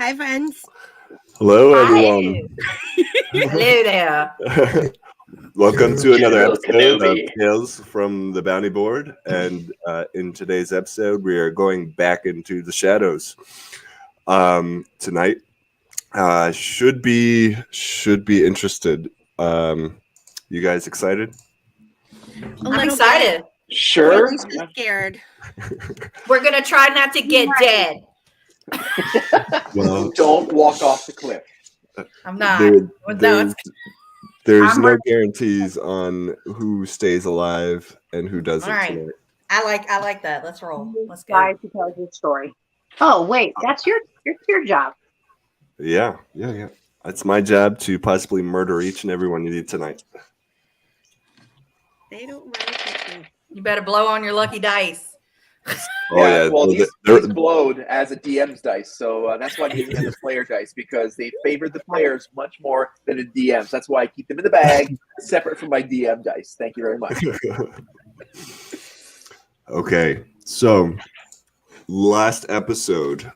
Hi, friends. Hello, Hi. everyone. Hello there. Welcome to another General episode of Kenobi. Tales from the Bounty Board. And in today's episode, we are going back into the shadows. Tonight should be interested. You guys excited? I'm excited. Sure. Really scared. We're gonna try not to get dead. Well, Don't walk off the cliff. I'm not. there's I'm no ready. guarantees on who stays alive and who doesn't All right. tonight. I like that. Let's roll. Let's go. Guy to tell your story. Oh wait, that's your job. Yeah. It's my job to possibly murder each and every one you need tonight. They don't really me. You better blow on your lucky dice. Oh yeah. Well, Well, these glowed as a DM's dice, so that's why I'm using them as player dice, because they favored the players much more than the DMs. That's why I keep them in the bag, separate from my DM dice. Thank you very much. Okay, so last episode,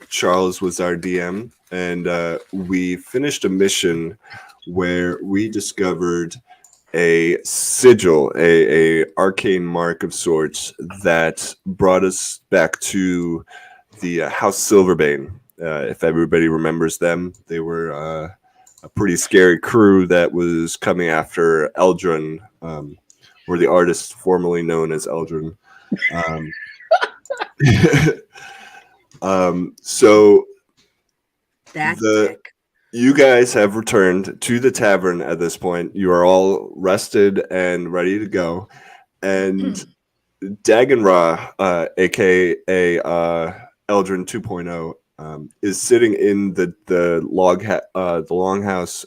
Charles was our DM, and we finished a mission where we discovered a sigil, a arcane mark of sorts that brought us back to the House Silverbane. If everybody remembers them, they were a pretty scary crew that was coming after Eldrin, or the artist formerly known as Eldrin. So That's sick. you guys have returned to the tavern at this point. You are all rested and ready to go. And Dagon-Ra, aka Eldrin 2.0, is sitting in the longhouse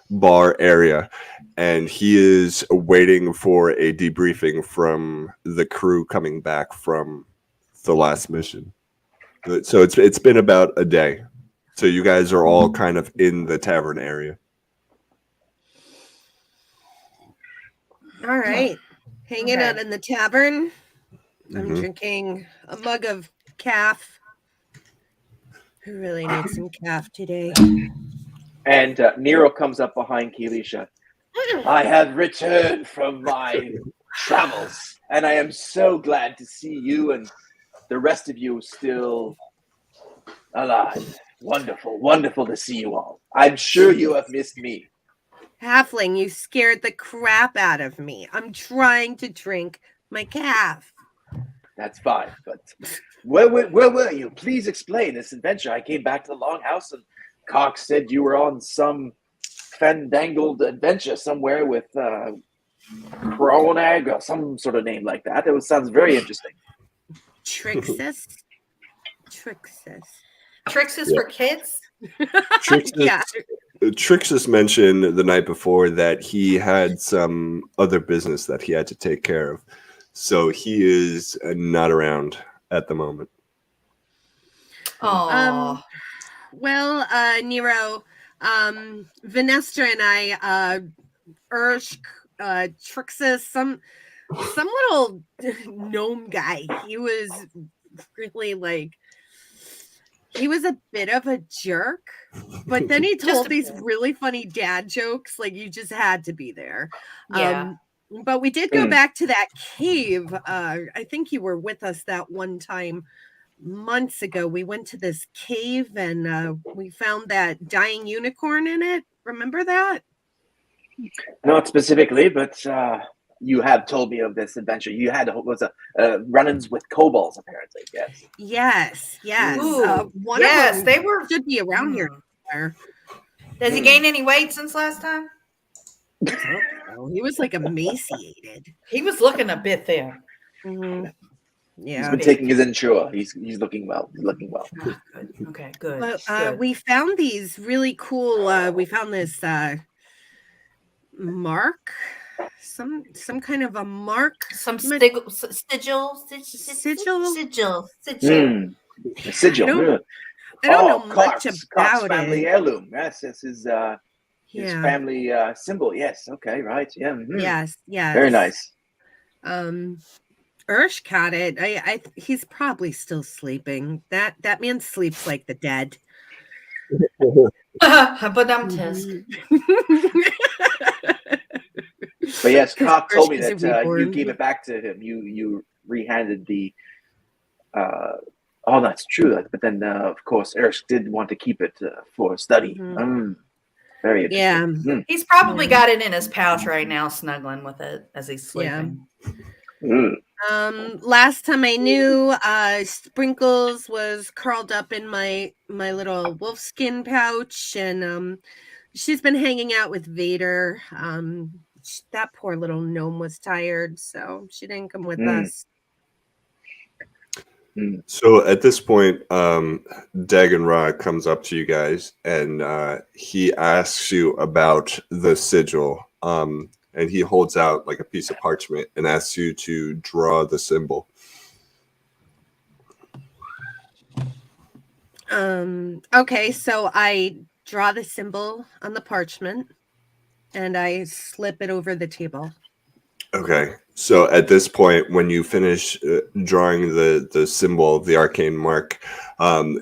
bar area, and he is waiting for a debriefing from the crew coming back from the last mission. So it's been about a day. So you guys are all kind of in the tavern area. All right. Hanging out in the tavern. I'm Mhm. drinking a mug of calf. Who really needs some calf today? And Nero comes up behind Kelisha. I have returned from my travels, and I am so glad to see you and the rest of you still alive. Wonderful, wonderful to see you all. I'm sure you have missed me. Halfling, you scared the crap out of me. I'm trying to drink my calf. That's fine, but where were you? Please explain this adventure. I came back to the Longhouse, and Cox said you were on some fandangled adventure somewhere with Cronag or some sort of name like that. Sounds very interesting. Trixus? Trixus for kids? Yeah. Trixus mentioned the night before that he had some other business that he had to take care of. So he is not around at the moment. Oh. Well, Nero, Vanessa and I, Ursh, Trixus, some little gnome guy. He was really he was a bit of a jerk, but then he told these really funny dad jokes. Like, you just had to be there. Yeah. But we did go back to that cave. I think you were with us that one time months ago. We went to this cave and we found that dying unicorn in it. Remember that? Not specifically, but you have told me of this adventure. You had run-ins with kobolds, apparently. Yes. Yes. Ooh, one of them they were should be around here somewhere. Does he gain any weight since last time? Oh, he was emaciated. He was looking a bit thin. Mm-hmm. Yeah, he's been taking his Ensure. He's looking well. He's looking well. Oh, good. Okay, good. But good. we found these really cool. We found this mark, some kind of a mark, some sigil. Sigil. I don't know much Clark's about family it. heirloom. Yes, this is his family symbol. Yes. Okay. Right. Yeah. Mm-hmm. Yes. Very nice. Ursh caught it. He's probably still sleeping. That man sleeps like the dead. But I'm tisk. But yes, Cock told me Ursh is that a you reborn. gave it back to him. You rehanded the. Oh, that's true. But then, of course, Ersk did want to keep it for study. Mhm. Very Yeah. interesting. He's probably Yeah. got it in his pouch right now, snuggling with it as he's sleeping. Last time I knew, Sprinkles was curled up in my little wolfskin pouch, and she's been hanging out with Vader. That poor little gnome was tired, so she didn't come with us. So at this point, Dagon-Ra comes up to you guys and he asks you about the sigil. And he holds out like a piece of parchment and asks you to draw the symbol. Okay, so I draw the symbol on the parchment and I slip it over the table. Okay. So at this point, when you finish drawing the symbol of the arcane mark,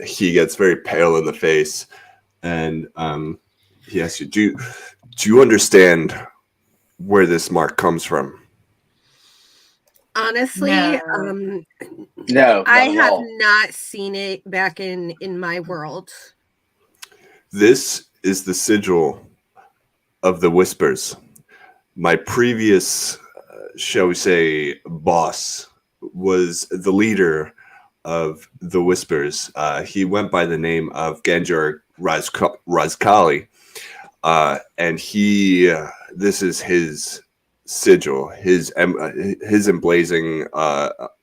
he gets very pale in the face, and he asks you, "Do you understand where this mark comes from?" Honestly, No. No, I not at have all. not seen it back in my world. This is the sigil of the Whispers. My previous, shall we say, boss was the leader of the Whispers. He went by the name of Ganjar Razkali, and this is his sigil, his emblazing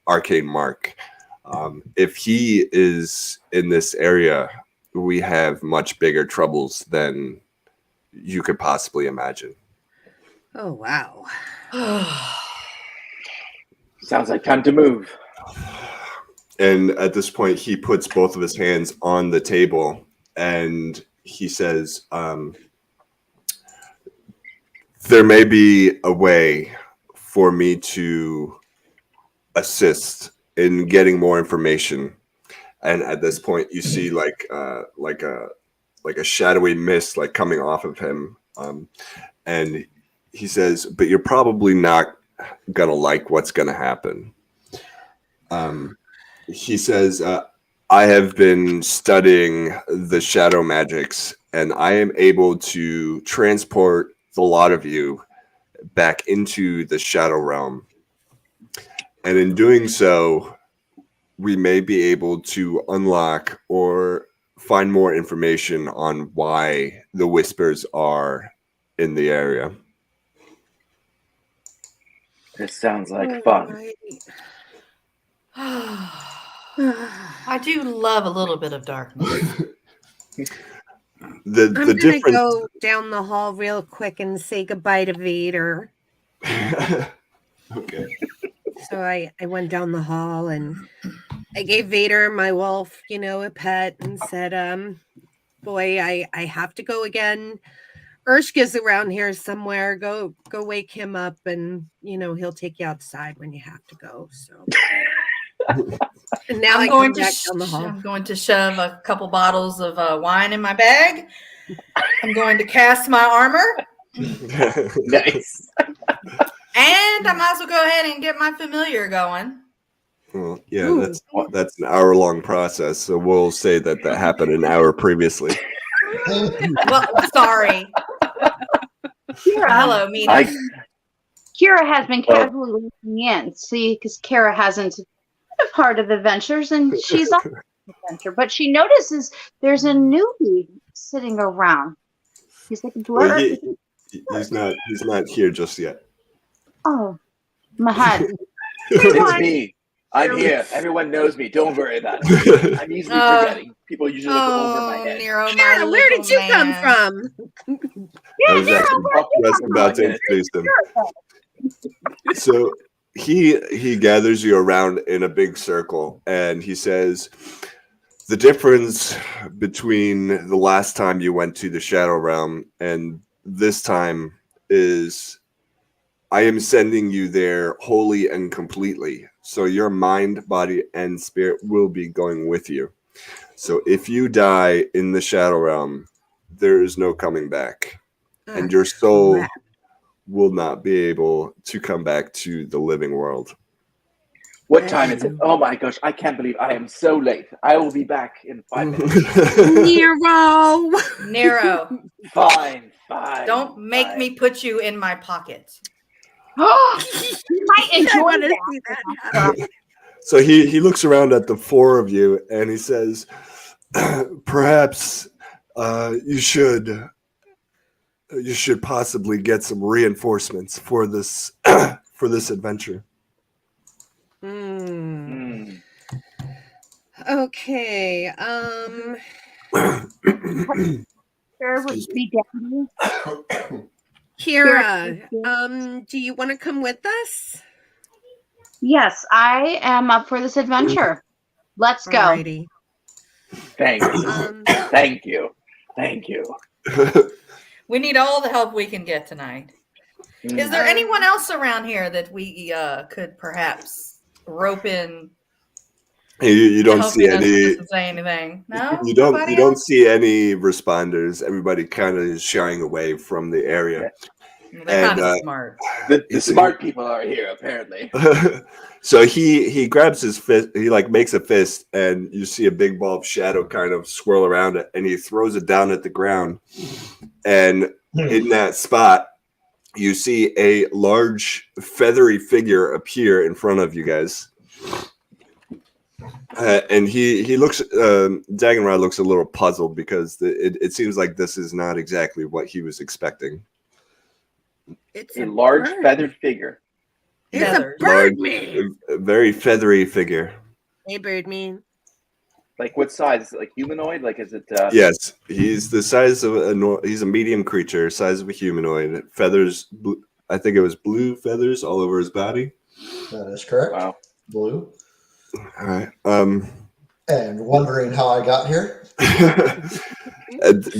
arcane mark. If he is in this area, we have much bigger troubles than you could possibly imagine. Oh wow. Sounds like time to move. And at this point, he puts both of his hands on the table and he says, there may be a way for me to assist in getting more information. And at this point, you see like a shadowy mist like coming off of him. And he says, but you're probably not gonna like what's gonna happen. He says, I have been studying the shadow magics, and I am able to transport the lot of you back into the shadow realm. And in doing so, we may be able to unlock or find more information on why the Whispers are in the area. This sounds like fun. I do love a little bit of darkness. The I'm gonna difference. go down the hall real quick and say goodbye to Vader. Okay. So I went down the hall and I gave Vader, my wolf, a pet and said, boy, I have to go again. Urshka's around here somewhere. Go wake him up and he'll take you outside when you have to go. So and now I'm going back down the hall. I'm going to shove a couple bottles of wine in my bag. I'm going to cast my armor. Nice. And I might as well go ahead and get my familiar going. Well, yeah, that's an hour-long process. So we'll say that happened an hour previously. Well, sorry. Hello, Mina. Kira has been casually listening in, see, because Kara hasn't been a part of the adventures, and she's on the adventure. But she notices there's a newbie sitting around. He's like, well, he's not here just yet. Oh, Mahad. It's me. I'm here. Everyone knows me. Don't worry about it. I'm easily forgetting. People usually look over my head. Nero, Kara, where did you come from? I was just about to introduce him. So he gathers you around in a big circle and he says, the difference between the last time you went to the Shadow Realm and this time is I am sending you there wholly and completely. So your mind, body, and spirit will be going with you. So if you die in the Shadow Realm, there is no coming back. And your soul crap. will not be able to come back to the living world. What time is it? Oh my gosh, I can't believe I am so late. I will be back in 5 minutes. Nero. Nero, Fine. don't make me put you in my pocket. You might I enjoy want to that. see that happen. So he looks around at the four of you and he says, perhaps you should possibly get some reinforcements for this for this adventure. Okay. Sure would be down. Kira, do you want to come with us? Yes, I am up for this adventure. Let's go. Alrighty. Thanks. Um, Thank you. Thank you. We need all the help we can get tonight. Is there anyone else around here that we could perhaps rope in? You don't see any. Doesn't say anything. No, You don't. Nobody You don't else? see any responders. Everybody kind of is shying away from the area. They're And, kind of smart. The smart people are here, apparently. So he grabs his fist. He like makes a fist, and you see a big ball of shadow kind of swirl around it, and he throws it down at the ground. And in that spot, you see a large feathery figure appear in front of you guys. And he looks, Dagon-Ra looks a little puzzled because it seems like this is not exactly what he was expecting. it's A large bird. feathered figure. It's Feathers. a bird man. A very feathery figure. Hey, bird man. Like what size? Like humanoid? Like is it? Yes, he's the size of he's a medium creature, size of a humanoid. Feathers, I think it was blue feathers all over his body. That is correct. Wow. Blue. All right. And wondering how I got here.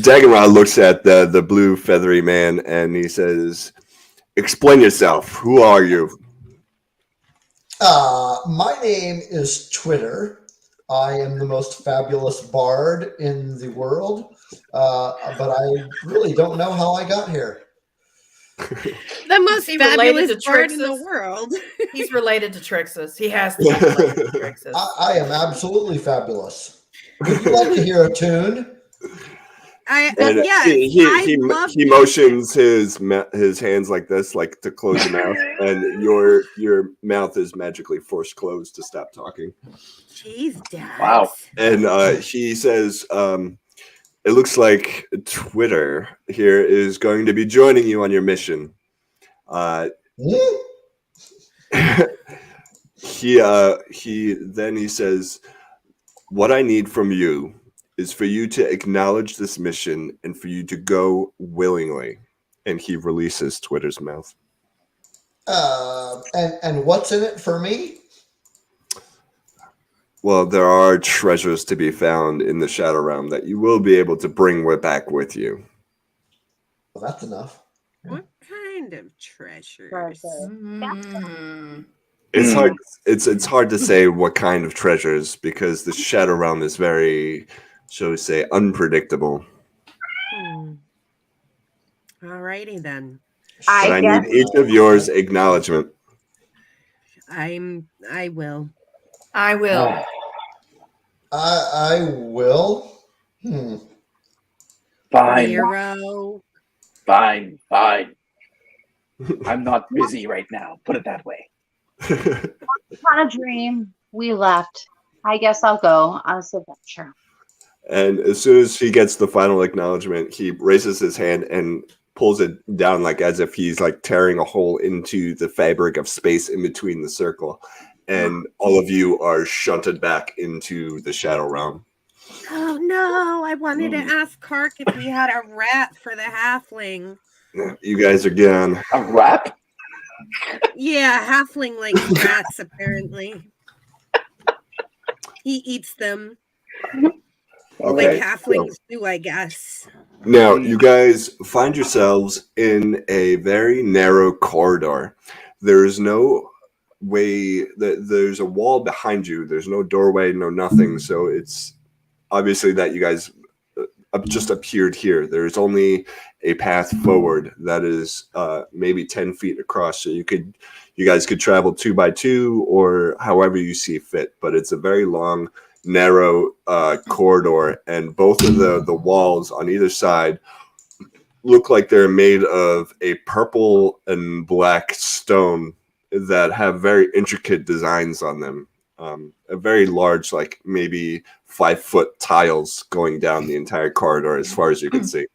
Dagon-Ra looks at the blue feathery man and he says, "Explain yourself. Who are you?" My name is Twitter. I am the most fabulous bard in the world, but I really don't know how I got here. The most he related fabulous to bird in the Trixus? world. He's related to Trixus. He has to be related to Trixus. I am absolutely fabulous. Would you like to hear a tune? And yes, he motions his hands like this, like to close your mouth, and your mouth is magically forced closed to stop talking. Jeez, Dad. Wow. And he says, "It looks like Twitter here is going to be joining you on your mission." He says, "What I need from you is for you to acknowledge this mission and for you to go willingly." And he releases Twitter's mouth. And what's in it for me? Well, there are treasures to be found in the Shadow Realm that you will be able to bring back with you. Well, that's enough. What kind of treasures? Mm. It's hard. It's hard to say what kind of treasures because the Shadow Realm is very, shall we say, unpredictable. Alrighty then. But I need each of yours acknowledgement. I will. I will. I will. Fine. Nero. Fine. I'm not busy right now. Put it that way. On a dream, we left. I guess I'll go on this adventure. And as soon as he gets the final acknowledgement, he raises his hand and pulls it down like as if he's like tearing a hole into the fabric of space in between the circle. And all of you are shunted back into the Shadow Realm. Oh no, I wanted to ask Kark if he had a rat for the halfling. You guys are gone. A wrap? Yeah, halfling likes rats apparently. He eats them. Like Okay. halflings do, I guess. Now, you guys find yourselves in a very narrow corridor. There's no way that there's a wall behind you. There's no doorway, no nothing. So it's obviously that you guys just appeared here. There's only a path forward that is maybe 10 feet across. So you guys could travel 2 by 2 or however you see fit. But it's a very long, narrow corridor, and both of the walls on either side look like they're made of a purple and black stone that have very intricate designs on them. A very large, like maybe 5-foot tiles going down the entire corridor as far as you can see.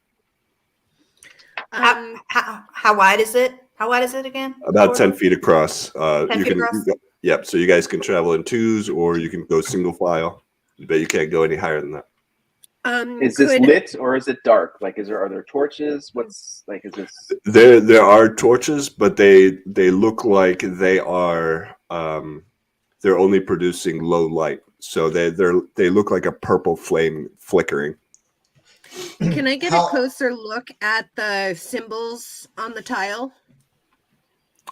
How wide is it? How wide is it again? About 10 feet across. 10 feet across? Yep. So you guys can travel in twos, or you can go single file, but you can't go any higher than that. Is this lit or is it dark? Like, are there torches? What's like? Is this? There are torches, but they look like they are they're only producing low light, so they look like a purple flame flickering. Can I get a closer look at the symbols on the tile?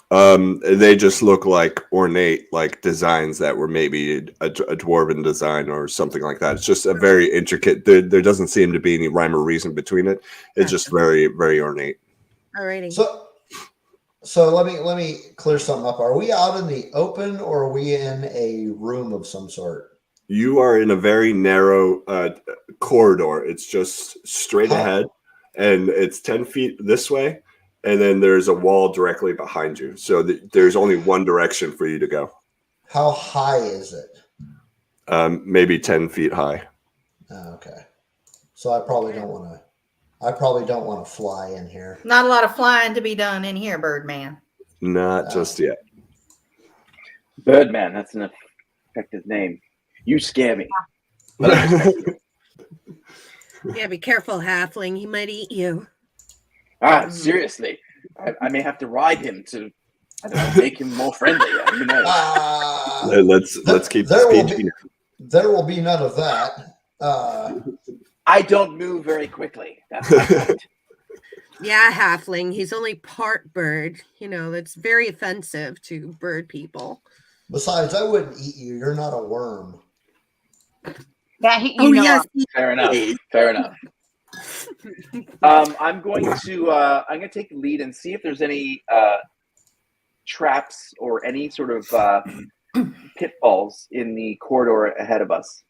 They just look like ornate, like designs that were maybe a dwarven design or something like that. It's just a very intricate. There doesn't seem to be any rhyme or reason between it. It's just very, very ornate. Alrighty. So let me clear something up. Are we out in the open, or are we in a room of some sort? You are in a very narrow corridor. It's just straight ahead, and it's 10 feet this way. And then there's a wall directly behind you. So there's only one direction for you to go. How high is it? Maybe 10 feet high. Oh, okay. So I probably don't want to fly in here. Not a lot of flying to be done in here, Birdman. Not just yet. Birdman, that's an effective name. You scare me. Yeah, be careful, halfling. He might eat you. Seriously. I may have to ride him to, I don't know, make him more friendly. Who knows? Let's keep this PG. There will be none of that. I don't move very quickly. That's my point. Yeah, halfling. He's only part bird. You know, that's very offensive to bird people. Besides, I wouldn't eat you. You're not a worm. Yeah, yes. Fair enough. Fair enough. I'm going to take the lead and see if there's any traps or any sort of pitfalls in the corridor ahead of us.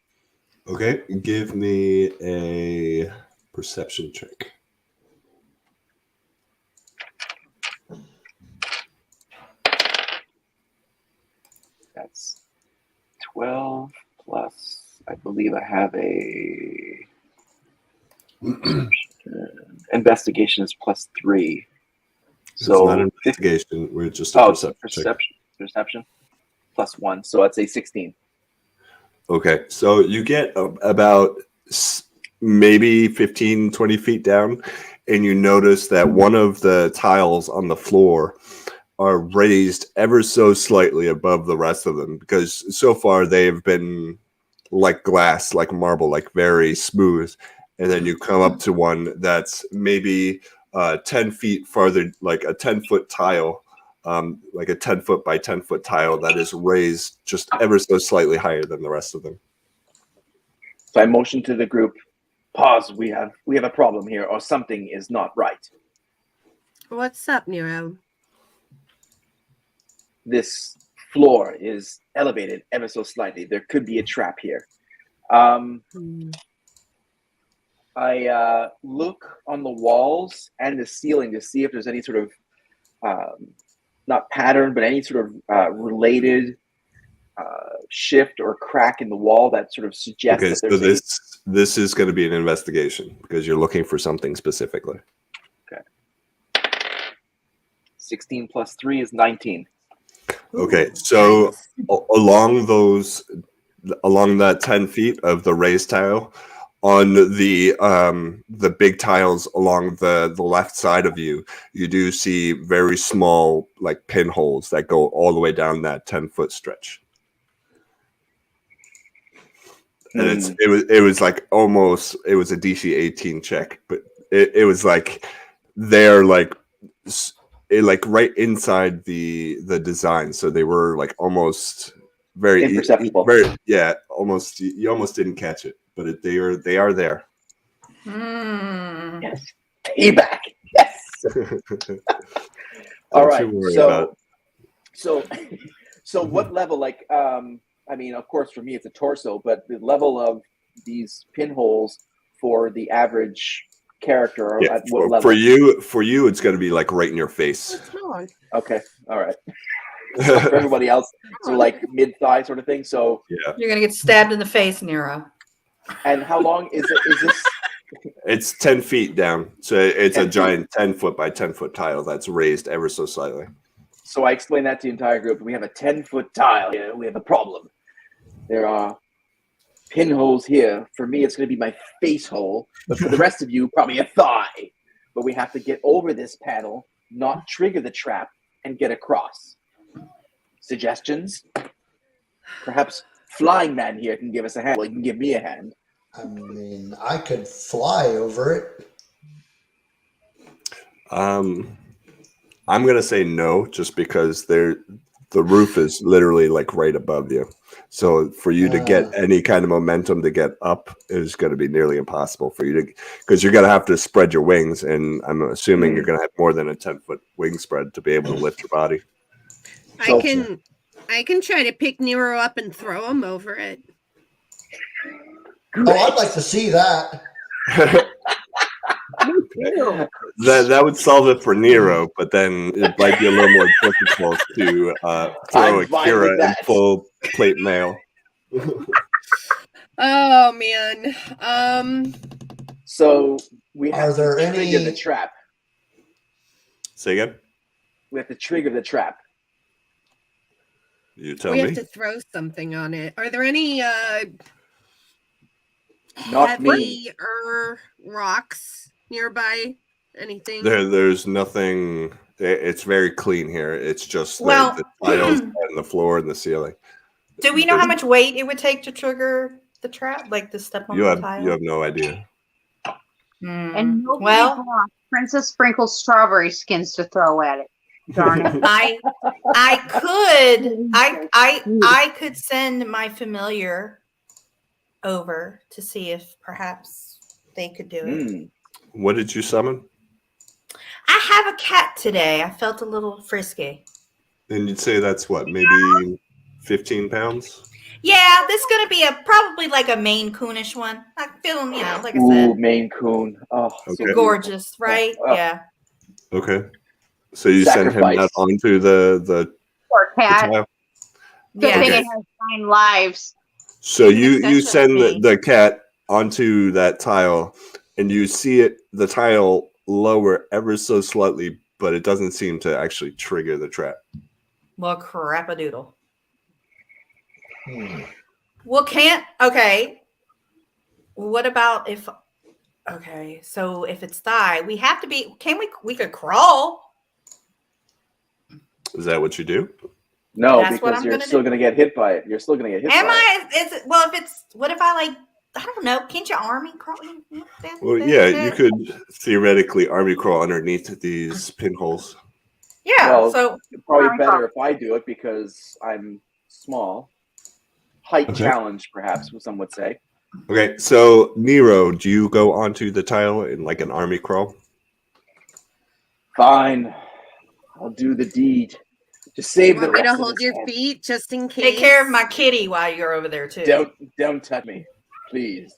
Okay, give me a perception check. That's 12 plus. I believe I have a investigation is +3. So it's not an investigation. We're just a perception +1. So I'd say 16. Okay, so you get about maybe 15, 20 feet down, and you notice that one of the tiles on the floor are raised ever so slightly above the rest of them, because so far they've been like glass, like marble, like very smooth. And then you come up to one that's maybe 10 feet farther, like a 10-foot tile, like a 10-foot by 10-foot tile that is raised just ever so slightly higher than the rest of them. So I motion to the group, pause, we have a problem here, or something is not right. What's up, Nero? This floor is elevated ever so slightly. There could be a trap here. I look on the walls and the ceiling to see if there's any sort of, not pattern, but any sort of related shift or crack in the wall that sort of suggests that there's this is going to be an investigation because you're looking for something specifically. Okay. 16 plus 3 is 19. Okay, so along that 10 feet of the raised tile, on the big tiles along the left side of you, you do see very small like pinholes that go all the way down that 10-foot stretch. and it was like almost it was a DC 18 check, but it was like they're like right inside the design, so they were like almost very imperceptible. Almost you almost didn't catch it, but they are there. Yes, payback. Yes. All right. So what level? Like, I mean, of course, for me, it's a torso, but the level of these pinholes for the average character at what level? For you, it's going to be like right in your face. Okay. All right. So for everybody else, so like mid thigh sort of thing. So you're gonna get stabbed in the face, Nero. And how long is it? Is this? It's 10 feet down, so it's a giant 10-foot by 10-foot tile that's raised ever so slightly. So I explained that to the entire group. We have a 10-foot tile here. We have a problem. There are pinholes here. For me, it's going to be my face hole, but for the rest of you, probably a thigh. But we have to get over this panel, not trigger the trap, and get across. Suggestions? Perhaps Flying Man here can give us a hand. Well, he can give me a hand. I mean, I could fly over it. I'm gonna say no, just because the roof is literally like right above you. So for you to get any kind of momentum to get up is going to be nearly impossible for you to, because you're going to have to spread your wings, and I'm assuming you're going to have more than a 10-foot wing spread to be able to lift your body. I can try to pick Nero up and throw him over it. Oh, I'd like to see that. That would solve it for Nero, but then it might be a little more difficult to throw a Kira in full plate mail. Oh man. So we have to trigger the trap. Say again? We have to trigger the trap. You tell me. We have to throw something on it. Are there any Not heavier rocks nearby? Anything? There's nothing. It's very clean here. It's just the tiles and the floor and the ceiling. Do we know how much weight it would take to trigger the trap? Like to step on the tile? You have no idea. And Princess Sprinkles strawberry skins to throw at it. Darn it. I could send my familiar over to see if perhaps they could do it. What did you summon? I have a cat today. I felt a little frisky. And you'd say that's what, maybe 15 pounds? Yeah, this is going to be probably like a Maine Coonish one. I feel, like I said. Maine Coon. Oh, okay. So gorgeous, right? Yeah. Okay. So you send him out onto the poor cat. Good thing it has 9 lives. So you send the cat onto that tile, and you see the tile lower ever so slightly, but it doesn't seem to actually trigger the trap. Well, crap-a-doodle. Well, okay. What about if, so if it's thigh, we have to be, we could crawl. Is that what you do? No, because you're still going to get hit by it. You're still going to get hit by it. What if I I don't know, can't you army crawl? Well, yeah, you could theoretically army crawl underneath these pinholes. Yeah, so probably better if I do it because I'm small. Height challenge, perhaps, some would say. Okay, so Nero, do you go onto the tile in like an army crawl? Fine, I'll do the deed. Just save the rest to of hold your feet just in case. Take care of my kitty while you're over there too. Don't touch me, please.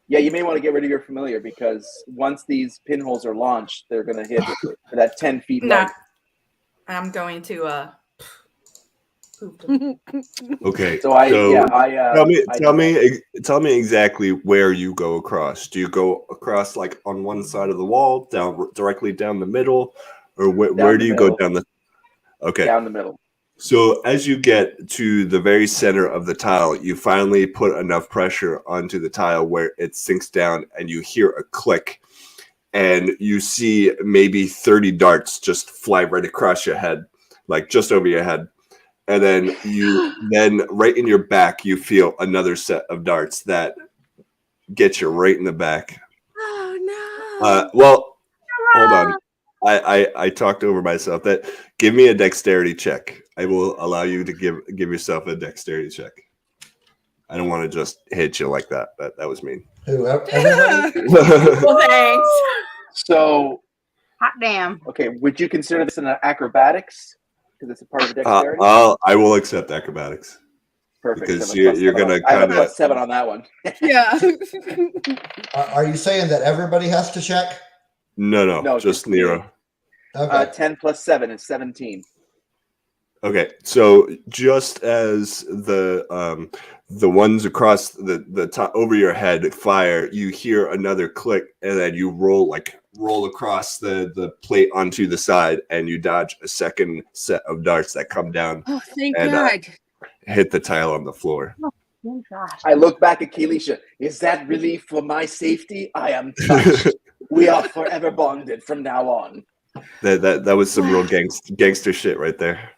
Yeah, you may want to get rid of your familiar because once these pinholes are launched, they're going to hit for that 10 feet. No, I'm going to Okay. So tell me exactly where you go across. Do you go across like on one side of the wall, directly down the middle, or where do you go down the? Okay. Down the middle. So as you get to the very center of the tile, you finally put enough pressure onto the tile where it sinks down, and you hear a click, and you see maybe 30 darts just fly right across your head, like just over your head. And then right in your back, you feel another set of darts that get you right in the back. Oh no. Well, hold on. I talked over myself. That give me a dexterity check. I will allow you to give yourself a dexterity check. I don't want to just hit you like that. That was mean. Who? Everybody? Well, thanks. So, Hot damn. okay, would you consider this an acrobatics? Because it's a part of the dexterity. I will accept acrobatics. Perfect. Because I have a you're gonna I have a kind of +7 on that one. Yeah. Are you saying that everybody has to check? no, No, just just me. Nero. Okay. 10 + 7 is 17. Okay, so just as the ones across the top over your head fire, you hear another click, and then you roll across the plate onto the side, and you dodge a second set of darts that come down Oh, thank and God. hit the tile on the floor. Oh, gosh. I look back at Kelisha. Is that really for my safety? I am touched. We are forever bonded from now on. That was some real gangster shit right there.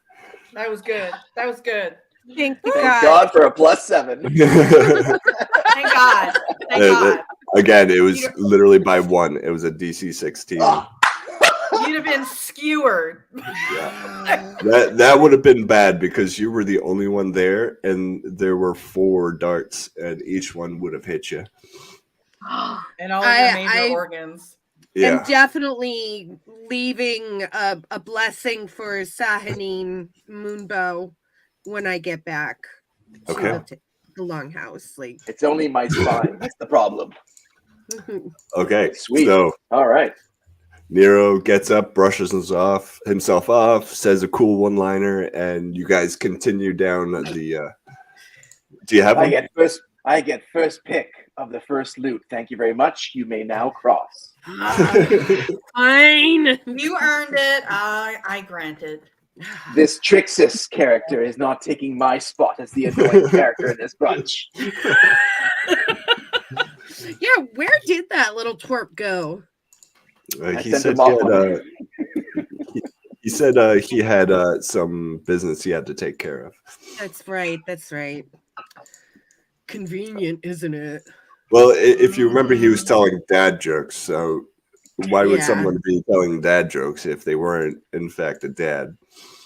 That was good. That was good. Thank you, Thank God. God for a +7. Thank God. Thank God. Again, it was literally by 1. It was a DC 16. Ah. You'd have been skewered. That would have been bad because you were the only one there, and there were 4 darts, and each one would have hit you. And all your major organs. Yeah. And definitely leaving a blessing for Sahanine Moonbow when I get back to Okay. the longhouse. Like, It's only my spine. That's the problem. Okay. Sweet. So All right. Nero gets up, brushes himself off, says a cool one-liner, and you guys continue down the. Do you have I them? get first pick of the first loot. Thank you very much. You may now cross. fine. You earned it. I granted. This Trixis character is not taking my spot as the annoying character in this bunch. Yeah, where did that little twerp go? He sent said him off he said he had some business he had to take care of. That's right. That's right. Convenient, isn't it? Well, if you remember, he was telling dad jokes. So why would Yeah. someone be telling dad jokes if they weren't, in fact, a dad?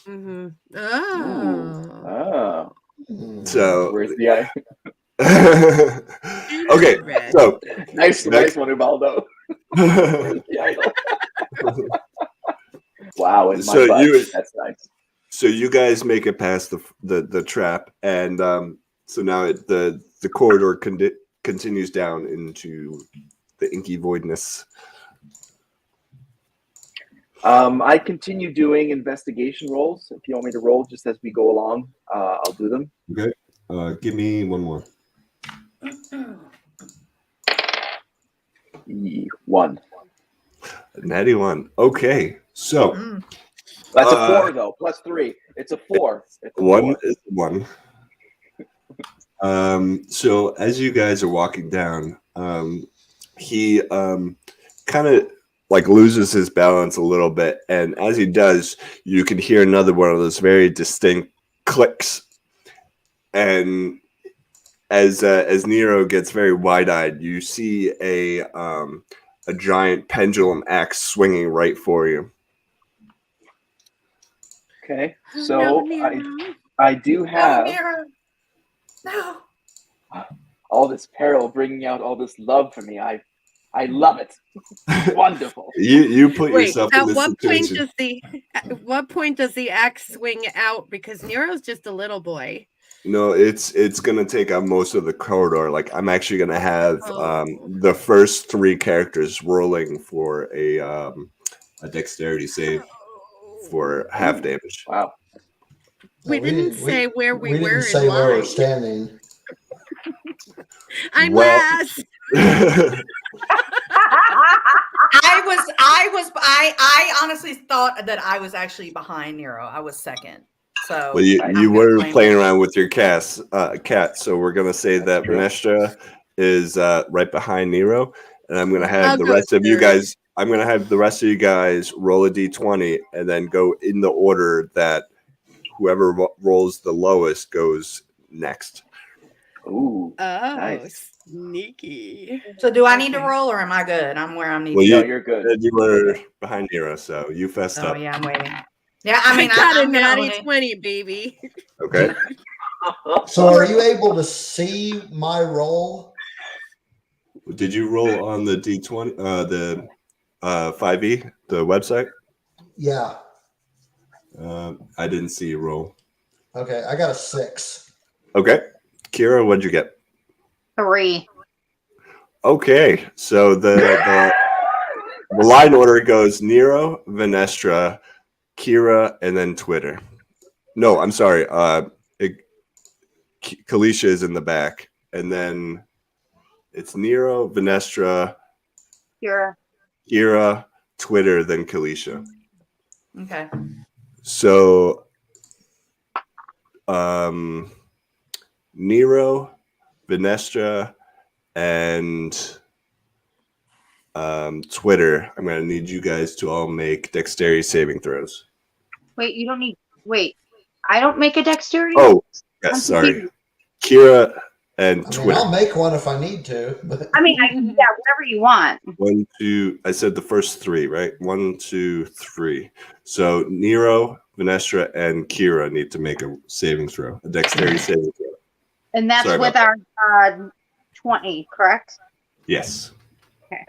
Mm-hmm. Oh. Oh. So Where's the eye? okay, so Nice next. one, Ubaldo. Where's the idol? Wow, in my butt. That's nice. So you guys make it past the trap, and so now the corridor continues down into the inky voidness. I continue doing investigation rolls. If you want me to roll just as we go along, I'll do them. Okay, give me one more. 1. Natty 1. Okay, so That's a 4 though. +3. It's a 4. It's a 1 4. is 1. So as you guys are walking down, he kind of like loses his balance a little bit, and as he does, you can hear another one of those very distinct clicks. And as Nero gets very wide-eyed, you see a giant pendulum axe swinging right for you. Okay, so I do have No. all this peril bringing out all this love for me. I love it. Wonderful. You put Wait, yourself at in this what situation. point does the axe swing out? Because Nero's just a little boy. No, it's gonna take up most of the corridor. Like I'm actually gonna have the first 3 characters rolling for a dexterity save for half damage. Wow. We didn't say where we were didn't say in where we're line. standing. I'm Well- last. I honestly thought that I was actually behind Nero. I was second. So Well, you I'm were gonna playing blame around with your cat, so we're gonna say that true. Vanestra is right behind Nero, and I'm gonna have I'll the go rest of you third. guys. I'm gonna have the rest of you guys roll a d20 and then go in the order that whoever rolls the lowest goes next. Ooh, Oh, nice. sneaky. So do I need to Okay. roll, or am I good? I'm where I'm Well, needed. No, you're good. You were behind Nero, so you fessed Oh up. yeah, I'm waiting. Yeah, I mean, got a I'm gonna own natty it. 20, baby. Okay. So are you able to see my roll? Did you roll on the D20, the 5e, the website? Yeah. I didn't see you roll. Okay, I got a 6. Okay. Kira, what'd you get? 3. Okay. So the line order goes Nero, Venestra, Kira, and then Twitter. No, I'm sorry. Kalisha is in the back. And then it's Nero, Venestra, Kira, Twitter, then Kalisha. Okay. So Nero, Venestra, and Twitter, I'm going to need you guys to all make dexterity saving throws. Wait, you don't need. Wait, I don't make a dexterity. Oh, yes, I'm sorry. confused. Kira and I mean, Twitter. I'll make one if I need to. But I mean, yeah, whatever you want. 1, 2, I said the first 3, right? 1, 2, 3. So Nero, Venestra, and Kira need to make a saving throw, a dexterity saving throw. And that's Sorry with about our 20, correct? Yes. Okay.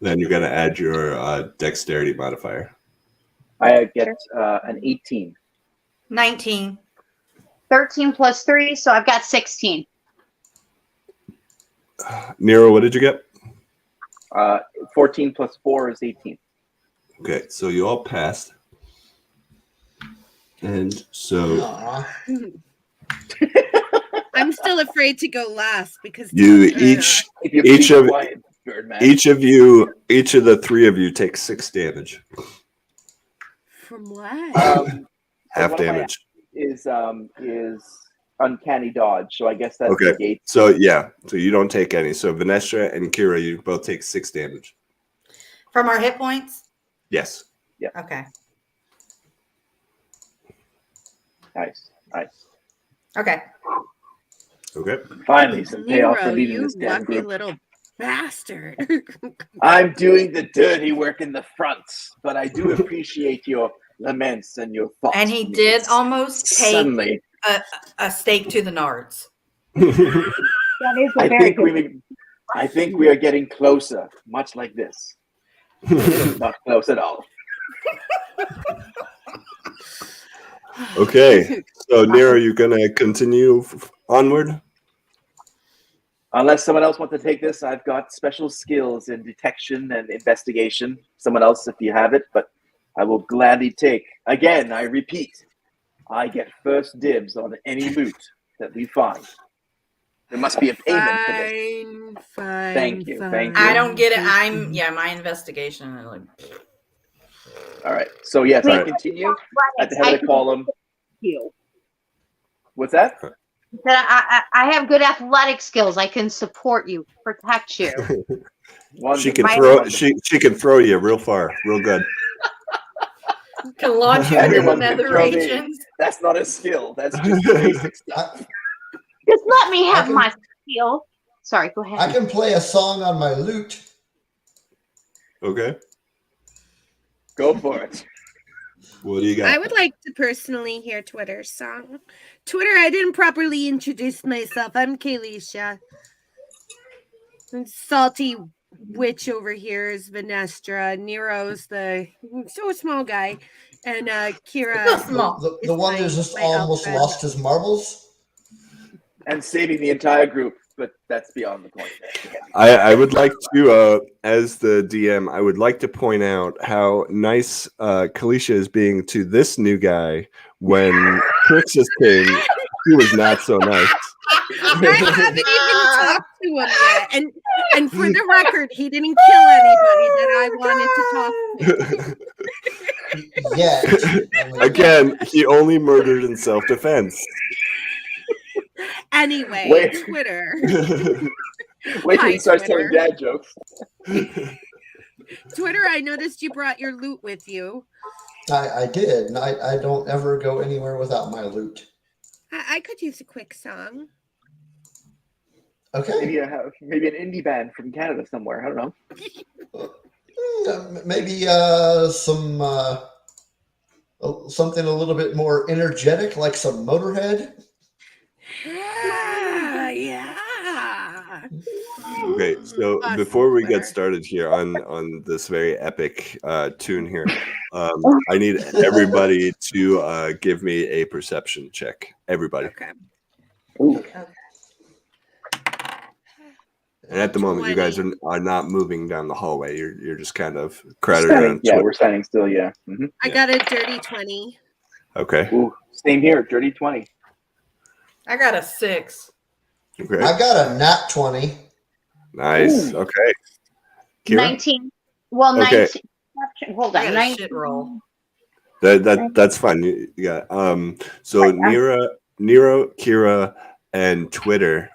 Then you're going to add your dexterity modifier. I get an 18. 19. 13 plus 3, so I've got 16. Nero, what did you get? 14 plus 4 is 18. Okay, so you all passed. And so Aw. I'm still afraid to go last because you each of quiet, Birdman. each of the 3 of you take 6 damage. from what? Half one of my damage. Is uncanny dodge, so I guess that's Okay. negate. So yeah, so you don't take any. So Venestra and Kira, you both take 6 damage. From our hit points? Yes. Okay. Nice. Okay. Okay. Finally, some payoff for Nero, leading you this damn lucky group. little bastard. I'm doing the dirty work in the front, but I do appreciate your laments and your thoughts. And he did almost take Suddenly, a stake to the nards. That is a I very think good. I think we are getting closer, much like this. Not close at all. Okay. So Nero, you're gonna continue onward? Unless someone else wants to take this, I've got special skills in detection and investigation. Someone else, if you have it, but I will gladly take. Again, I repeat, I get first dibs on any loot that we find. There must be a payment for this. Fine. Thank you. I don't get it. My investigation. Like, All right. So yes, Wait, I continue at the head of the column. You. What's that? That I have good athletic skills. I can support you, protect you. She can Wonderful. she can throw you real far, real good. can launch you into the Everyone can nether throw me. regions. That's not a skill. That's just basic stuff. Just let me have can- my skill. Sorry, go I ahead. can play a song on my lute. Okay. Go for it. What do you got? I would like to personally hear Twitter's song. Twitter, I didn't properly introduce myself. I'm Kalisha. Salty witch over here is Venestra. Nero's the so small guy. And Kira. Small. The one who's just my almost elf friend. lost his marbles. And saving the entire group, but that's beyond the point. I would like to, as the DM, I would like to point out how nice Kalisha is being to this new guy. When Crixus came, he was not so nice. I haven't even talked to him yet. And for the record, he didn't kill anybody that I wanted to talk to. Yet. Again, he only murdered in self-defense. Anyway, Wait. Twitter. Wait till Hi, he starts Twitter. telling dad jokes. Twitter, I noticed you brought your loot with you. I did, and I don't ever go anywhere without my loot. I could use a quick song. Okay. Maybe an indie band from Canada somewhere. I don't know. Maybe some something a little bit more energetic, like some Motorhead. Yeah. Okay, so Awesome. before we get started here on this very epic tune here, I need everybody to give me a perception check. Everybody. Okay. Ooh. And at the moment, you 20. guys are not moving down the hallway. You're just kind of crowded around. Yeah, we're standing still. Yeah. Mm-hmm. I got a dirty 20. Okay. Ooh, same here. Dirty 20. I got a 6. Okay. I got a nat 20. Nice. Ooh. Okay. Kira? 19. Well, Okay. 19. Hold I on. got a 19. shit roll. That's fine. You got so Nero, Kira, and Twitter.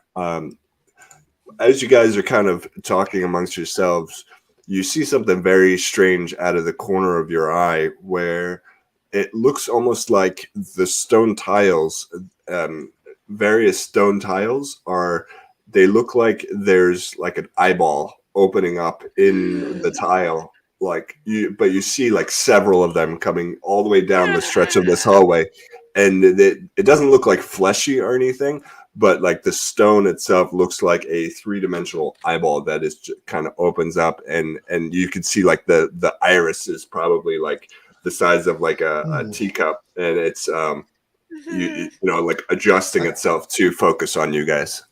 As you guys are kind of talking amongst yourselves, you see something very strange out of the corner of your eye, where it looks almost like the stone tiles, various stone tiles they look like there's like an eyeball opening up in the tile. But you see like several of them coming all the way down the stretch of this hallway, and it doesn't look like fleshy or anything, but like the stone itself looks like a three-dimensional eyeball that is kind of opens up, and you can see like the iris is probably like the size of like a teacup, and it's you know like adjusting itself to focus on you guys.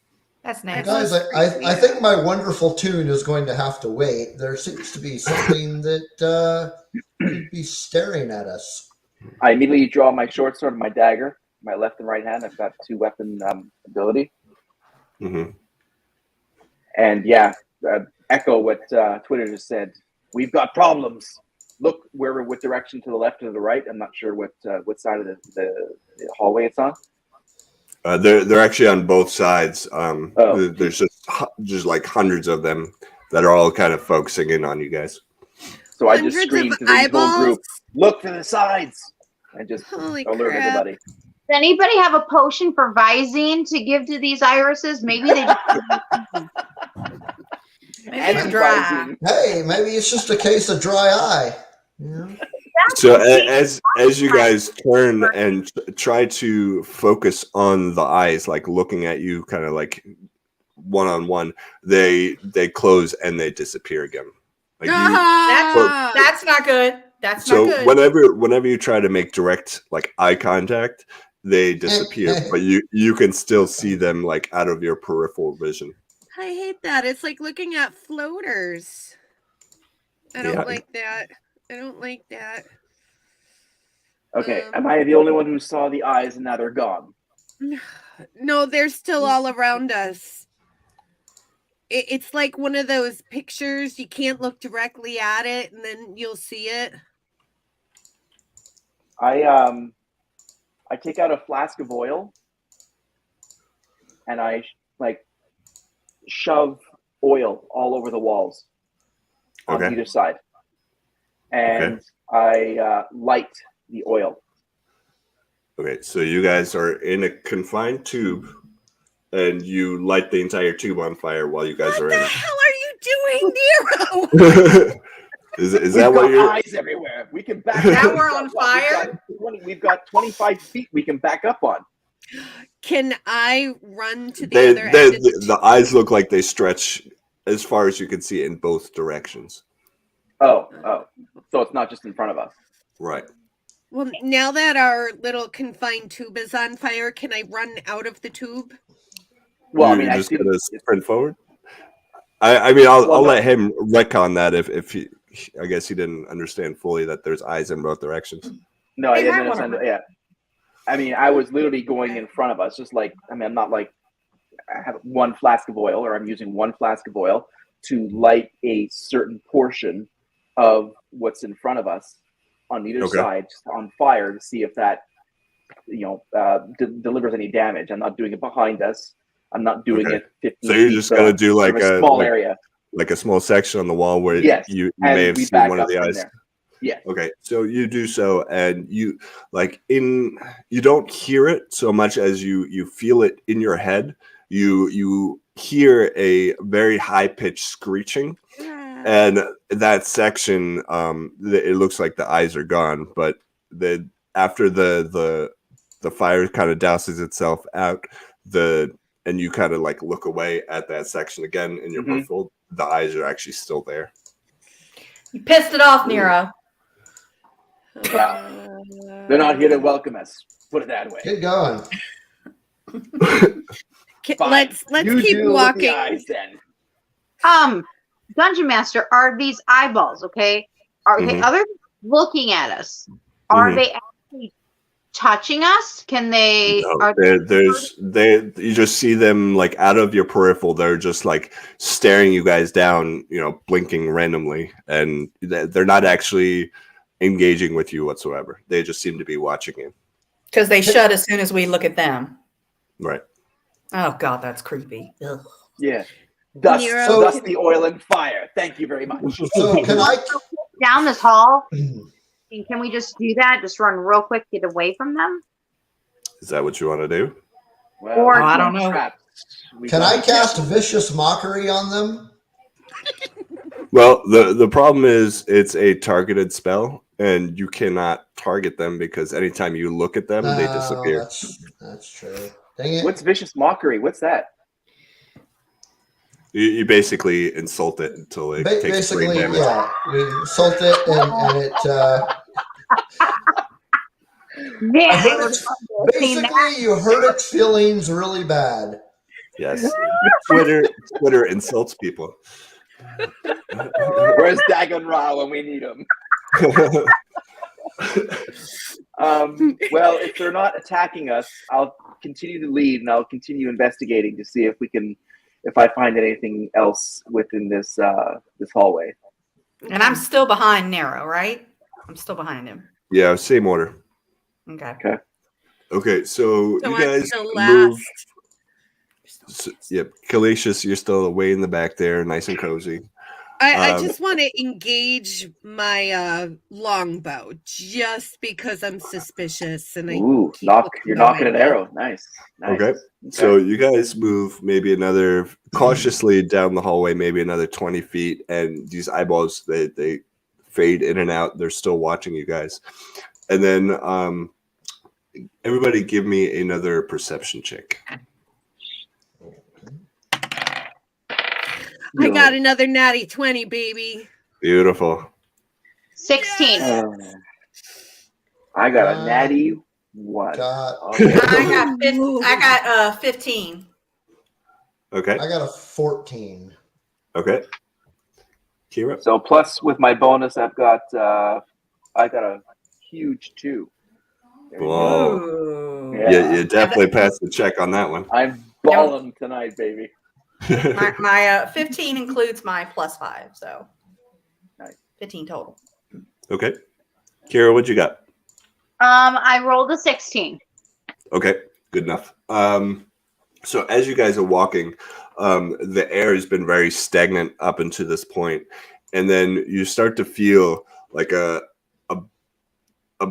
That's nasty. Guys, I think my wonderful tune is going to have to wait. There seems to be something that could be staring at us. I immediately draw my short sword and my dagger, my left and right hand. I've got 2-weapon ability. Mm-hmm. And yeah, echo what Twitter just said. We've got problems. Look what direction, to the left or the right. I'm not sure what side of the hallway it's on. They're actually on both sides. Oh. There's just like hundreds of them that are all kind of focusing in on you guys. So I just Hundreds screamed of to the whole eyeballs? group, "Look for the sides!" And just Holy alert crap. everybody. Does anybody have a potion for Visine to give to these irises? Maybe they just. Maybe they're dry. Anti-Visine. Hey, maybe it's just a case of dry eye. Yeah. So as you guys turn and try to focus on the eyes, like looking at you, kind of like one-on-one, they close and they disappear again. Like That's not good. That's so not good. whenever you try to make direct like eye contact, they disappear, but you can still see them like out of your peripheral vision. I hate that. It's like looking at floaters. I don't like that. I don't like that. Okay, am I the only one who saw the eyes and now they're gone? No, they're still all around us. It's like one of those pictures. You can't look directly at it, and then you'll see it. I take out a flask of oil and I like shove oil all over the walls on either side, and I light the oil. Okay, so you guys are in a confined tube, and you light the entire tube on fire while you guys are in it. What the hell are you doing, Nero? Is that what you're? Eyes everywhere. We can back. Now we're on fire. We've got 25 feet. We can back up on. Can I run to the other end? The eyes look like they stretch as far as you can see in both directions. Oh, so it's not just in front of us. Right. Well, now that our little confined tube is on fire, can I run out of the tube? Well, You're I just think gonna sprint forward. I'll let him retcon that if he. I guess he didn't understand fully that there's eyes in both directions. No, I didn't understand. Yeah, I was literally going in front of us, just like I'm not like I have one flask of oil, or I'm using one flask of oil to light a certain portion of what's in front of us on either side on fire to see if that delivers any damage. I'm not doing it behind us. I'm not doing it 15 So you're feet, just gonna do like a small area, like a small section on the wall where you and may have we seen back one of up the from eyes. there. Yeah. Okay, so you do so, and you you don't hear it so much as you feel it in your head. You hear a very high pitched screeching, and that section, it looks like the eyes are gone, but after the fire kind of douses itself out, and you kind of like look away at that section again in your peripheral, the eyes are actually still there. You pissed it off, Nero. Well, they're not here to welcome us. Put it that way. Get going. Let's You keep do with walking. the eyes, then. Dungeon Master, are these eyeballs, okay? Are they other than looking at us? Are they actually touching us? Can they No, you just see them like out of your peripheral. They're just like staring you guys down, blinking randomly, and they're not actually engaging with you whatsoever. They just seem to be watching you. Because they shut as soon as we look at them. Right. Oh God, that's creepy. Ugh. Yeah. Dust Nero, the oil and fire. Thank you very much. So can I? down this hall? Can we just do that? Just run real quick, get away from them? Is that what you want to do? Well, Or- I don't know. perhaps Can I cast vicious mockery on them? Well, the problem is it's a targeted spell, and you cannot target them because anytime you look at them, they disappear. That's true. Dang it. What's vicious mockery? What's that? You basically insult it until it takes Basically, brain damage. yeah. We insult it, and it. Yeah, I heard basically, you hurt its feelings really bad. Yes, Twitter insults people. Where's Dagon-Ra when we need him? Well, if they're not attacking us, I'll continue to lead and I'll continue investigating to see if I find anything else within this hallway. And I'm still behind Nero, right? I'm still behind him. Yeah, same order. Okay. Okay, so you I'm guys still move. last. Yep, Calatius, you're still way in the back there, nice and cozy. I just want to engage my longbow just because I'm suspicious and Ooh, keep you're knocking an arrow. Nice. Okay. So you guys move maybe another cautiously down the hallway, maybe another 20 feet, and these eyeballs they fade in and out. They're still watching you guys, and then everybody give me another perception check. I got another natty 20, baby. Beautiful. 16. I got a natty 1. Okay. I got 15. Okay. I got a 14. Okay. Kira. So plus with my bonus, I got a huge 2. Whoa. Yeah. You definitely passed the check on that one. I'm balling tonight, baby. My 15 includes my +5, so 15 total. Okay. Kira, what you got? I rolled a 16. Okay, good enough. So as you guys are walking, the air has been very stagnant up until this point, and then you start to feel like a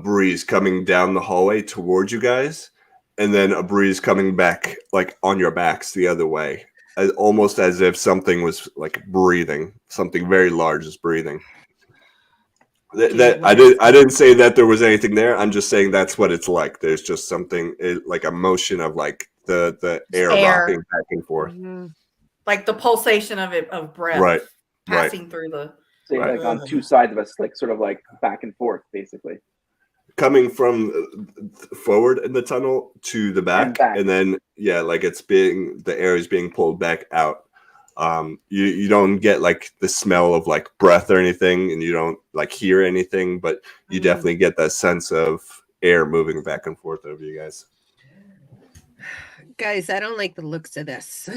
breeze coming down the hallway towards you guys, and then a breeze coming back like on your backs the other way, almost as if something was like breathing. Something very large is breathing. I didn't say that there was anything there. I'm just saying that's what it's like. There's just something like a motion of like the air rocking back and forth, like the pulsation of breath, right? Passing through the. So like on two sides of us, like sort of like back and forth, basically. Coming from forward in the tunnel to the back. And then like the air is being pulled back out. You don't get like the smell of like breath or anything, and you don't like hear anything, but you definitely get that sense of air moving back and forth over you guys. Guys, I don't like the looks of this.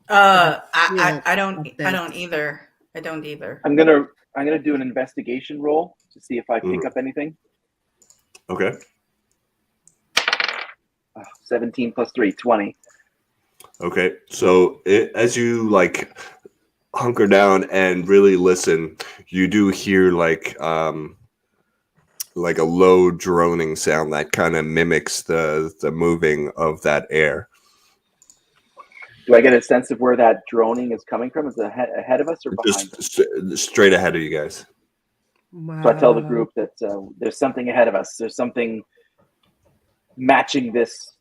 I don't either. I'm gonna do an investigation roll to see if I pick up anything. Okay. 17 plus 3, 20. Okay, so as you like hunker down and really listen, you do hear like a low droning sound that kind of mimics the moving of that air. Do I get a sense of where that droning is coming from? Is it ahead of us or behind us? Just straight ahead of you guys. Wow. So I tell the group that there's something ahead of us. There's something matching this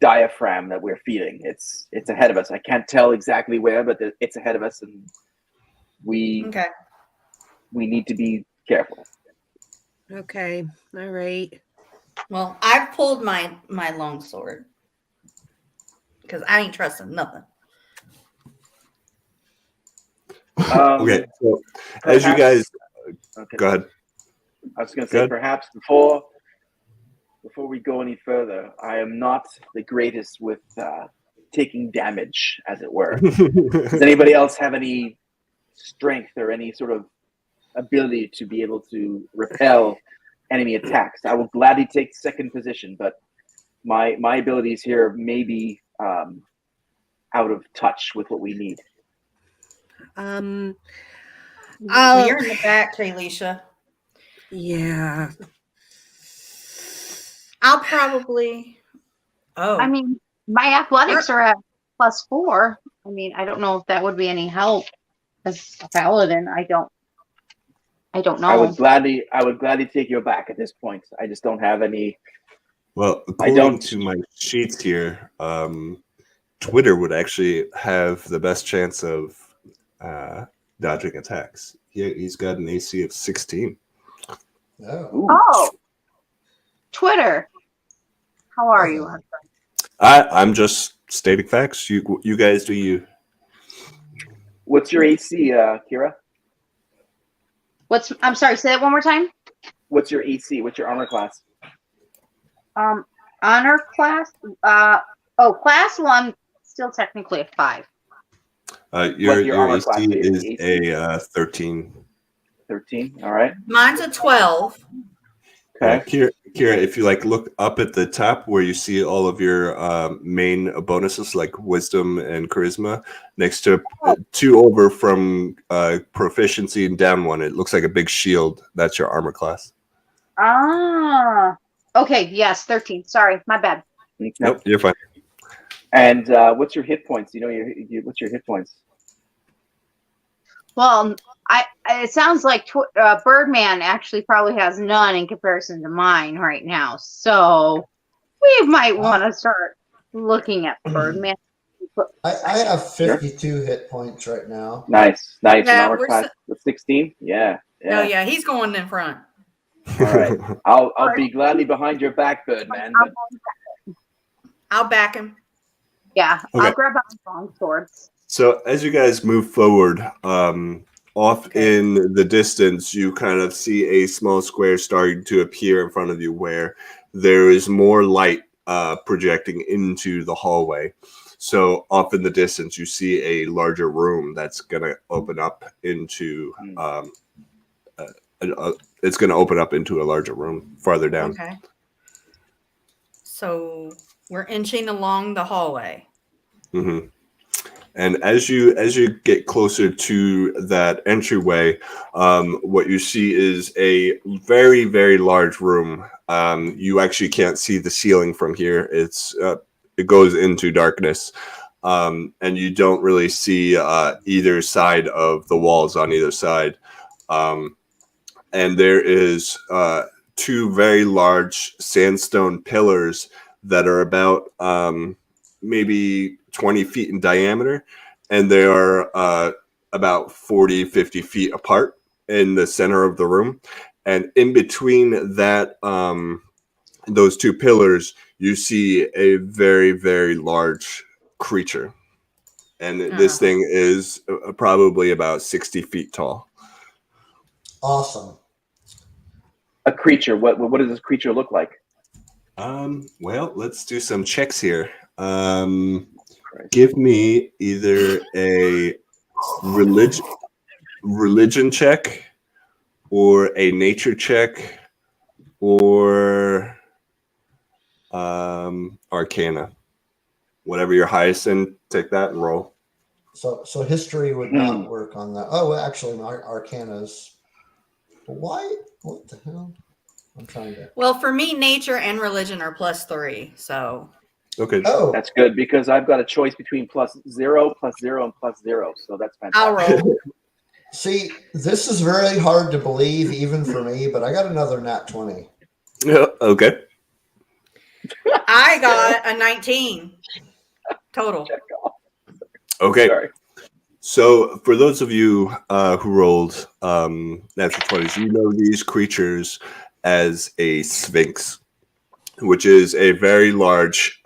diaphragm that we're feeling. It's ahead of us. I can't tell exactly where, but it's ahead of us, and we need to be careful. Okay. All right. Well, I've pulled my longsword because I ain't trusting nothing. Okay, so as you guys, go ahead. I was going to say, perhaps before we go any further, I am not the greatest with taking damage, as it were. Does anybody else have any strength or any sort of ability to be able to repel enemy attacks? I will gladly take second position, but my abilities here may be out of touch with what we need. Well, you're in the back, Kalisha. Yeah. I'll probably. Oh, I mean, my athletics are at +4. I mean, I don't know if that would be any help as a paladin. I don't know. I would gladly take your back at this point. I just don't have any. Well, according to my sheets here, Twitter would actually have the best chance of dodging attacks. He's got an AC of 16. Oh, Twitter. How are you? I'm just stating facts. You guys do you. What's your AC, Kira? I'm sorry, say that one more time. What's your AC? What's your armor class? Honor class. Class 1, still technically a 5. Your AC is a 13. 13. All right. Mine's a 12. Okay. Kira, if you look up at the top where you see all of your main bonuses like wisdom and charisma, next to 2 over from proficiency and down 1, it looks like a big shield. That's your armor class. Ah. Okay. Yes, 13. Sorry, my bad. Nope, you're fine. And what's your hit points? What's your hit points? Well, it sounds like Birdman actually probably has none in comparison to mine right now. So we might want to start looking at Birdman. I have 52 hit points right now. Nice. Yeah, armor class with 16. Yeah. Oh yeah, he's going in front. All right. I'll be gladly behind your back, Birdman. But... I'll back him. Yeah, okay. I'll grab out the long swords. So as you guys move forward, off in the distance, you kind of see a small square starting to appear in front of you where there is more light projecting into the hallway. So off in the distance, you see a larger room that's going to open up into it's going to open up into a larger room farther down. Okay. So we're inching along the hallway. Mm-hmm. And as you get closer to that entryway, what you see is a very, very large room. You actually can't see the ceiling from here. It goes into darkness, and you don't really see either side of the walls on either side. And there is 2 very large sandstone pillars that are about maybe 20 feet in diameter, and they are about 40-50 feet apart in the center of the room. And in between that those 2 pillars, you see a very, very large creature, and this thing is probably about 60 feet tall. Awesome. A creature. What does this creature look like? Well, let's do some checks here. Give me either a religion check or a nature check or arcana. Whatever your highest in, take that and roll. So history would not work on that. Oh, well, actually, my Arcana's. Why? What the hell? I'm trying to. Well, for me, nature and religion are +3. So Okay. Oh, That's good because I've got a choice between +0, +0, and +0. So that's I'll fantastic. roll. see, this is very hard to believe, even for me. But I got another nat 20. Okay. I got a 19 total. Check off. Okay. Sorry. So, for those of you who rolled natural 20s, you know these creatures as a sphinx, which is a very large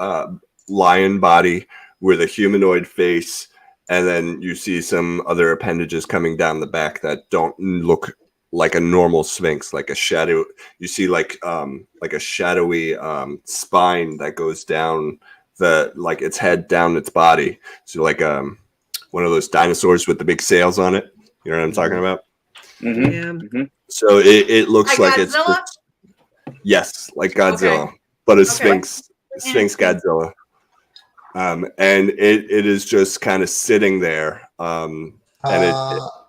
lion body with a humanoid face, and then you see some other appendages coming down the back that don't look like a normal sphinx, like a shadow. You see like a shadowy spine that goes down like its head down its body. So like one of those dinosaurs with the big sails on it. You know what I'm talking about? Mm-hmm. Yeah. So it looks like it's Godzilla? yes, like Godzilla, Okay. but a Okay. Sphinx Godzilla. And it is just kind of sitting there, and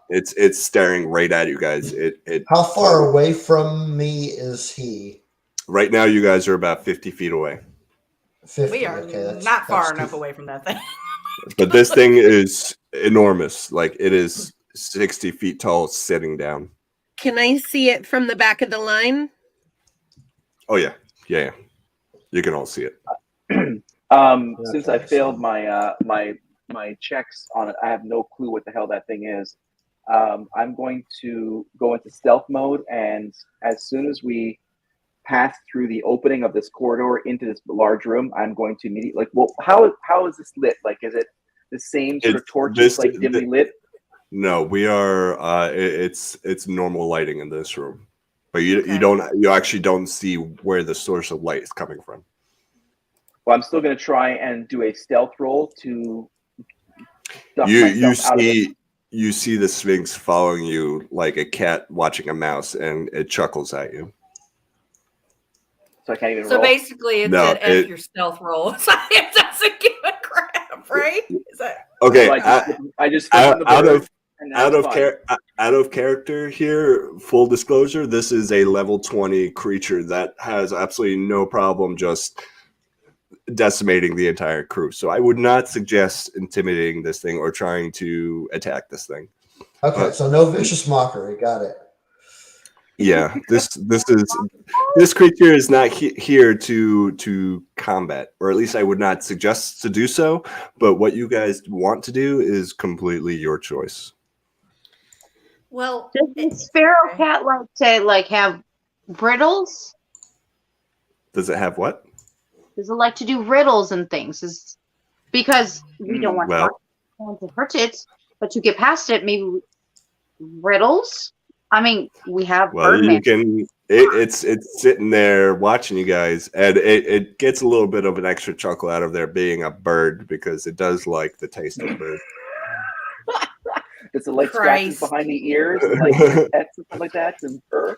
it's staring right at you guys. How far away from me is he? Right now, you guys are about 50 feet away. 50. We are Okay, not far that's enough too- away from that thing. But this thing is enormous. Like it is 60 feet tall, sitting down. Can I see it from the back of the line? Oh yeah. You can all see it. Since I Okay, failed so- my checks on it, I have no clue what the hell that thing is. I'm going to go into stealth mode, and as soon as we pass through the opening of this corridor into this large room, I'm going to immediately how is this lit? Like, is it the same sort of torches, like dimly lit? No, we are. It's normal lighting in this room, but you Okay. you actually don't see where the source of light is coming from. Well, I'm still going to try and do a stealth roll to duck You myself out of it. see the Sphinx following you like a cat watching a mouse, and it chuckles at you. So I can't even So roll. basically, it No, said F your stealth roll. So it doesn't give a crap, right? Is that Okay, So I just flip on the out bird, of and that's fine. out of character here. Full disclosure: this is a level 20 creature that has absolutely no problem just decimating the entire crew. So I would not suggest intimidating this thing or trying to attack this thing. Okay, so no vicious mockery. Got it. Yeah, this creature is not here to combat, or at least I would not suggest to do so. But what you guys want to do is completely your choice. well? Does the sparrow cat like to have riddles? Does it have what? Does it like to do riddles and things? Because we don't want to hurt it, but to get past it, maybe riddles. I mean, we have Birdman. You can. It's sitting there watching you guys, and it gets a little bit of an extra chuckle out of there being a bird because it does like the taste of bird. Does it like scratches Christ. behind the ears, and like pets and stuff like that, and purr?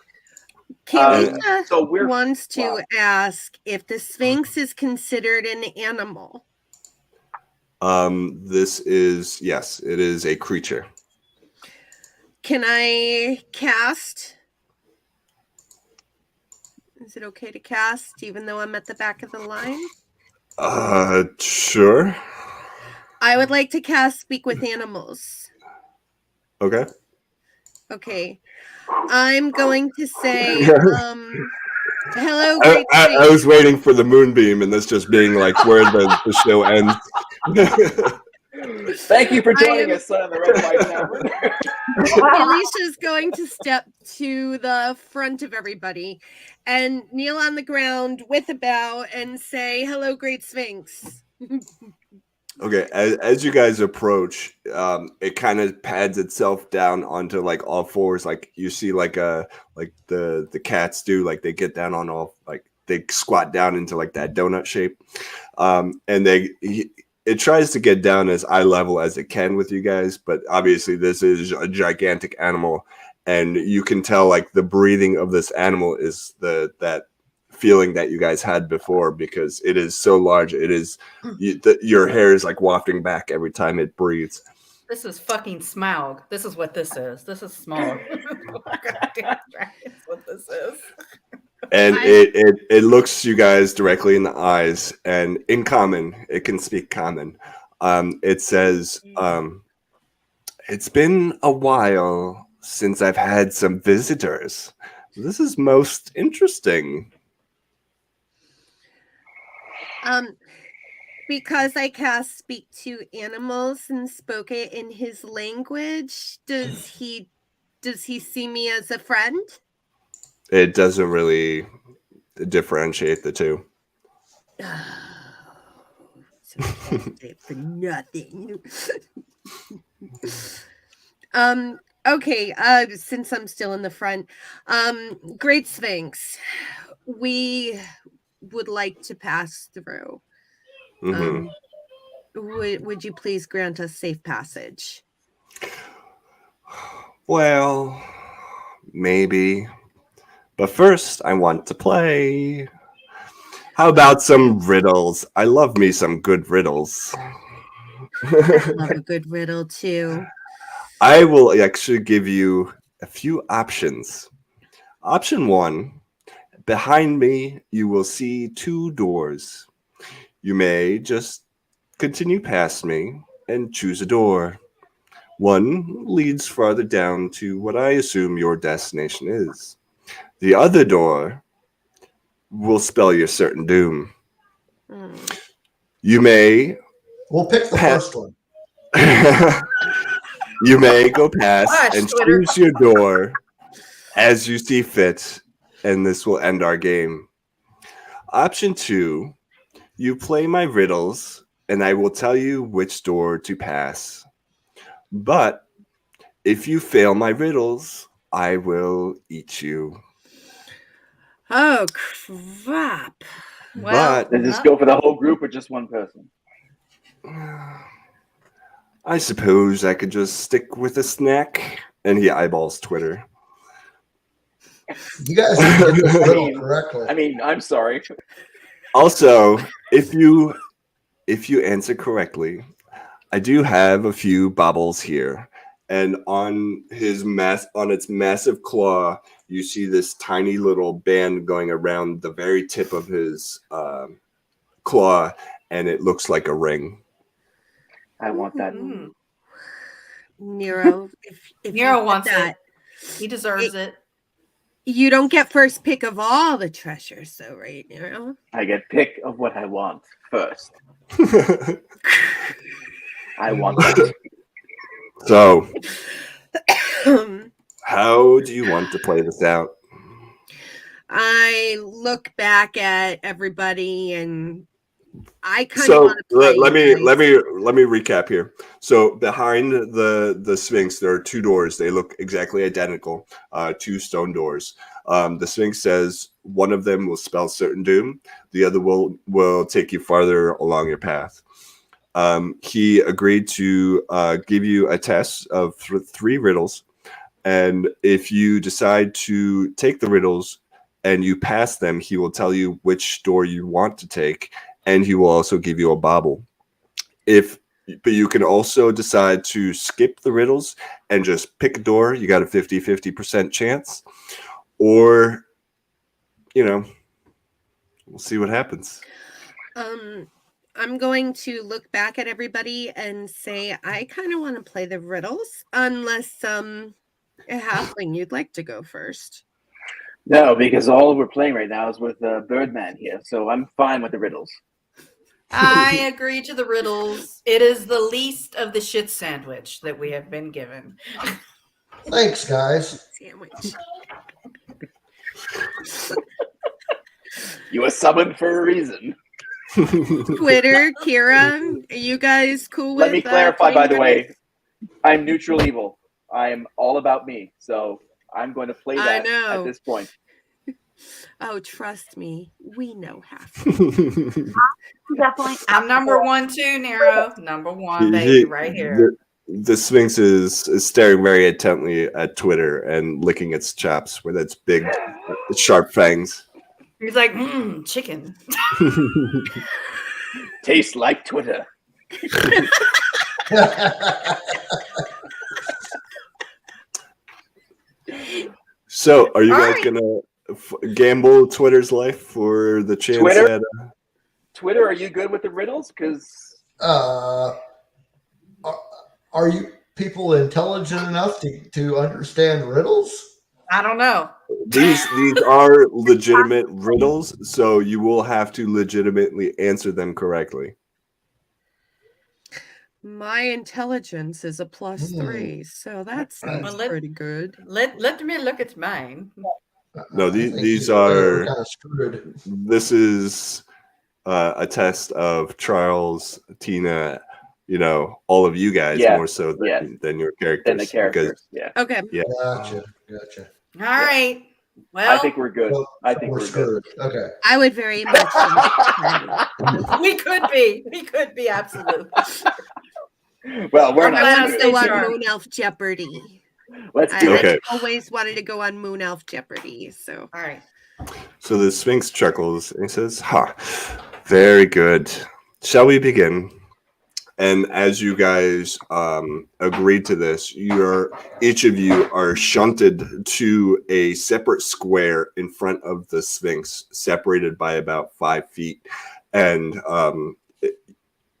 Kalisha So we're wants to wow. ask if the Sphinx is considered an animal. This is yes, it is a creature. Can I cast? Is it okay to cast even though I'm at the back of the line? Sure. I would like to cast Speak with Animals. Okay. Okay. I'm going to say, hello, great I was waiting for the moonbeam, and this just being like where the show ends. Thank you for joining us on the Red White Tavern. Alicia's going to step to the front of everybody and kneel on the ground with a bow and say, hello, great Sphinx. Okay, as you guys approach, it kind of pads itself down onto like all fours, like you see like the cats do, like they get down on all, like they squat down into like that donut shape, and it tries to get down as eye level as it can with you guys, but obviously this is a gigantic animal, and you can tell like the breathing of this animal is that feeling that you guys had before because it is so large. It is your hair is like wafting back every time it breathes. This is fucking Smaug. This is what this is. This is Smaug. That's what this is. And it looks you guys directly in the eyes, and in common, it can speak common. It says, "It's been a while since I've had some visitors. This is most interesting." Because I cast speak to animals and spoke it in his language, does he see me as a friend? It doesn't really differentiate the two. So I cast it for nothing. Okay, since I'm still in the front, Great Sphinx, we would like to pass through. Mhm. Would you please grant us safe passage? Well, maybe. But first, I want to play. How about some riddles? I love me some good riddles. I love a good riddle too. I will actually give you a few options. Option 1, behind me, you will see 2 doors. You may just continue past me and choose a door. One leads farther down to what I assume your destination is. The other door will spell your certain doom. You may We'll pick the first one. you may go past Gosh, and Twitter. choose your door as you see fit, and this will end our game. Option 2, you play my riddles, and I will tell you which door to pass. But if you fail my riddles, I will eat you. Oh crap! Well, But Does this go for the whole group or just one person? I suppose I could just stick with a snack. And he eyeballs Twitter. You guys didn't get this riddle correctly. I mean, I'm sorry. Also, if you answer correctly, I do have a few baubles here. And on its massive claw, you see this tiny little band going around the very tip of his claw, and it looks like a ring. I want that. Nero, if Nero you wants get that, he deserves it. you don't get first pick of all the treasures, though, right, Nero? I get pick of what I want first. I want that. So, how do you want to play this out? I look back at everybody and I kind of So want to play. let me nice. recap here. So behind the Sphinx, there are 2 doors. They look exactly identical. 2 stone doors. The Sphinx says one of them will spell certain doom. The other will take you farther along your path. He agreed to give you a test of 3 riddles, and if you decide to take the riddles and you pass them, he will tell you which door you want to take, and he will also give you a bauble. But you can also decide to skip the riddles and just pick a door. You got a 50% chance, or we'll see what happens. I'm going to look back at everybody and say I kind of want to play the riddles, unless Halfling, you'd like to go first. No, because all we're playing right now is with Birdman here, so I'm fine with the riddles. I agree to the riddles. It is the least of the shit sandwich that we have been given. Thanks, guys. Sandwich. You were summoned for a reason. Twitter, Kira, are you guys cool with Let me clarify, by the playing way, I'm neutral evil. I'm all about me, so I'm going to play I that know. at this point. Oh, trust me, we know half. Definitely. I'm number 1 too, Nero. Number 1, baby, right here. The Sphinx is staring very intently at Twitter and licking its chops with its big, sharp fangs. He's like, chicken. Tastes like Twitter. So, are you All guys right. gonna gamble Twitter's life for the chance Twitter? at? Twitter, are you good with the riddles? Because are you people intelligent enough to understand riddles? I don't know. These are legitimate riddles, so you will have to legitimately answer them correctly. My intelligence is a +3, so that sounds Well, let- pretty good. Let me look at mine. No, I think these either way, we're are. kind of screwed. This is a test of Charles, Tina, all of you guys Yeah, more so yeah. than your characters. then the characters. Yeah. Okay. Gotcha. All right. Well, I think we're good. So I think we're good. screwed. Okay. I would very much we could be. We could be absolutely. Well, we're I'm not glad I I screwed. want to go stayed on sharp. Moon Elf Jeopardy. Let's I do Okay. it. always wanted to go on Moon Elf Jeopardy. So All right. So the Sphinx chuckles and he says, "Ha, very good. Shall we begin?" And as you guys agreed to this, each of you are shunted to a separate square in front of the Sphinx, separated by about 5 feet. And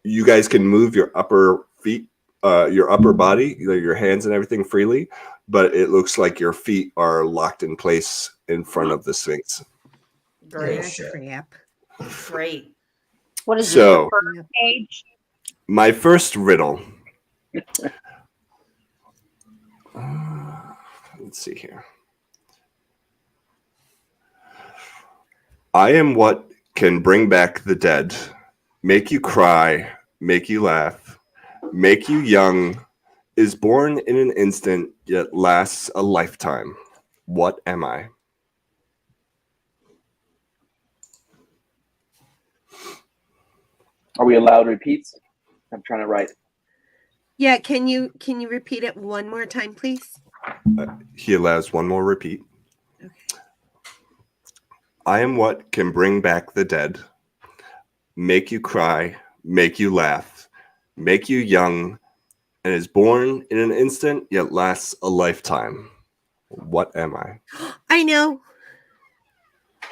you guys can move your upper feet, your upper body, your hands and everything freely, but it looks like your feet are locked in place in front of the Sphinx. Great. shit. crap. Great. What is So- this, the first page? My first riddle. Let's see here. I am what can bring back the dead, make you cry, make you laugh, make you young, is born in an instant, yet lasts a lifetime. What am I? Are we allowed repeats? I'm trying to write. Yeah, can you repeat it one more time, please? He allows one more repeat. Okay. I am what can bring back the dead, make you cry, make you laugh, make you young, and is born in an instant, yet lasts a lifetime. What am I? I know.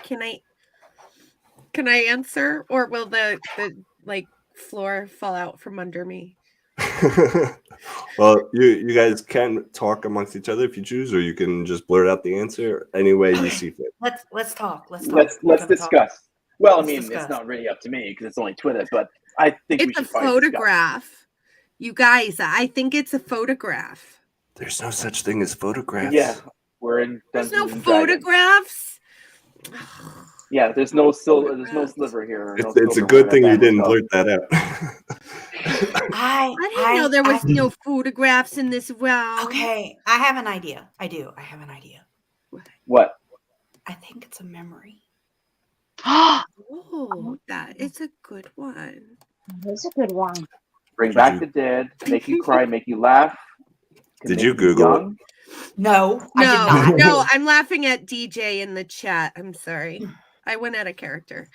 Can I answer, or will the floor fall out from under me? Well, you guys can talk amongst each other if you choose, or you can just blurt out the answer any way you see fit. Let's talk. Let's talk. Let's We're gonna talk. discuss. Well, I Let's mean, discuss. it's not really up to me because it's only Twitter, but I think we It's a should probably discuss. photograph. You guys, I think it's a photograph. There's no such thing as photographs. Yeah, we're in There's Dungeons no and Dragons. photographs. Yeah, there's no sliver here. or no It's a silver good where thing that you band didn't goes. blurt that out. I I didn't know there was no photographs in this realm. Okay, I have an idea. I do. I have an idea. What? I think it's a memory. Oh, that is a good one. That's a good one. Bring Did back you- the dead, make you cry, make you laugh. can Did make you Google it? young. No, I did No, not. no, I'm laughing at DJ in the chat. I'm sorry. I went out of character.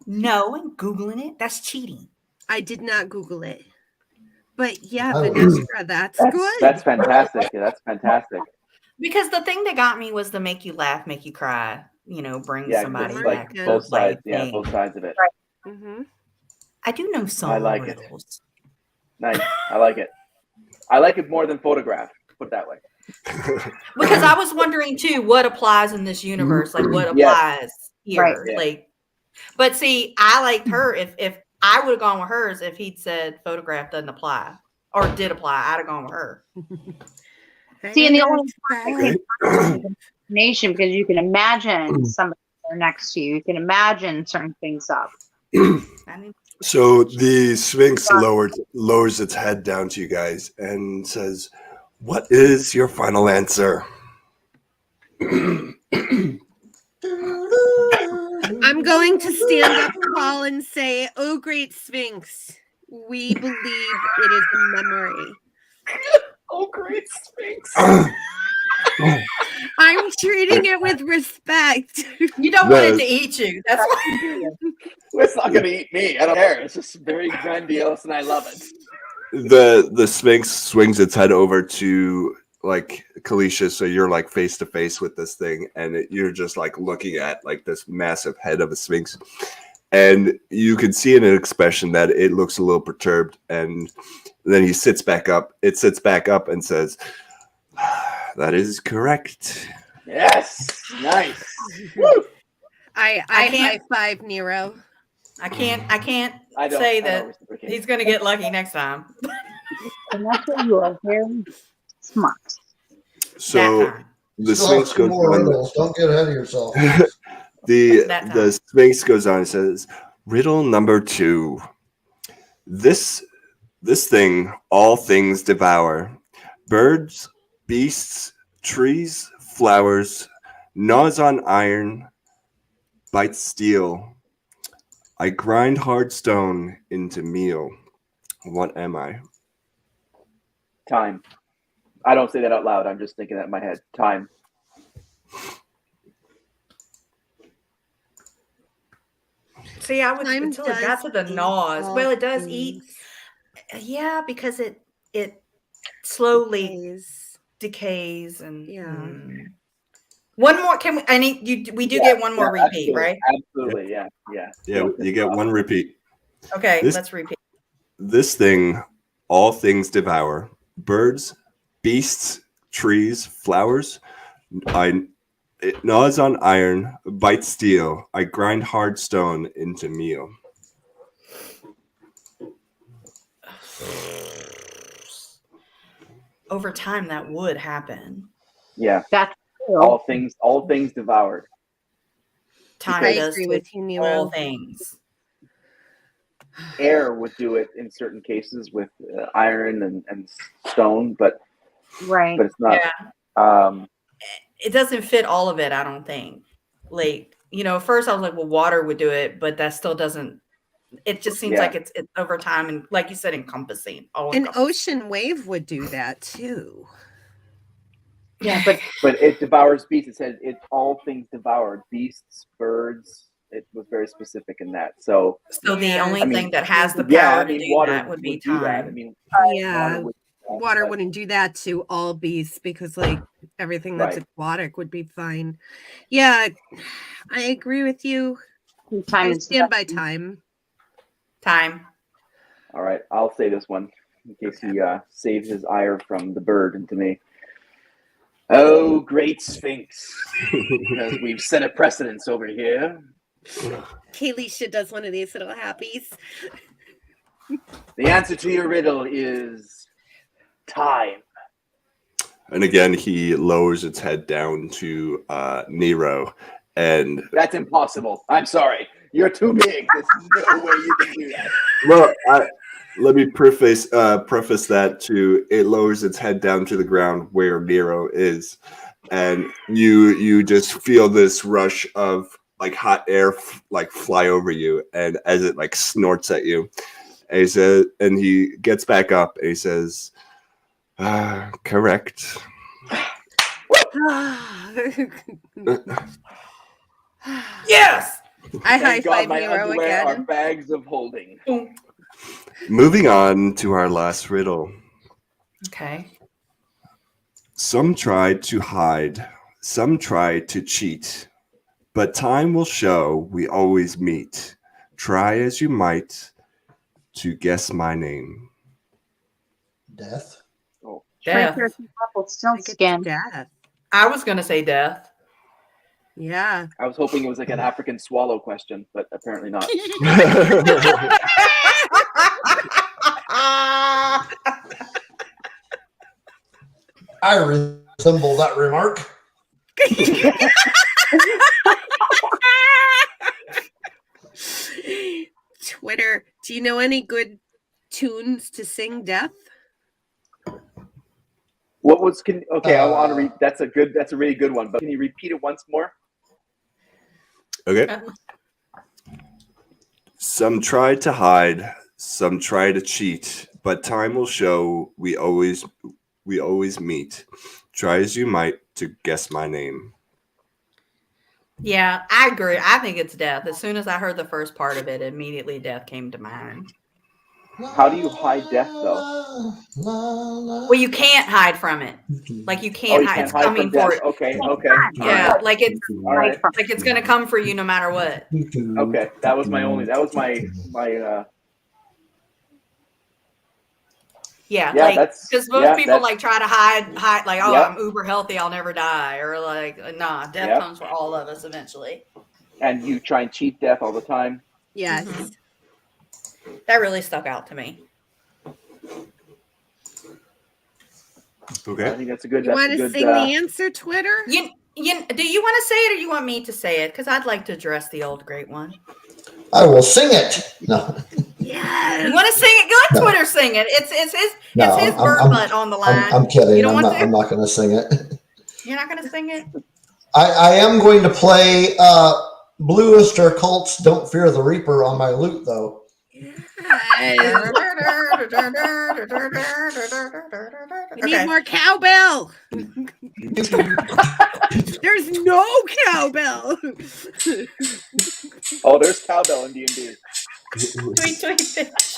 No, I'm Googling it. That's cheating. I did not Google it. But yeah, Oh. Vanessa, that's good. That's fantastic. Yeah, that's fantastic. Because the thing that got me was the make you laugh, make you cry, bring Yeah, somebody it's back. like to both sides. life Yeah, thing. both sides of it. Mhm. I do know some I like it. riddles. Nice. I like it. I like it more than photograph. Put it that way. Because I was wondering too, what applies in this universe? Like what Yes. applies here? Right. Yeah. Like, but see, I liked her. If I would have gone with hers, if he'd said photograph doesn't apply or did apply, I'd have gone with her. See, and the only Right. nation because you can imagine somebody there next to you. You can imagine certain things up. I mean, So the Sphinx lowers its head down to you guys and says, "What is your final answer?" I'm going to stand up tall and say, "Oh, great Sphinx, we believe it is a memory." Oh, great Sphinx. I'm treating it with respect. you don't want it to eat you. That's why. It's not going to eat me. I don't care. It's just very grandiose and I love it. the Sphinx swings its head over to like Kalisha, so you're like face to face with this thing, and you're just like looking at like this massive head of a Sphinx, and you can see in an expression that it looks a little perturbed, and then he sits back up. It sits back up and says, "That is correct." Yes, nice. Woo! I can't- high five Nero. I can't I don't say I don't that reciprocate. he's going to get lucky next time. And that's why you are very smart. So That time. the Still have Sphinx two goes more on. riddles. Don't get ahead of yourself. That time. The Sphinx goes on and says, "Riddle number 2. This thing all things devour. Birds, beasts, trees, flowers, gnaws on iron, bites steel. I grind hard stone into meal. What am I?" Time. I don't say that out loud. I'm just thinking that in my head. Time. See, I was Time until it got to does the eat gnaws. all Well, it does eat. things. Yeah, because it slowly Days. decays and Yeah. One more. Can we? I need you. We do get one more repeat, absolutely, right? Absolutely, yeah. Yeah, you get one repeat. Okay, This- let's repeat. This thing all things devour. Birds, beasts, trees, flowers. It gnaws on iron, bites steel. I grind hard stone into meal. Over time, that would happen. Yeah. That's true. All things devoured. Time I does agree to with you, Nero. all things. Air would do it in certain cases with iron and stone, but Right. it's not. Yeah, it doesn't fit all of it. I don't think. Like at first I was like, well, water would do it, but that still doesn't. It just seems like it's over time and, like you said, encompassing. An ocean wave would do that too. Yeah, but But it devours beasts. It said it all things devoured beasts, birds. It was very specific in that. So So the Yeah. only I mean, thing that has the yeah, power I mean, to do water that would be do that. I time. mean, Yeah. Water but- wouldn't do that to all beasts because like everything that's Right. aquatic would be fine. Yeah, I agree with you. time I is stand by time. Time. All right, I'll say this one in case he saved his ire from the bird into me. Oh, great Sphinx, because we've set a precedence over here. Kalisha does one of these little happies. The answer to your riddle is time. And again, he lowers its head down to Nero. And That's impossible. I'm sorry. You're too big. There's no way you can do that. well, let me preface that to it lowers its head down to the ground where Nero is, and you just feel this rush of like hot air like fly over you, and as it like snorts at you, and he says, and he gets back up and he says, "Correct." Yes. I high Thank God five my Nero underwear are again. bags of holding. Moving on to our last riddle. Okay. Some try to hide, some try to cheat, but time will show we always meet. Try as you might to guess my name. Death. Death. Still I think it's skin. death. I was gonna say death. Yeah. I was hoping it was like an African swallow question, but apparently not. I resemble that remark. Twitter, do you know any good tunes to sing death? What was okay? I want to read. That's a really good one. But can you repeat it once more? Okay. Some try to hide, some try to cheat, but time will show we always meet. Try as you might to guess my name. Yeah, I agree. I think it's death. As soon as I heard the first part of it, immediately death came to mind. How do you hide death, though? Well, you can't hide from it. Like you Oh, can't you hide. can't It's hide coming from death. for it. Okay. All Yeah, right. like it's All right. like it's gonna come for you no matter what. Okay. That was my Yeah, Yeah, like that's because most yeah, people that's like try to hide like, oh, Yep. I'm uber healthy, I'll never die, or like, nah, death Yep. comes for all of us eventually. and you try and cheat death all the time. Yes. Mhm. That really stuck out to me. I Okay. think that's a good. You want to sing the answer, Twitter? Do you want to say it or you want me to say it? Because I'd like to address the old great one. I will sing it. No, Yes. You want to sing it? Go No. on Twitter, sing it. It's his no, it's his bird butt on the line. I'm kidding. You don't I'm want not. to? I'm not going to sing it. You're not gonna sing it? I am going to play Blue Oyster Cult's "Don't Fear the Reaper" on my lute, though. Yes. We need Okay. more cowbell. There's no cowbell. Oh, there's cowbell in D&D. Tweet, bitch.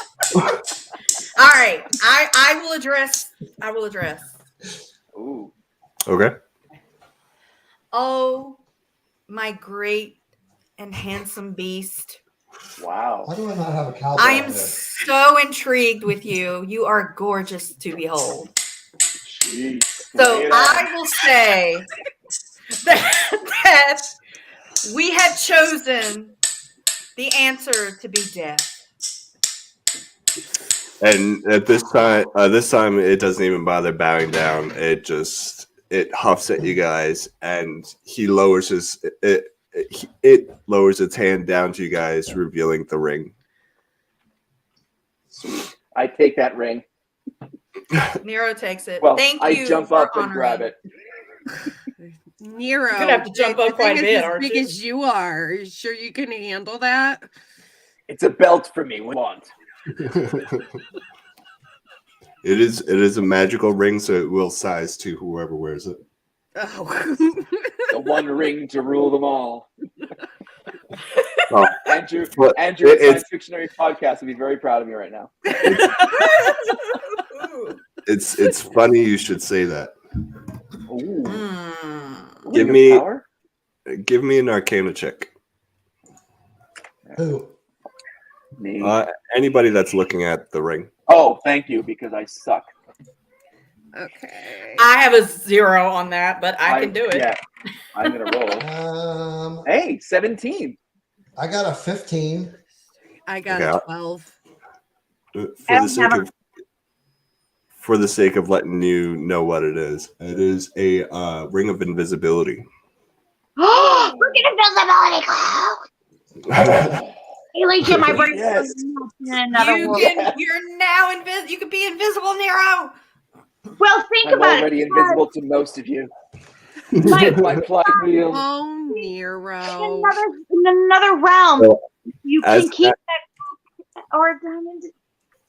All right. I will address. Ooh. Okay. Oh, my great and handsome beast. Wow. Why do I not have a cowbell? I am here? so intrigued with you. You are gorgeous to behold. Jeez. So Lay it I will say that we had chosen the answer to be death. And at this time it doesn't even bother bowing down. It huffs at you guys, and he lowers it lowers its hand down to you guys, revealing the ring. Sweet. I take that ring. Nero takes it. Well, Thank I you jump for up and grab honoring. it. Nero, You're gonna have to jump up the quite thing a is bit, as aren't big you? as you are. Are you sure you can handle that? It's a belt for me. What do you want? It is a magical ring, so it will size to whoever wears it. Oh. The one ring to rule them all. Oh, Andrew, but Andrew, at it's Science Fictionary Podcast would be very proud of me right now. it's funny you should say that. Ooh. Mm. Give Ring of me- power? Give me an Arcana check. Who? Me. Anybody that's looking at the ring. Oh, thank you, because I suck. Okay. I have a 0 on that, but I can do it. Yeah, I'm gonna roll. Hey, 17. I got a 15. I got Okay. a 12. For the sake of letting you know what it is a ring of invisibility. Look at invisibility cloud. Alicia, my brain Yes. is in another world. You're now invisible. You can be invisible, Nero. Well, think I'm about already it. invisible to most of you. My, My plot wheel. Oh, Nero. in another realm, Well, you as can keep that or diamond.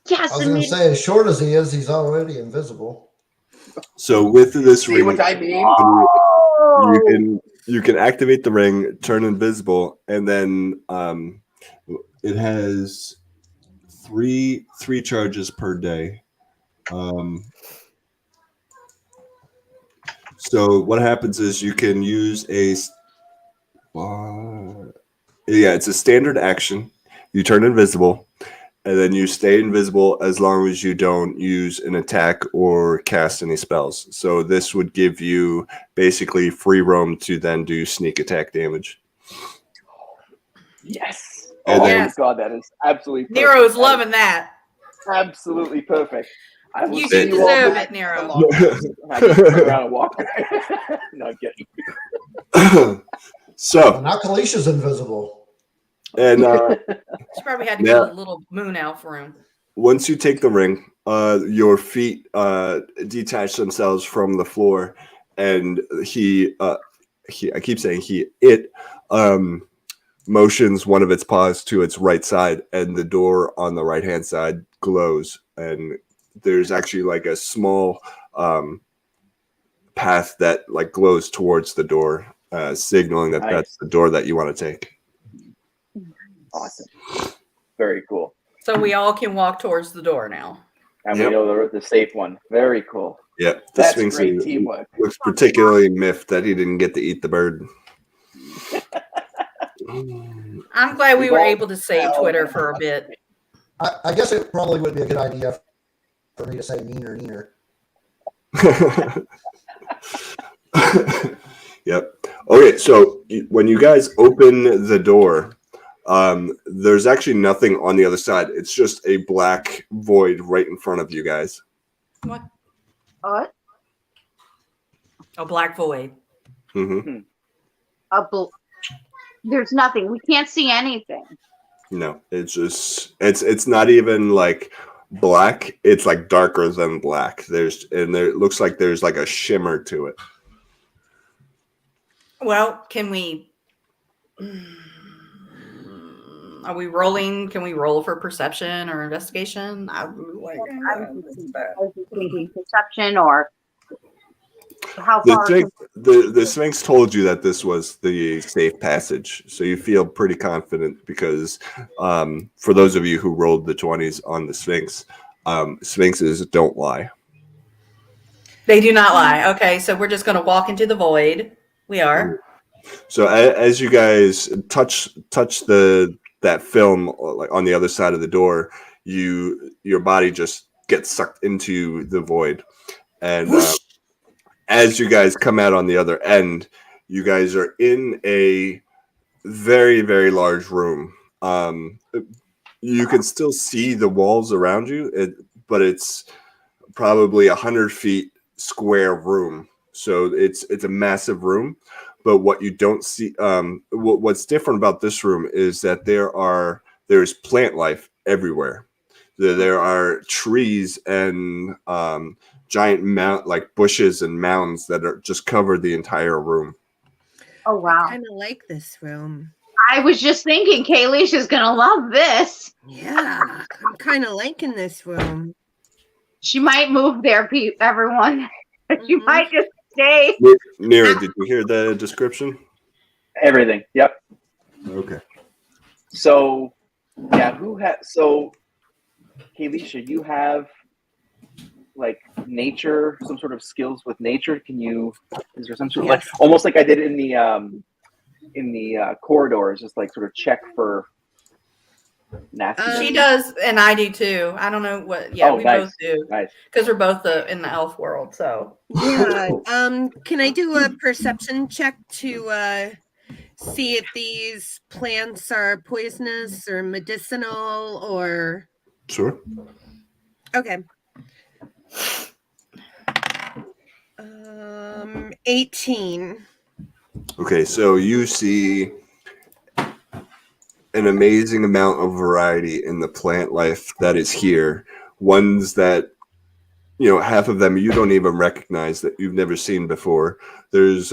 Yes, I was going to say, as short as he is, he's already invisible. So with this See ring, what I mean? you can activate the ring, turn invisible, and then it has three charges per day. So what happens is you can use it's a standard action. You turn invisible, and then you stay invisible as long as you don't use an attack or cast any spells. So this would give you basically free roam to then do sneak attack damage. Yes. And Oh then- my god, that is absolutely perfect. Nero's That loving is that. absolutely perfect. I will You see you all deserve back it, Nero. in the long run. I just turn around and walk. No, I'm kidding. So Now Kalisha's invisible. and She probably had to get a little moon out for him. once you take the ring, your feet detach themselves from the floor, and I keep saying it motions one of its paws to its right side, and the door on the right hand side glows, and there's actually like a small path that like glows towards the door, signaling that that's the door that you want to take. Awesome. Very cool. So we all can walk towards the door now. And Yep. we know the safe one. Very cool. Yeah, the That's Sphinx great teamwork. looks particularly miffed that he didn't get to eat the bird. I'm glad we We've were all- able to save Twitter for a bit. I guess it probably would be a good idea for me to say neener. Yep. Okay, so when you guys open the door, there's actually nothing on the other side. It's just a black void right in front of you guys. What? What? A black void. Mm-hmm. There's nothing. We can't see anything. No, it's just it's not even like black. It's like darker than black. There it looks like there's like a shimmer to it. Well, can we? Are we rolling? Can we roll for perception or investigation? I was just thinking perception or how far. The Sphinx told you that this was the safe passage, so you feel pretty confident because for those of you who rolled the 20s on the Sphinx, Sphinxes don't lie. They do not lie. Okay, so we're just going to walk into the void. We are. So as you guys touch that film like on the other side of the door, your body just gets sucked into the void, and as you guys come out on the other end, you guys are in a very, very large room. You can still see the walls around you, but it's probably 100 feet square room. So it's a massive room. But what you don't see, what's different about this room is that there's plant life everywhere. There are trees and giant like bushes and mounds that are just cover the entire room. Oh wow! I kind of like this room. I was just thinking, Kaylee's is gonna love this. Yeah, I'm kind of liking this room. She might move there, everyone. She Mhm. might just stay. Nero, did you hear the description? Everything. Yep. Okay. So, yeah, so, Kaylisha, you have like nature, some sort of skills with nature. Is there some sort of like, almost like I did in the corridors, just like sort of check for nasty. She does, and I do too. I don't know what. Yeah, we nice. both do Nice. because we're both in the elf world. So Yeah. Can I do a perception check to see if these plants are poisonous or medicinal or? Sure. Okay. 18. Okay, so you see an amazing amount of variety in the plant life that is here. Ones that, half of them you don't even recognize, that you've never seen before. There's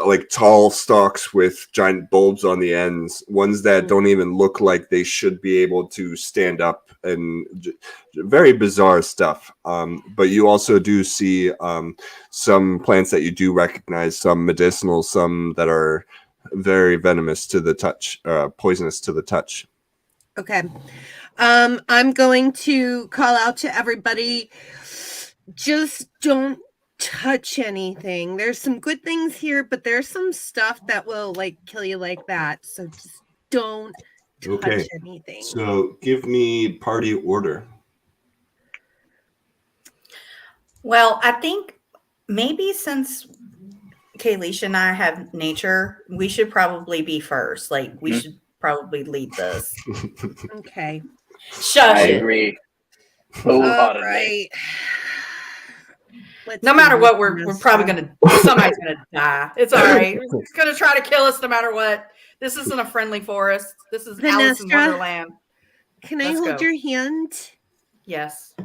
like tall stalks with giant bulbs on the ends, ones that don't even look like they should be able to stand up, and very bizarre stuff. But you also do see some plants that you do recognize, some medicinal, some that are very venomous to the touch, poisonous to the touch. Okay. I'm going to call out to everybody. Just don't touch anything. There's some good things here, but there's some stuff that will like kill you like that. So just don't touch anything. So give me party order. well, I think maybe since Kaylisha and I have nature, we should probably be first. Like we should probably lead this. Okay. Shush I it. agree. All Wholeheartedly. right. Let's No do matter this, what, we're Vanessa. probably somebody's gonna die. It's all right. It's gonna try to kill us no matter what. This isn't a friendly forest. This is Alice in Vanessa? Wonderland. Can I Let's hold go. your hand? Yes.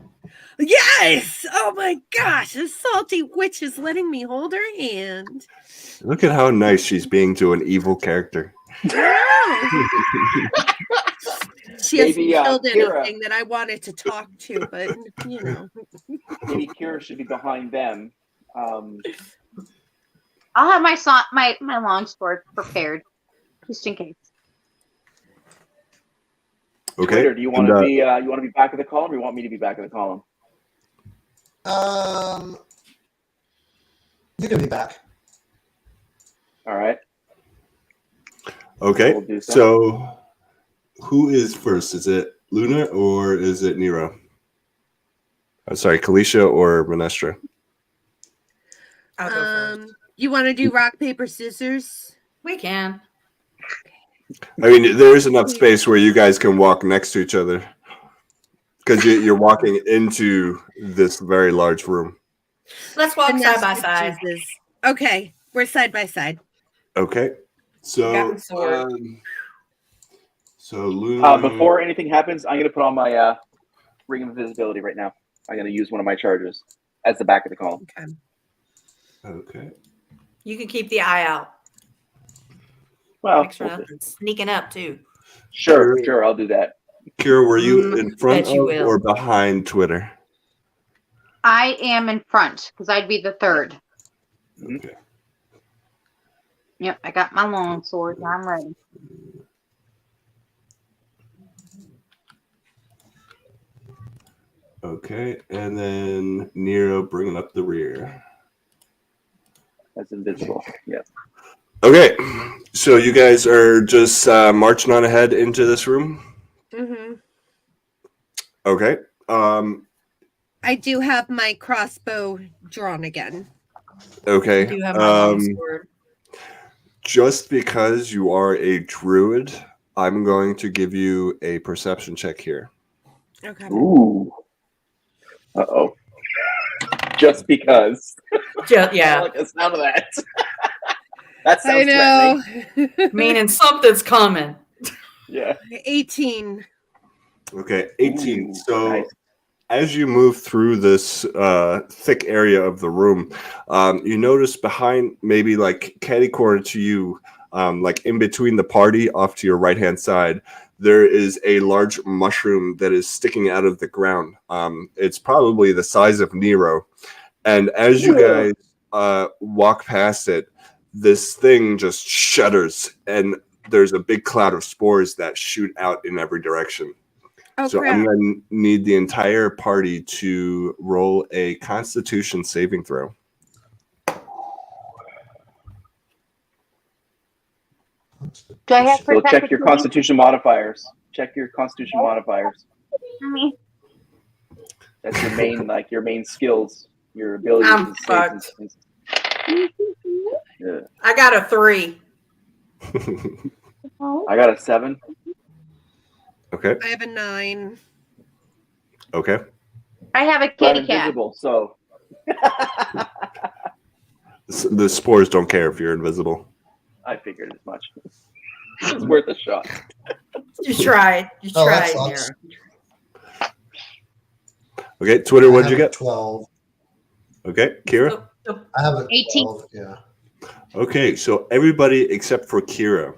Yes! Oh my gosh, the salty witch is letting me hold her hand. Look at how nice she's being to an evil character. She hasn't Maybe, killed Kira. anything that I wanted to talk to, but Maybe Kira should be behind them. I'll have my long sword prepared, just in case. Okay. Twitter, do you want to be back of the column, or you want me to be back of the column? You can be back. All right. Okay. We'll do So, who is first? Is it Luna or is it Nero? Sorry, Kalisha or Minestra? I'll go first. You want to do rock, paper, scissors? We can. I mean, there is enough space where you guys can walk next to each other because you're walking into this very large room. Let's walk side by Vanessa side. chooses. Okay, we're side by side. Okay. Got So, my sword. Luna. Before anything happens, I'm going to put on my ring of invisibility right now. I'm going to use one of my charges as the back of the column. Okay. You can keep the eye out. Well, Make sure nothing's sneaking up too. sure, I'll do that. Kira, were you in front Bet you of will. or behind Twitter? I am in front because I'd be the third. Okay. Yep, I got my long sword. I'm ready. Okay, and then Nero bringing up the rear. That's invisible. Yeah. Okay, so you guys are just marching on ahead into this room. Mm-hmm. Okay. I do have my crossbow drawn again. Okay. I do have my long sword. Just because you are a druid, I'm going to give you a perception check here. Okay. Ooh. Uh-oh. Just because. Yeah. I like the sound of that. That I sounds know. threatening. Meaning something's coming. Yeah. 18. Okay, 18. Ooh, So nice. as you move through this thick area of the room, you notice behind, maybe like catty corner to you, like in between the party off to your right-hand side, there is a large mushroom that is sticking out of the ground. It's probably the size of Nero. And as you guys walk past it, this thing just shudders, and there's a big cloud of spores that shoot out in every direction. Oh, So crap. I'm going to need the entire party to roll a Constitution saving throw. Do I have So check protected your healing? Constitution modifiers. Check your Constitution modifiers. Me? That's your main skills, your abilities. I'm and saves fucked. yeah. I got a 3. I got a 7. Okay. I have a 9. Okay. I have a But I'm kitty cat. invisible, so The spores don't care if you're invisible. I figured as much. It's worth a shot. You tried. You Oh, that tried, sucks. Nero. Okay, Twitter, I what'd have you a get? 12. Okay, Kira? I have a 18. 12. Yeah. Okay, so everybody except for Kira,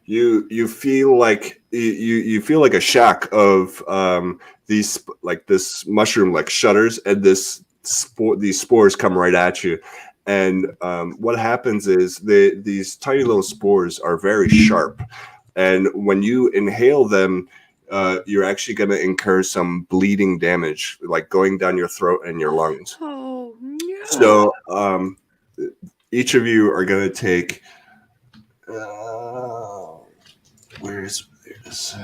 you feel like you feel like a shock of these, like this mushroom like shudders, and these spores come right at you. And what happens is these tiny little spores are very sharp, and when you inhale them, you're actually going to incur some bleeding damage, like going down your throat and your lungs. Oh, no. So each of you are going to take. Where's this?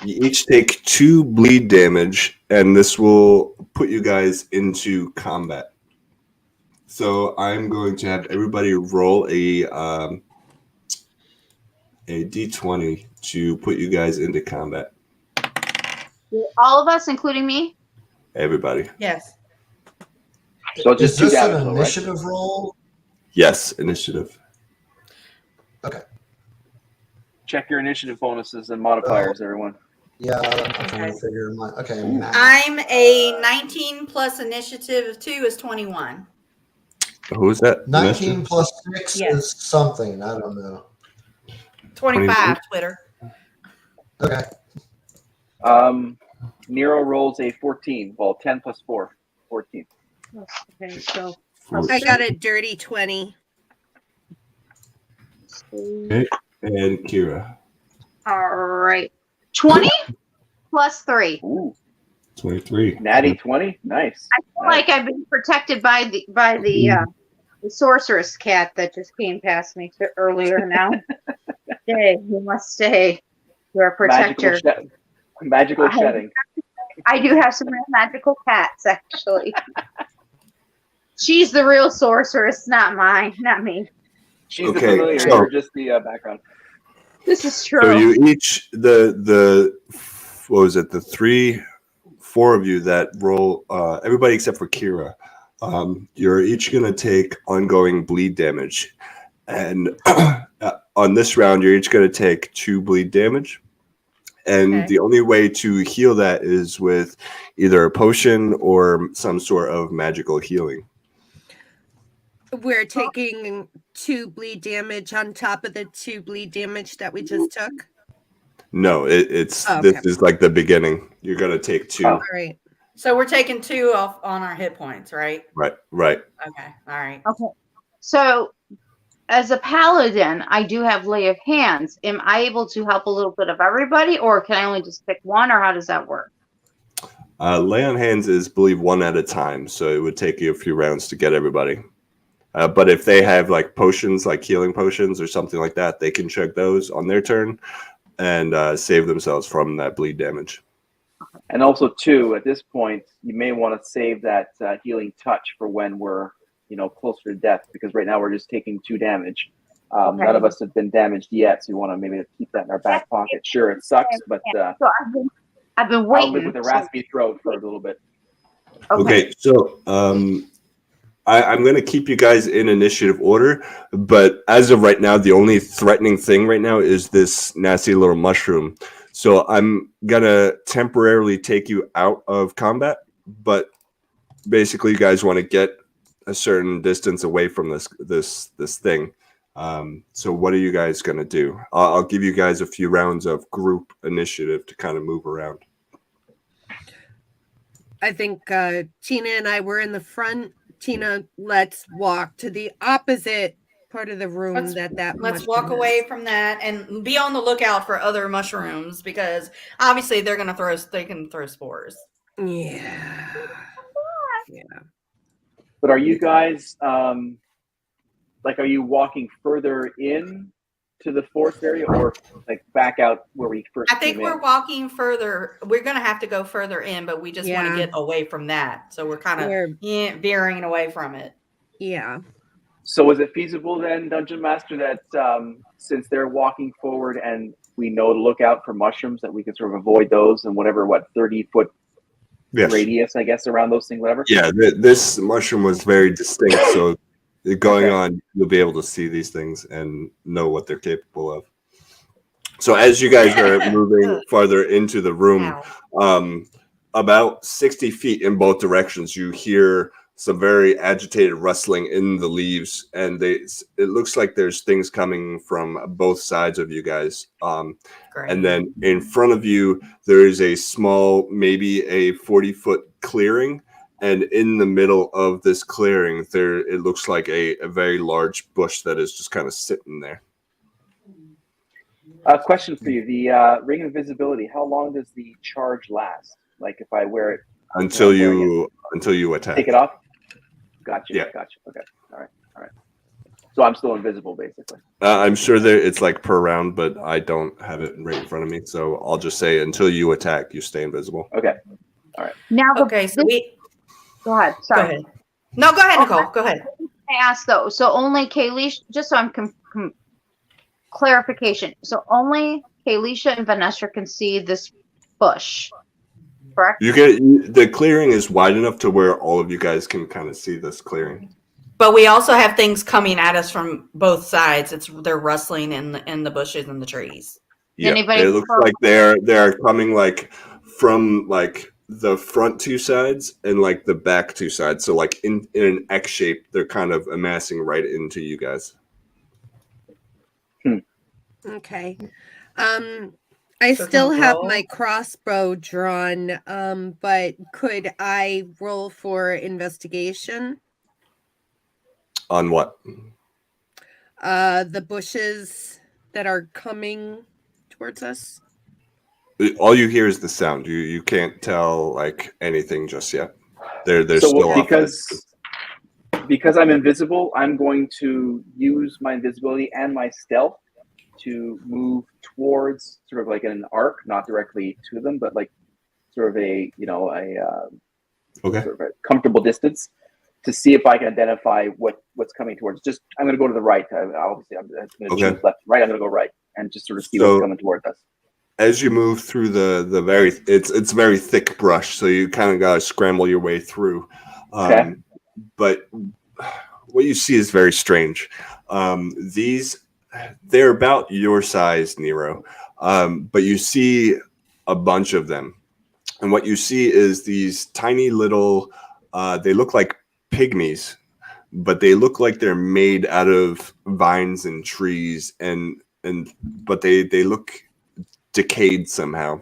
You each take 2 bleed damage, and this will put you guys into combat. So I'm going to have everybody roll a d20 to put you guys into combat. All of us, including me? Everybody. Yes. So just Is 2 this damage, an though, right? initiative roll? Yes, initiative. Okay. Check your initiative bonuses and modifiers, everyone. Yeah, I'm trying to figure my. Okay, math. I'm a 19 plus initiative of 2 is 21. Who is that? 19 plus 6 Yes. is something. I don't know. 25, Twitter. Okay. Nero rolls a 14. Well, 10 plus 4. 14. Okay, so I got a dirty 20. Okay. And Kira. All right. 20 plus 3. Ooh, 23. natty 20. Nice. I feel like I've been protected by the sorceress cat that just came past me earlier now. Stay. You must stay. You're a protector. Magical shedding. I do have some real magical cats, actually. She's the real sorceress, not me. She's the Okay, familiar. so- You're just the background. This is true. So you each the what was it? The 4 of you that roll. Everybody except for Kira. You're each gonna take ongoing bleed damage, and on this round, you're each gonna take 2 bleed damage. And Okay. the only way to heal that is with either a potion or some sort of magical healing. We're taking 2 bleed damage on top of the 2 bleed damage that we just took. No, it's Oh, this okay. is like the beginning. You're gonna take 2. Oh. All right. So we're taking 2 off on our hit points, right? Right. Okay. All right. Okay. So, as a paladin, I do have lay of hands. Am I able to help a little bit of everybody, or can I only just pick one, or how does that work? Lay on hands is, believe, 1 at a time, so it would take you a few rounds to get everybody. But if they have like potions, like healing potions or something like that, they can check those on their turn and save themselves from that bleed damage. And also, too, at this point, you may want to save that healing touch for when we're, closer to death, because right now we're just taking 2 damage. Okay. None of us have been damaged yet, so you want to maybe keep that in our back pocket. Sure, it sucks, but So I've been I'll waiting. live with a raspy throat for a little bit. Okay, so I'm going to keep you guys in initiative order, but as of right now, the only threatening thing right now is this nasty little mushroom. So I'm going to temporarily take you out of combat, but basically you guys want to get a certain distance away from this thing. So what are you guys going to do? I'll give you guys a few rounds of group initiative to kind of move around. I think Tina and I were in the front. Tina, let's walk to the opposite part of the room Let's that Let's walk mushroom away is. from that and be on the lookout for other mushrooms, because obviously they can throw spores. Yeah. But are you guys, are you walking further in to the forest area, or like back out where we first I think came we're in? walking further. We're going to have to go further in, but we just want to Yeah. get away from that. So we're kind of We're- veering away from it. Yeah. So is it feasible then, Dungeon Master, that since they're walking forward and we know to look out for mushrooms, that we can sort of avoid those and whatever, 30-foot Yes. radius, I guess, around those things, whatever? Yeah, this mushroom was very distinct, so going Okay. on, you'll be able to see these things and know what they're capable of. So as you guys are moving farther into the room, Ow. about 60 feet in both directions, you hear some very agitated rustling in the leaves, and it looks like there's things coming from both sides of you guys. Great. And then in front of you, there is a small, maybe a 40-foot clearing. And in the middle of this clearing, it looks like a very large bush that is just kind of sitting there. Question for you. The Ring of Invisibility, how long does the charge last? Like if I wear it Until wearing you attack. take it off? Gotcha. Yeah. Gotcha. Okay. All right. So I'm still invisible, basically. I'm sure it's like per round, but I don't have it right in front of me. So I'll just say until you attack, you stay invisible. Okay. Now, Okay, so go ahead. go Sorry. ahead. No, go ahead, Nicole. Go ahead. I ask though. So only Kayleigh, just so I'm clarification. So only Kayleigh and Vanessa can see this bush, correct? The clearing is wide enough to where all of you guys can kind of see this clearing. But we also have things coming at us from both sides. They're rustling in the bushes and the trees. Yeah, Anybody it looks like they're coming like from like the front 2 sides and like the back 2 sides. So like in an X shape, they're kind of amassing right into you guys. Okay. I So still can we have roll? my crossbow drawn, but could I roll for investigation? On what? The bushes that are coming towards us? All you hear is the sound. You can't tell like anything just yet. They're So still off. because I'm invisible, I'm going to use my invisibility and my stealth to move towards sort of like in an arc, not directly to them, but like sort of a Okay. sort of a comfortable distance to see if I can identify what's coming towards. Just I'm going to go to the right. Obviously, I'm going to choose left, right. I'm going to go right and just sort of see what's coming towards us. As you move through the very it's very thick brush, so you kind of gotta scramble your way through. Okay. But what you see is very strange. They're about your size, Nero, but you see a bunch of them, and what you see is these tiny little. They look like pygmies, but they look like they're made out of vines and trees, but they look decayed somehow.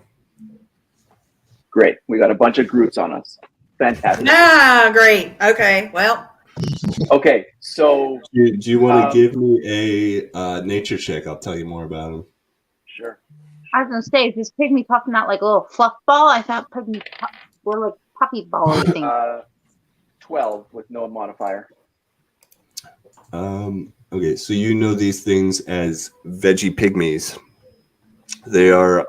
Great. We got a bunch of Groots on us. Fantastic. Ah, great. Okay. Well, Okay. So Do you want to give me a nature check? I'll tell you more about them. sure. I was gonna say, is this pygmy puffing out like a little fluff ball? I thought pygmy were like puppy ball things. 12 with no modifier. Okay, so you know these things as veggie pygmies. They are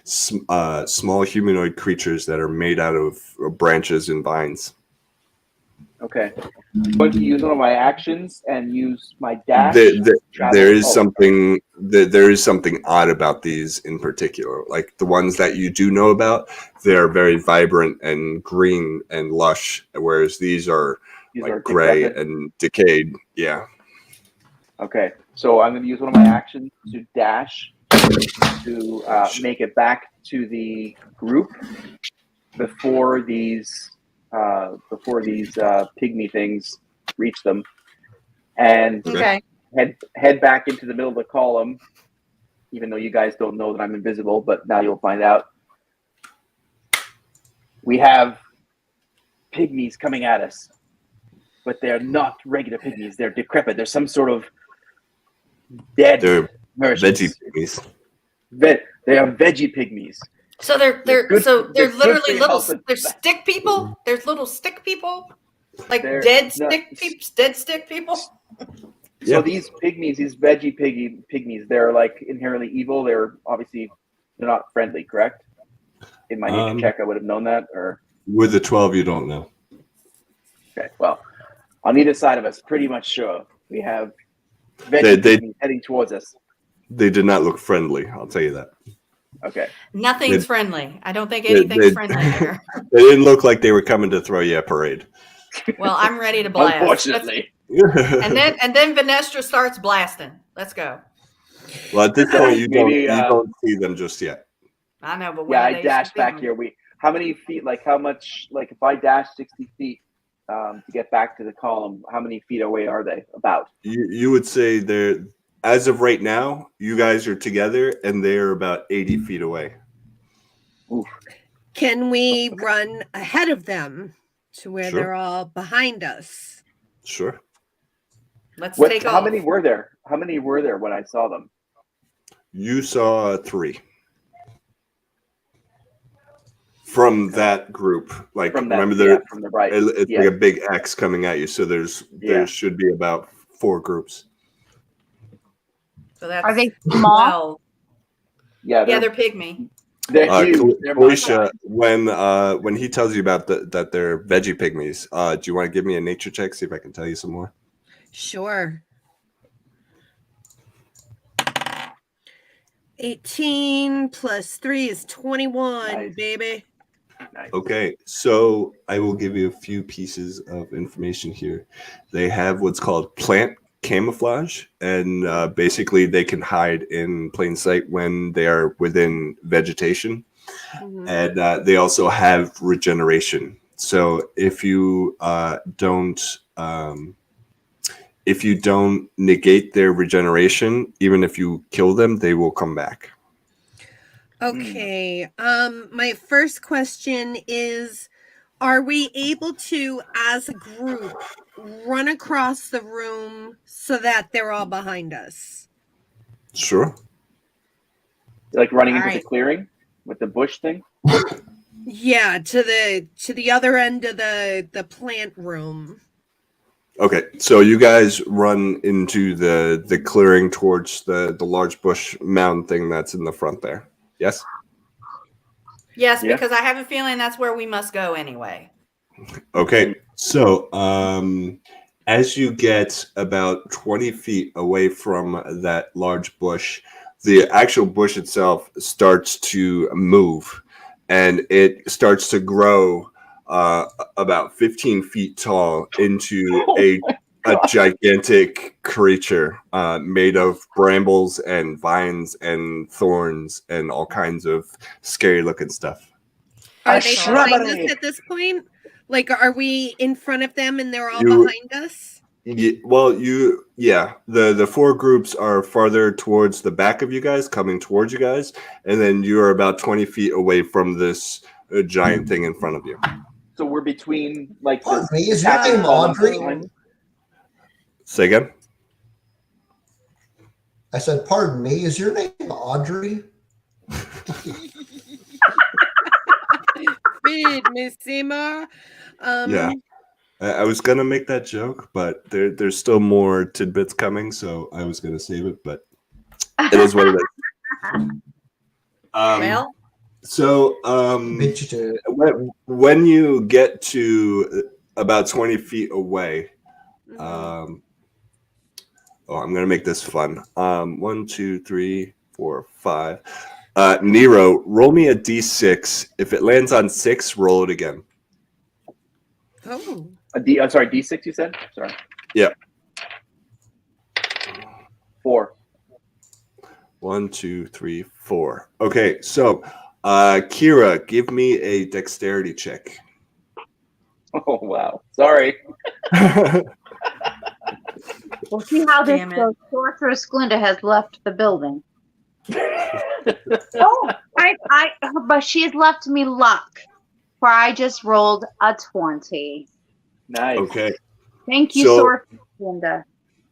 small humanoid creatures that are made out of branches and vines. Okay. I'm going to use one of my actions and use my dash. There is something odd about these in particular. Like the ones that you do know about, they're very vibrant and green and lush, whereas these are gray and decayed. Yeah. Okay. So I'm going to use one of my actions to dash to make it back to the group before these pygmy things reach them, and head back into the middle of the column. Even though you guys don't know that I'm invisible, but now you'll find out. We have pygmies coming at us, but they're not regular pygmies. They're decrepit. They're some sort of dead. They're versions. veggie pygmies. They are veggie pygmies. so they're good- literally they're good for your little. health, but- They're stick people. There's little stick people, like They're dead not- stick people. So these pygmies, these veggie pygmies, they're like inherently evil. They're not friendly, correct? In my nature check, I would have known that. Or With the 12, you don't know. okay, well, on either side of us, pretty much sure we have veggie pygmies heading towards us. They did not look friendly. I'll tell you that. Okay. Nothing's friendly. I don't think anything's friendly here. They didn't look like they were coming to throw you a parade. Well, I'm ready to blast. Unfortunately. And then Venestra starts blasting. Let's go. Well, at this point, you Maybe, don't see them just yet. I know, but Yeah, I dashed back here. How many feet? Like how much? Like if I dash 60 feet to get back to the column, how many feet away are they? About. You would say they're, as of right now, you guys are together, and they're about 80 feet away. Oof. Can we run ahead of them to where Sure. they're all behind us? Sure. Let's take off. How many were there? How many were there when I saw them? You saw 3 from that group. Like From that, remember, from the right. it's like a big X coming at you. So there should be about 4 groups. So that's Are they small? 12. Yeah, Yeah, they're pygmy. they're huge. They're my Alicia, size. when he tells you about that they're veggie pygmies, do you want to give me a nature check? See if I can tell you some more. Sure. 18 plus 3 is 21, Nice. baby. Nice. Okay, so I will give you a few pieces of information here. They have what's called plant camouflage, and basically they can hide in plain sight when they are within vegetation. Mhm. And they also have regeneration. So if you don't negate their regeneration, even if you kill them, they will come back. Okay. My first question is, are we able to, as a group, run across the room so that they're all behind us? Sure. Like running All into right. the clearing with the bush thing. Yeah, to the other end of the plant room. Okay, so you guys run into the clearing towards the large bush mound thing that's in the front there. Yes? Yes, Yeah. because I have a feeling that's where we must go anyway. Okay, so as you get about 20 feet away from that large bush, the actual bush itself starts to move, and it starts to grow about 15 feet tall into a gigantic creature made of brambles and vines and thorns and all kinds of scary looking stuff. Are A they behind shrubbery. us at this point? Like, are we in front of them and they're all You- behind us? The four groups are farther towards the back of you guys, coming towards you guys, and then you are about 20 feet away from this giant thing in front of you. So we're between like Pardon this. me, is your captain name column Audrey? behind- Say again? I said, pardon me, is your name Audrey? Feed me, Seymour. Yeah. I was gonna make that joke, but there's still more tidbits coming, so I was gonna save it, but it is what it is. Well, So Beat you to it. when you get to about 20 feet away, Mhm. I'm gonna make this fun. 1, 2, 3, 4, 5. Nero, roll me a d6. If it lands on 6, roll it again. Oh. I'm sorry, D6 you said? Sorry. Yeah. 4. 1, 2, 3, 4. Okay, so Kira, give me a dexterity check. Oh wow. Sorry. We'll see how this Damn it. goes. Sorceress Glinda has left the building. Oh, but she has left me luck, for I just rolled a 20. Nice. Okay. Thank you, So- Sorceress Glinda.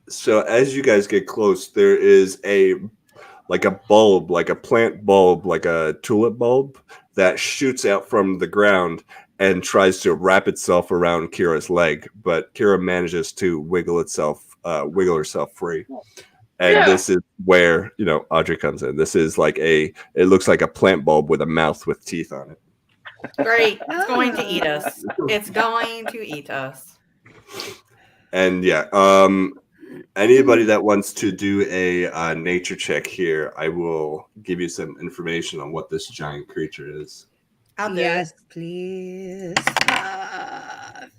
So as you guys get close, there is a bulb, like a plant bulb, like a tulip bulb that shoots out from the ground and tries to wrap itself around Kira's leg, but Kira manages to wiggle herself free. And Yeah. this is where, Audrey comes in. This is it looks like a plant bulb with a mouth with teeth on it. great. It's going to eat us. It's going to eat us. And yeah, anybody that wants to do a nature check here, I will give you some information on what this giant creature is. I'll do Yes, it. please.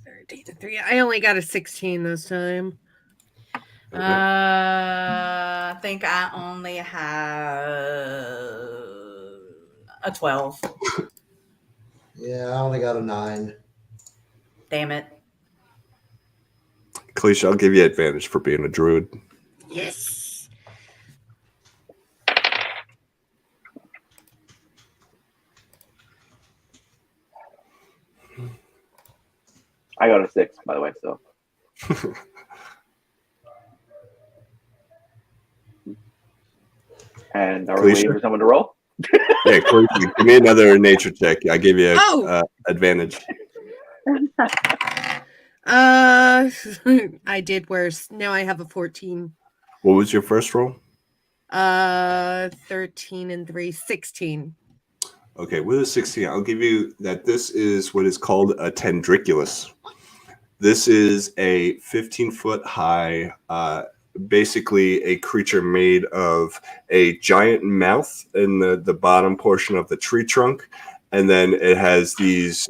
13 to 3. I only got a 16 this time. Okay. I think I only have a 12. Yeah, I only got a 9. Damn it. Kalisha, I'll give you advantage for being a druid. Yes. I got a 6, by the way, so. And are we Kalisha? waiting for someone to roll? Yeah, Kalisha, give me another nature check. I give you advantage. I did worse. Now I have a 14. What was your first roll? 13 and 3, 16. Okay, with a 16, I'll give you that this is what is called a tendriculus. This is a 15-foot high, basically a creature made of a giant mouth in the bottom portion of the tree trunk. And then it has these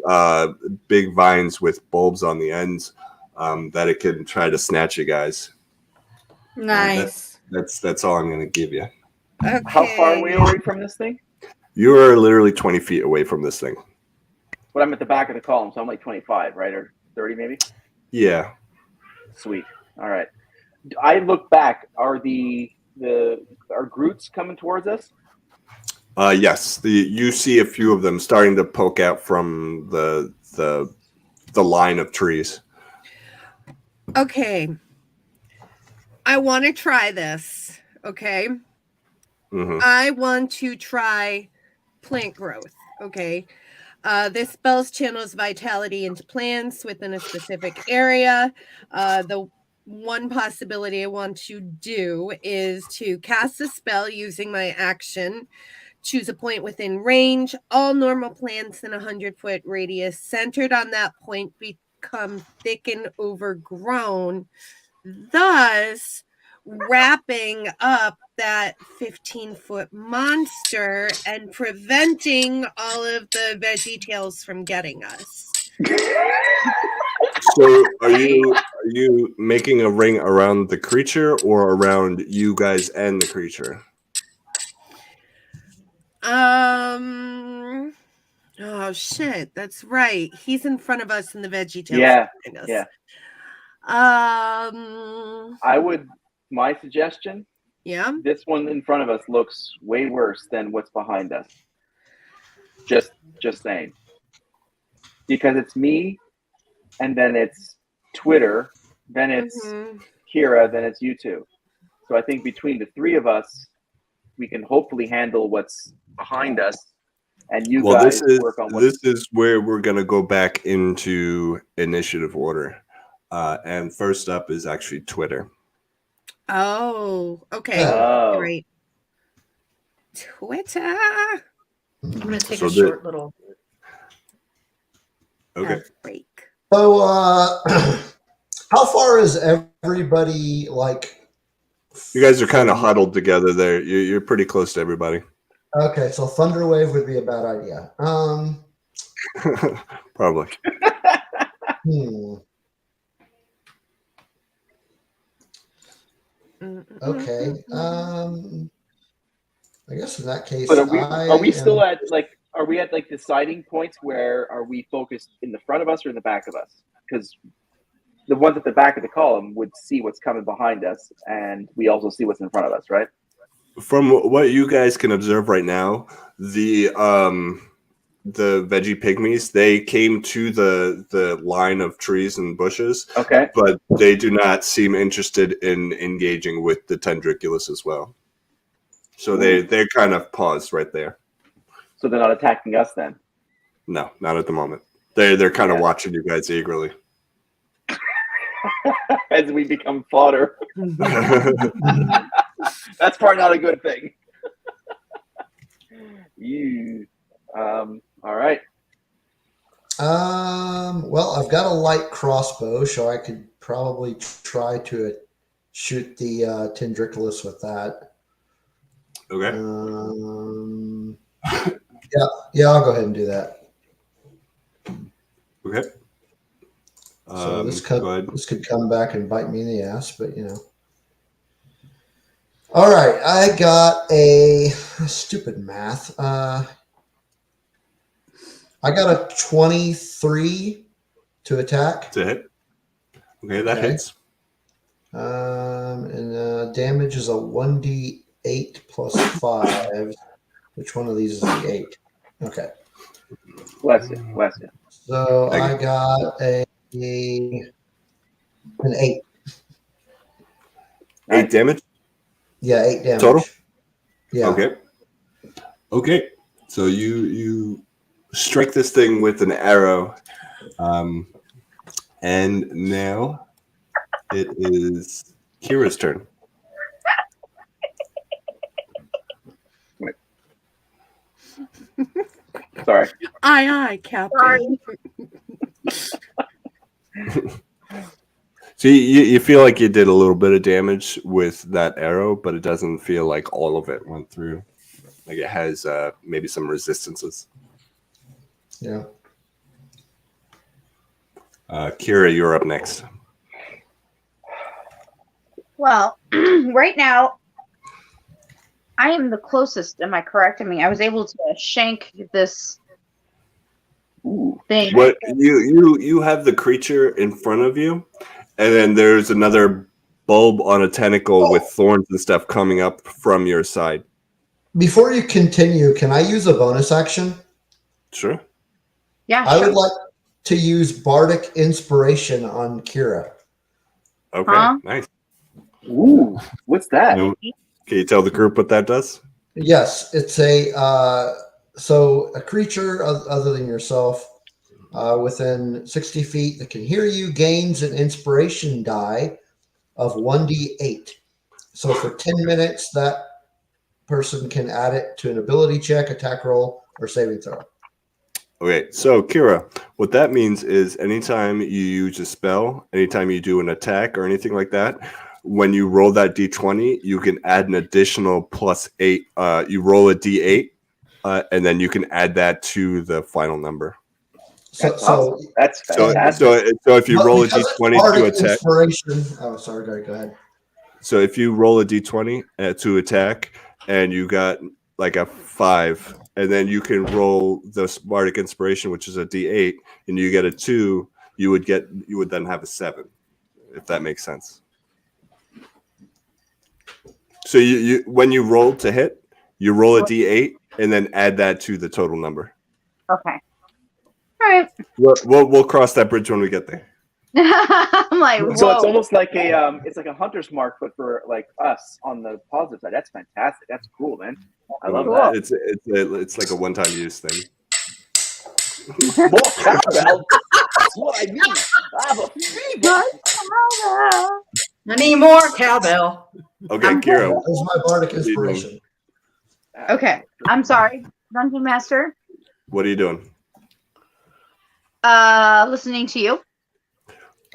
big vines with bulbs on the ends that it can try to snatch you guys. Nice. That's all I'm going to give you. Okay. How far are we away from this thing? You are literally 20 feet away from this thing. But I'm at the back of the column, so I'm like 25, right? Or 30 maybe? Yeah. Sweet. All right. I look back. Are are Groots coming towards us? Yes. You see a few of them starting to poke out from the line of trees. Okay. I want to try this. Okay. I want to try plant growth. Okay. This spells channels vitality into plants within a specific area. The one possibility I want to do is to cast a spell using my action. Choose a point within range. All normal plants in a 100-foot radius centered on that point become thick and overgrown, thus wrapping up that 15-foot monster and preventing all of the veggie tails from getting us. So are you making a ring around the creature or around you guys and the creature? Oh shit, that's right. He's in front of us and the veggie tails Yeah, behind us. yeah. My suggestion, Yeah. this one in front of us looks way worse than what's behind us. Just saying. Because it's me, and then it's Twitter, then it's Kira, then it's you two. So I think between the three of us, we can hopefully handle what's behind us, and you guys work on what's... This is where we're going to go back into initiative order. And first up is actually Twitter. Oh, okay. Oh. Great. Twitter. I'm going to take a short little break. So, how far is everybody, like... You guys are kind of huddled together there. You're pretty close to everybody. Okay, so Thunderwave would be a bad idea. Probably. Okay. I guess in that case, but are we still at are we at deciding points where are we focused in the front of us or in the back of us? Because the ones at the back of the column would see what's coming behind us, and we also see what's in front of us, right? From what you guys can observe right now, the veggie pygmies, they came to the line of trees and bushes. Okay. But they do not seem interested in engaging with the tendriculus as well. So they're kind of paused right there. So they're not attacking us then? No, not at the moment. They're kind of watching you guys eagerly. As we become fodder. That's probably not a good thing. All right. Well, I've got a light crossbow, so I could probably try to shoot the tendriculus with that. Okay. Yeah, I'll go ahead and do that. Okay. So this could come back and bite me in the ass, but you know. All right, I got a stupid math. I got a 23 to attack. To hit. Okay, that hits. And damage is a 1d8 plus 5. Which one of these is the 8? Okay. Bless you. So I got an 8. 8 damage? Yeah, 8 damage. Total? Yeah. Okay. So you strike this thing with an arrow. And now it is Kira's turn. Sorry. Aye, Captain. So you feel like you did a little bit of damage with that arrow, but it doesn't feel like all of it went through. Like it has maybe some resistances. Yeah. Kira, you're up next. Well, right now, I am the closest. Am I correct? I mean, I was able to shank this thing. What you have the creature in front of you, and then there's another bulb on a tentacle with thorns and stuff coming up from your side. Before you continue, can I use a bonus action? Sure. Yeah, I would like to use Bardic Inspiration on Kira. Okay, nice. Ooh, what's that? Can you tell the group what that does? Yes, it's a so a creature other than yourself within 60 feet that can hear you gains an inspiration die of 1d8. So for 10 minutes, that person can add it to an ability check, attack roll, or saving throw. Okay, so Kira, what that means is anytime you use a spell, anytime you do an attack or anything like that, when you roll that d20, you can add an additional +8. You roll a d8, and then you can add that to the final number. That's awesome. That's So, fantastic. so if you But roll a because it's d20 to bardic attack, inspiration. Oh, sorry, Gary, go ahead. so if you roll a d20 to attack, and you got like a 5, and then you can roll the bardic inspiration, which is a d8, and you get a 2, you would then have a 7, if that makes sense. So you when you roll to hit, you roll a d8 and then add that to the total number. Okay. All right. We'll cross that bridge when we get there. I'm like, whoa. So it's almost like it's like a hunter's mark, but for like us on the positive side. That's fantastic. That's cool, man. I love that. It's like a one-time use thing. More cowbell. That's what I need. I have a fever. I need more cowbell. Okay, I'm Kira. That was my bardic inspiration. Okay. I'm sorry, Dungeon Master. What are you doing? Listening to you.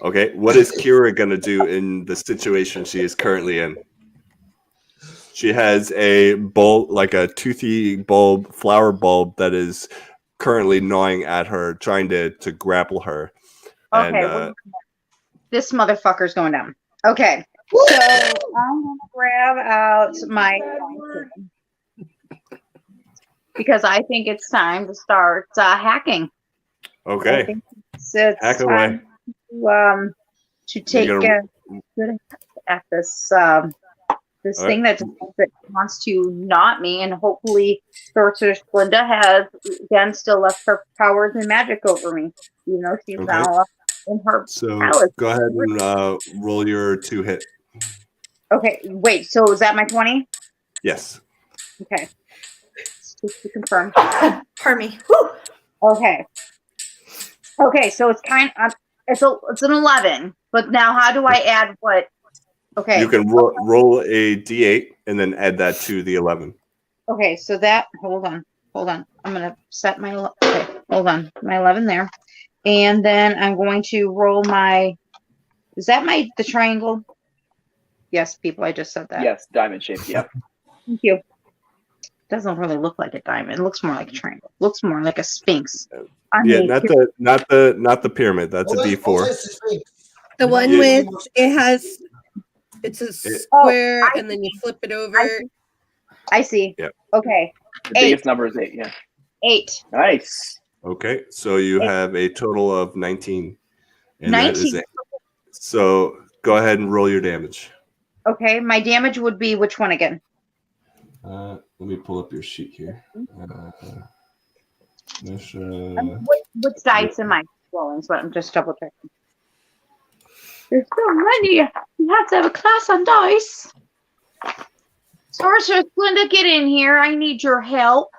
Okay, what is Kira gonna do in the situation she is currently in? She has a bulb, like a toothy bulb, flower bulb that is currently gnawing at her, trying to grapple her. Okay. And, this motherfucker's going down. Okay. So I'm gonna grab out my because I think it's time to start hacking. I okay, think it's hack away. time to take You're gonna- good at this this thing that wants to knot me, and hopefully Sorceress Glinda has again still left her powers and magic over me. You know, she's Okay. now in her So palace. go ahead and roll your 2 hit. Okay, wait. So is that my 20? Yes. Okay, just to confirm. Pardon me. Whew. Okay. Okay, so it's it's an 11. But now, how do I add what? Okay. You can roll a d8 and then add that to the 11. Okay, so that hold on. I'm gonna set my hold on, my 11 there, and then I'm going to roll my. Is that the triangle? Yes, people. I just said that. Yes, diamond shaped. Yep. Thank you. Doesn't really look like a diamond. It looks more like a triangle. Looks more like a sphinx. Yeah, not the pyramid. That's a D4. The one with it's a square, and then you flip it over. I see. Yep. Okay. The biggest number is 8. Yeah. 8. Nice. Okay, so you have a total of 19. And 19. that is it. So go ahead and roll your damage. Okay, my damage would be which one again? Let me pull up your sheet here. Which dice am I rolling? So I'm just double checking. There's so many. You have to have a class on dice. Sorceress Glinda, get in here. I need your help.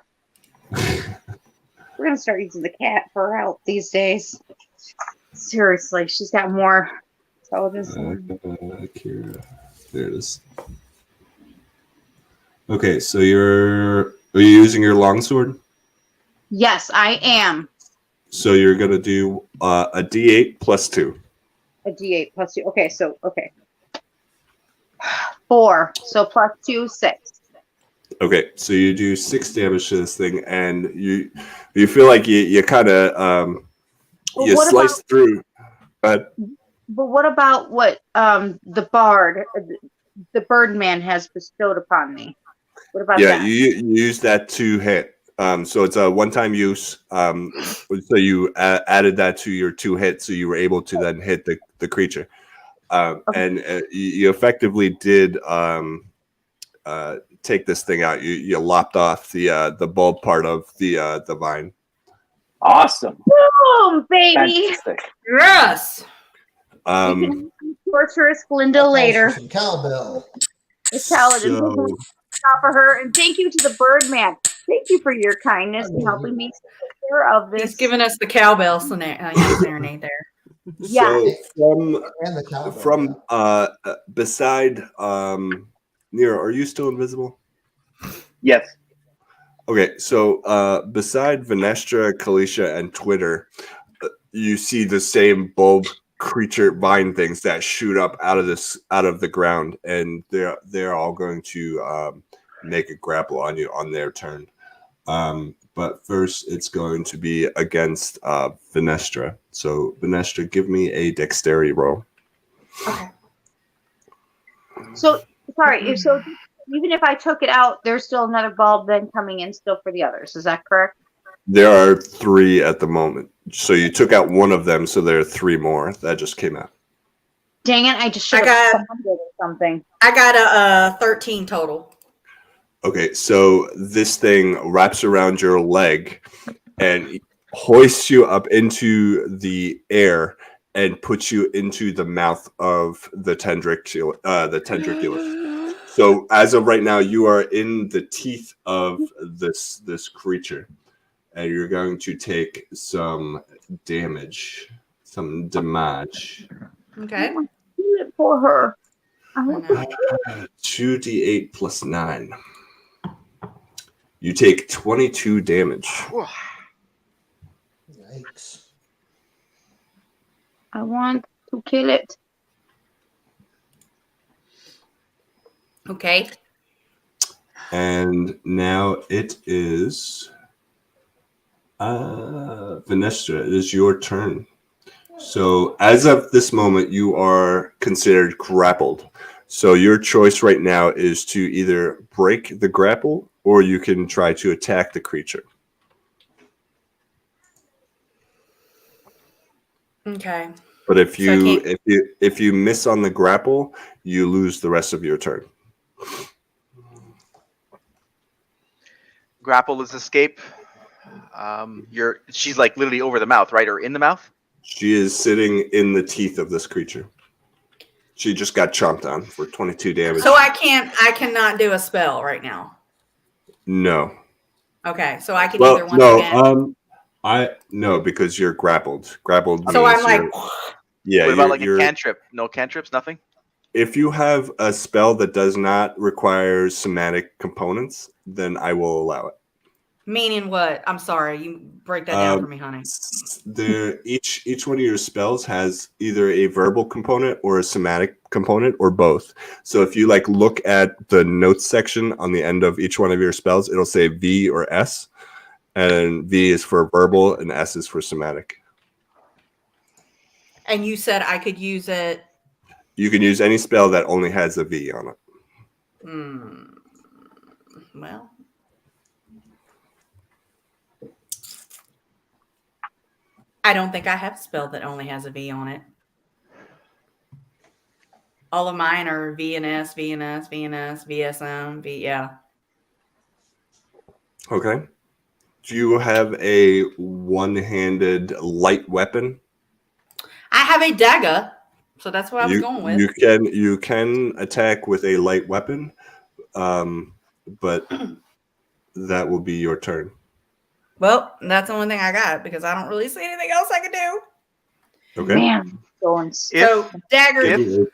We're gonna start using the cat for help these days. Seriously, she's got more intelligence. Kira. There it is. Okay, so are you using your longsword? Yes, I am. So you're gonna do a D8 plus 2. A D8 plus 2. Okay, so 4. So plus 2, 6. Okay, so you do 6 damage to this thing, and you feel like you kind of you slice through. But what about what the bard, the Birdman has bestowed upon me? What about that? Yeah, you use that to hit. So it's a one-time use. So you added that to your 2 hits, so you were able to then hit the creature. And you effectively did take this thing out. You lopped off the bulb part of the vine. Awesome. Boom, baby. Fantastic. Yes. Torturous Glinda later. Some cowbell. It's paladin. So top of her, and thank you to the Birdman. Thank you for your kindness in helping me take care of this. He's giving us the cowbell serenade there. Yeah. So And the cowbell, from beside Nero, are you still invisible? Yes. Okay, so beside Venestra, Kalisha, and Twitter, you see the same bulb creature vine things that shoot up out of the ground, and they're all going to make a grapple on you on their turn. But first, it's going to be against Venestra. So Venestra, give me a dexterity roll. Okay. So sorry. So even if I took it out, there's still another bulb then coming in still for the others. Is that correct? There are 3 at the moment. So you took out one of them, so there are 3 more that just came out. Dang it! I just should have commanded or something. I got a 13 total. Okay, so this thing wraps around your leg and hoists you up into the air and puts you into the mouth of the tendriculus. So as of right now, you are in the teeth of this creature, and you're going to take some damage, some damage. Okay. Do it for her. I know. 2d8 plus 9. You take 22 damage. Yikes. I want to kill it. Okay. And now it is Venestra, it is your turn. So as of this moment, you are considered grappled. So your choice right now is to either break the grapple or you can try to attack the creature. Okay. But if So if you miss on the grapple, you lose the rest of your turn. Grapple is escape. She's like literally over the mouth, right? Or in the mouth? She is sitting in the teeth of this creature. She just got chomped on for 22 damage. So I cannot do a spell right now. No. Okay, so I can either once again. No, because you're grappled. Grappled. So means I'm like, yeah. What about like a cantrip? No cantrips, nothing? If you have a spell that does not require somatic components, then I will allow it. meaning what? I'm sorry, you break that down for me, honey. Each one of your spells has either a verbal component or a somatic component or both. So if you like look at the notes section on the end of each one of your spells, it'll say V or S, and V is for verbal and S is for somatic. And you said I could use it. You can use any spell that only has a V on it. Well, I don't think I have a spell that only has a V on it. All of mine are VNS, VNS, VNS, VSM, V. Yeah. Okay. Do you have a one-handed light weapon? I have a dagger, so that's what I was going with. You can attack with a light weapon, but that will be your turn. Well, that's the only thing I got because I don't really see anything else I can do. Okay. Man, going So dagger.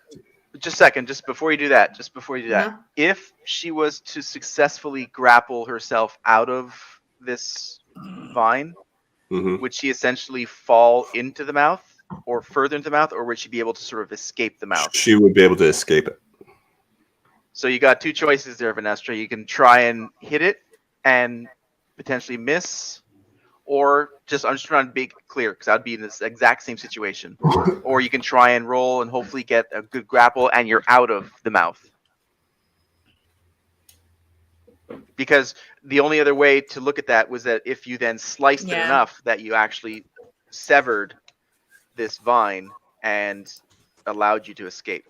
Just a second, just before you do that, Uh-huh. if she was to successfully grapple herself out of this vine, would she essentially fall into the mouth or further into the mouth, or would she be able to sort of escape the mouth? She would be able to escape it. So you got 2 choices there, Venestra. You can try and hit it and potentially miss, or I'm just trying to be clear because I'd be in this exact same situation. Or you can try and roll and hopefully get a good grapple and you're out of the mouth. Because the only other way to look at that was that if you then sliced it enough that you actually severed this vine and allowed you to escape.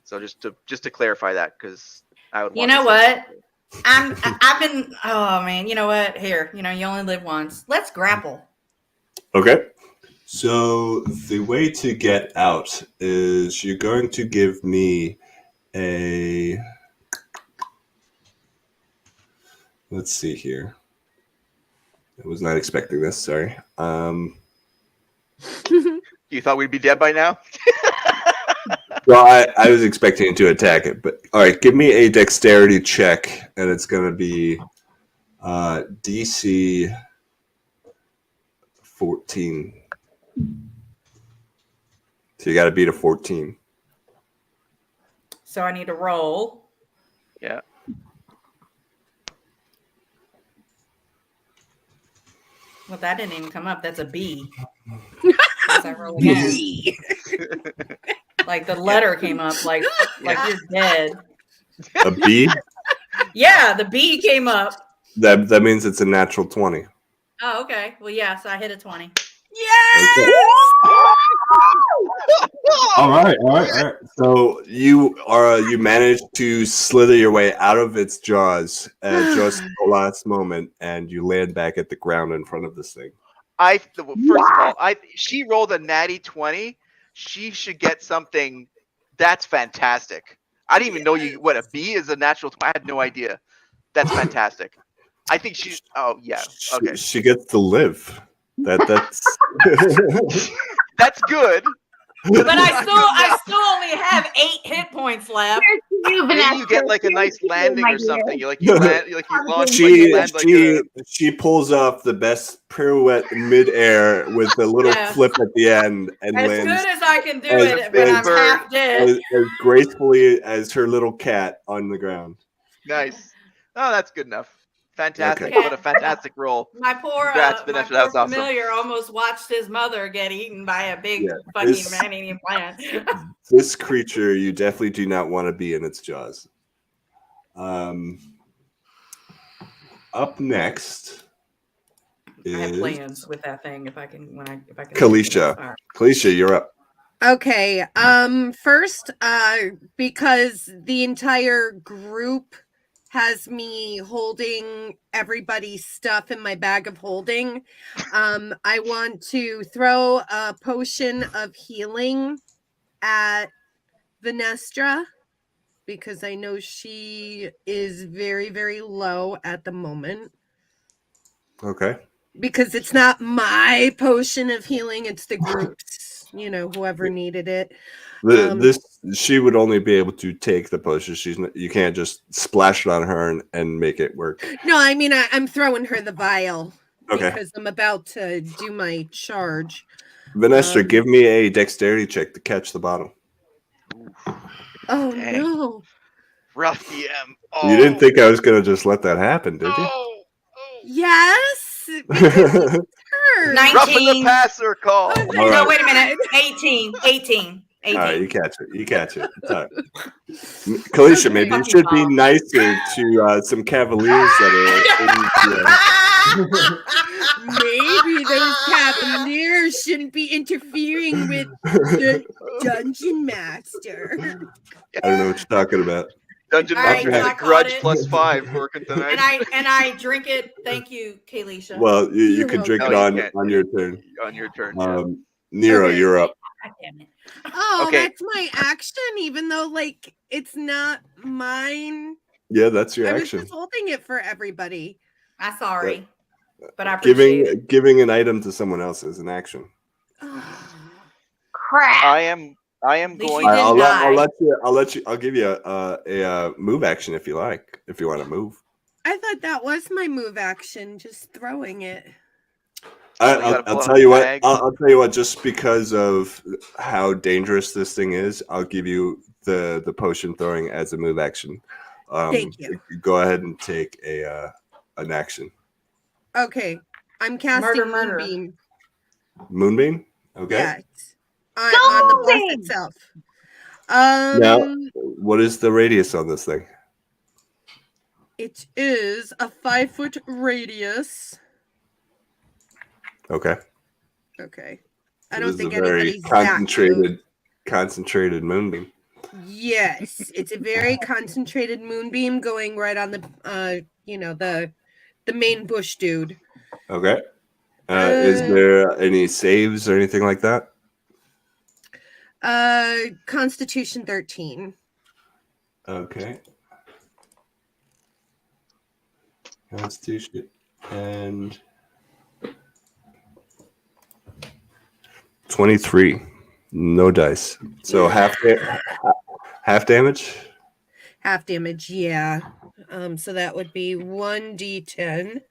So just to clarify that, because I would want. You know what? I've been. Oh man, you know what? Here, you only live once. Let's grapple. Okay. So the way to get out is you're going to give me a Let's see here. I was not expecting this. Sorry. You thought we'd be dead by now? Well, I was expecting it to attack it, but all right. Give me a dexterity check, and it's going to be DC 14. So you got to beat a 14. So I need to roll. Yeah. Well, that didn't even come up. That's a B. As I roll again. Like the letter came up, like you're dead. A B? Yeah, the B came up. That means it's a natural 20. Oh, okay. Well, yeah. So I hit a 20. Okay. All right. So you managed to slither your way out of its jaws at just the last moment, and you land back at the ground in front of this thing. First of all, she rolled a natty 20. She should get something. That's fantastic. I didn't even know what a B is a natural. I had no idea. That's fantastic. I think she. Oh yeah. Okay. She gets to live. That's That's good. But I still only have 8 hit points left. Maybe you get like a nice landing or something. You land, you launch. She pulls off the best pirouette in midair with a little flip at the end and as lands good as I can do it when I'm half dead. as gracefully as her little cat on the ground. Nice. Oh, that's good enough. Fantastic. Okay. What a fantastic roll. My poor, Congrats, Vanessa. That was awesome. familiar almost watched his mother get eaten by a big fucking man-eating plant. This creature, you definitely do not want to be in its jaws. Up next is I have plans with that thing if I can Kalisha. Kalisha, you're up. Okay. First, because the entire group has me holding everybody's stuff in my bag of holding. I want to throw a potion of healing at Venestra because I know she is very, very low at the moment. Okay. Because it's not my potion of healing, it's the group's, whoever needed it. She would only be able to take the potion. You can't just splash it on her and make it work. No, I mean I'm throwing her the vial because I'm about to do my charge. Venestra, give me a dexterity check to catch the bottle. Oh Dang. no! Rough DM. Oh. You didn't think I was gonna just let that happen, did you? Yes. Because it's her. 19. Rough in the passer call. Oh, No, right. wait a minute. 18. All right, you catch it. It's all right. Kalisha, maybe you should be nicer to some cavaliers that are in Maybe those cavaliers shouldn't be interfering with the dungeon master. I don't know what you're talking about. Dungeon All Master right, has so a I grudge caught +5 working tonight. And I drink it. Thank you, Kalisha. Well, you can drink it on your turn. On your turn. Nero, Okay. you're up. God damn it. Oh, Okay. that's my action, even though it's not mine. Yeah, that's your I was action. just holding it for everybody. I'm sorry, but I appreciate it. Giving an item to someone else is an action. Crap. I am least going. you didn't I'll give you a move action if you like. If you want to move. I thought that was my move action, just throwing it. I'll tell you what. I'll tell you what. Just because of how dangerous this thing is, I'll give you the potion throwing as a move action. Thank you. Go ahead and take an action. Okay, I'm casting Murder. Moonbeam. Moonbeam. Okay. Yeah, on the boss itself. Now, what is the radius on this thing? It is a 5-foot radius. Okay. Okay. I It don't is think a very anybody's that concentrated moonbeam. Yes, it's a very concentrated moonbeam going right on the the main bush dude. Okay. Is there any saves or anything like that? Constitution 13. Okay. Constitution and 23. No dice. So half damage. Half damage, yeah. So that would be 1d10.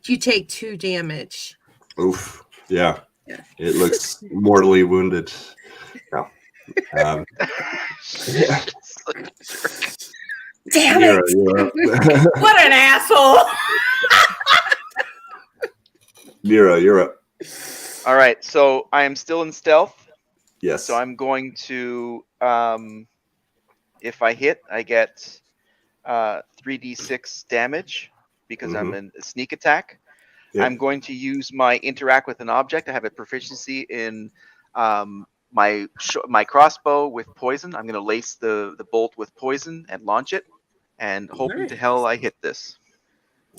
You take 2 damage. Oof. Yeah. Yeah. It looks mortally wounded. No. Yeah. Damn Nero, it! you're up. What an asshole! Nero, you're up. All right, so I am still in stealth. Yes. So I'm going to, if I hit, I get 3d6 damage because I'm in a sneak attack. Yeah. I'm going to use my interact with an object. I have a proficiency in my crossbow with poison. I'm going to lace the bolt with poison and launch it, and hoping to hell I hit this.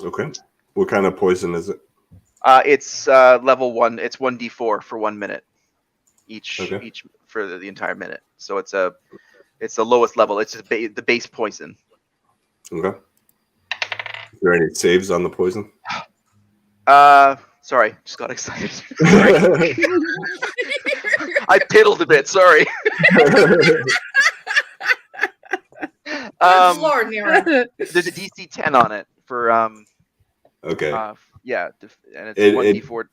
Okay. What kind of poison is it? It's level 1. It's 1d4 for 1 minute each for the entire minute. So it's the lowest level. It's just the base poison. Okay. Is there any saves on the poison? Sorry, just got excited. I piddled a bit. Sorry. Lord, Nero. There's a DC 10 on it for Okay. yeah, and it's 1d4.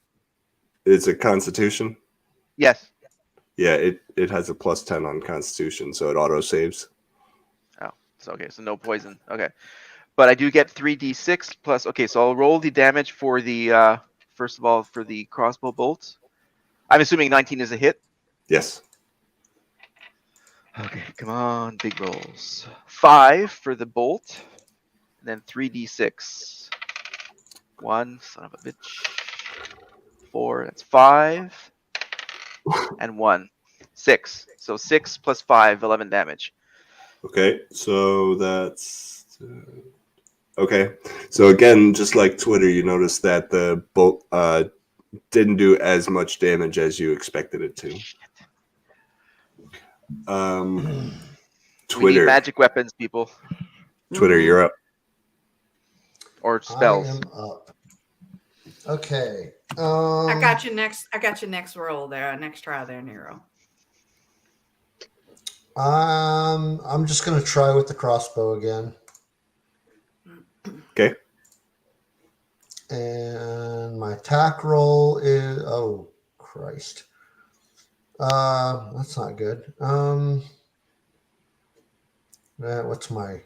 It's a Constitution. Yes. Yeah, it has a +10 on Constitution, so it auto saves. Oh, so okay, so no poison. Okay, but I do get 3d6 plus. Okay, so I'll roll the damage for the first of all for the crossbow bolt. I'm assuming 19 is a hit. Yes. Okay, come on, big rolls. 5 for the bolt, and then 3d6. 1, son of a bitch. 4, that's 5. And 1. 6. So 6 plus 5, 11 damage. Okay, so that's... okay, so again, just like Twitter, you notice that the bolt didn't do as much damage as you expected it to. We need Twitter. magic weapons, people. Twitter, you're up. Or spells. I am up. Okay. I got you next. I got your next roll there. Next try there, Nero. I'm just gonna try with the crossbow again. Okay. And my attack roll is Christ. That's not good. What's my?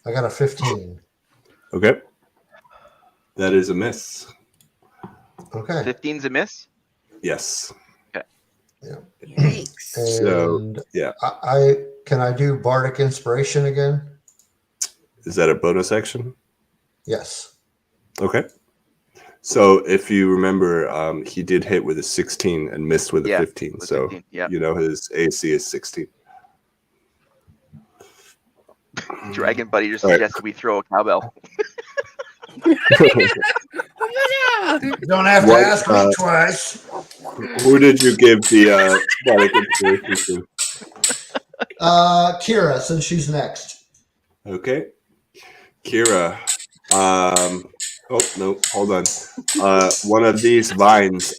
I got a 15. Okay. That is a miss. Okay. 15's a miss? Yes. Okay. Yeah. Yikes. And so, yeah. I can I do Bardic Inspiration again? Is that a bonus action? Yes. Okay. So if you remember, he did hit with a 16 and missed with a 15. With so 15, yeah. you know his AC is 16. Dragon Buddy just All right. suggested we throw a cowbell. You don't have to What, ask me twice. Who did you give the Bardic Inspiration to? Kira, since she's next. Okay. Kira. Oh, no, hold on. One of these vines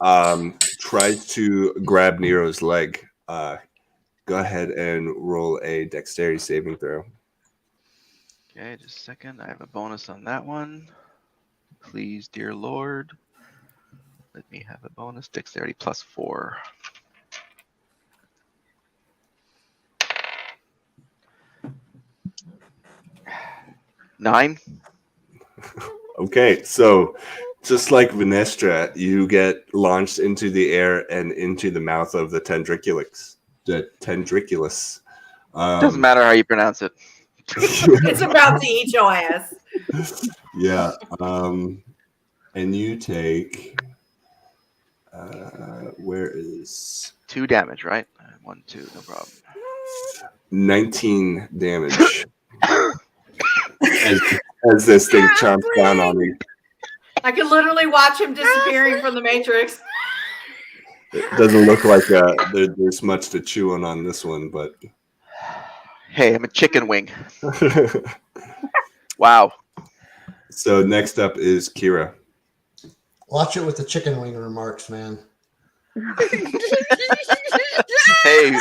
tries to grab Nero's leg. Go ahead and roll a dexterity saving throw. Okay, just a second. I have a bonus on that one. Please, dear Lord. Let me have a bonus. Dexterity +4. Nine. Okay, so just like Venestra, you get launched into the air and into the mouth of the Tendriculus. Doesn't matter how you pronounce it. It's about to eat your ass. Yeah. And you take where is 2 damage, right? 1, 2, no problem. 19 damage as this thing chomps down on you. I can literally watch him disappearing from the Matrix. It doesn't look like there's much to chew on this one, but Hey, I'm a chicken wing. Wow. so next up is Kira. Watch it with the chicken wing remarks, man. Hey,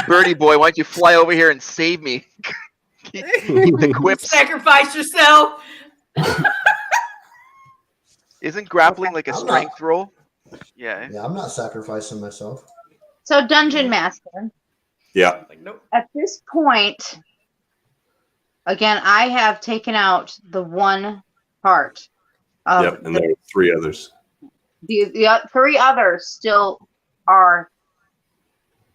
birdie boy, why don't you fly over here and save me? Keep the quips. Sacrifice yourself. Isn't grappling like a I'm not- strength roll? Yeah. Yeah, I'm not sacrificing myself. So, Dungeon Master, Yeah. Like, nope. at this point, again, I have taken out the one part of Yep. And there are 3 others. the 3 others still are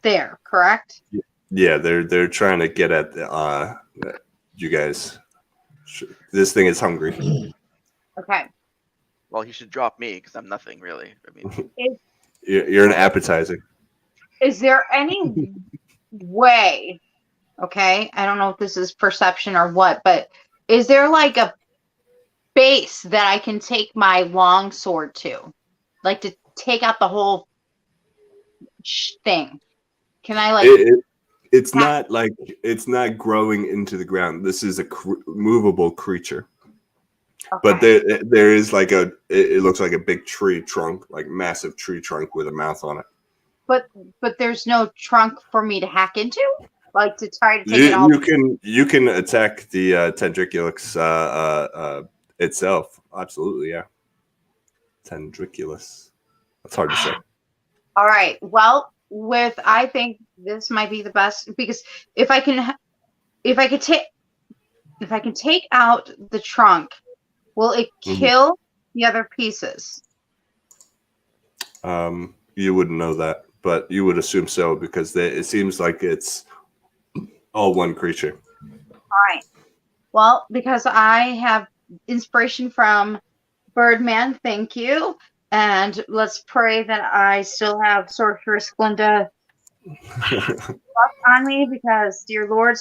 there, correct? Yeah, they're trying to get at you guys. This thing is hungry. Okay. Well, he should drop me because I'm nothing really. I mean, You're an appetizer. Is there any way, okay, I don't know if this is perception or what, but is there like a base that I can take my long sword to? Like to take out the whole thing? Can I like It's not like it's not growing into the ground. This is a movable creature. But there is like it looks like a big tree trunk, like massive tree trunk with a mouth on it. But there's no trunk for me to hack into, like to try to take it all. You can attack the Tendriculus itself. Absolutely, yeah. Tendriculus. That's hard to say. All right. Well, I think this might be the best because if I can take out the trunk, will it kill the other pieces? You wouldn't know that, but you would assume so because it seems like it's all one creature. All right. Well, because I have inspiration from Birdman, thank you. And let's pray that I still have Sorceress Glinda on me because, dear Lord,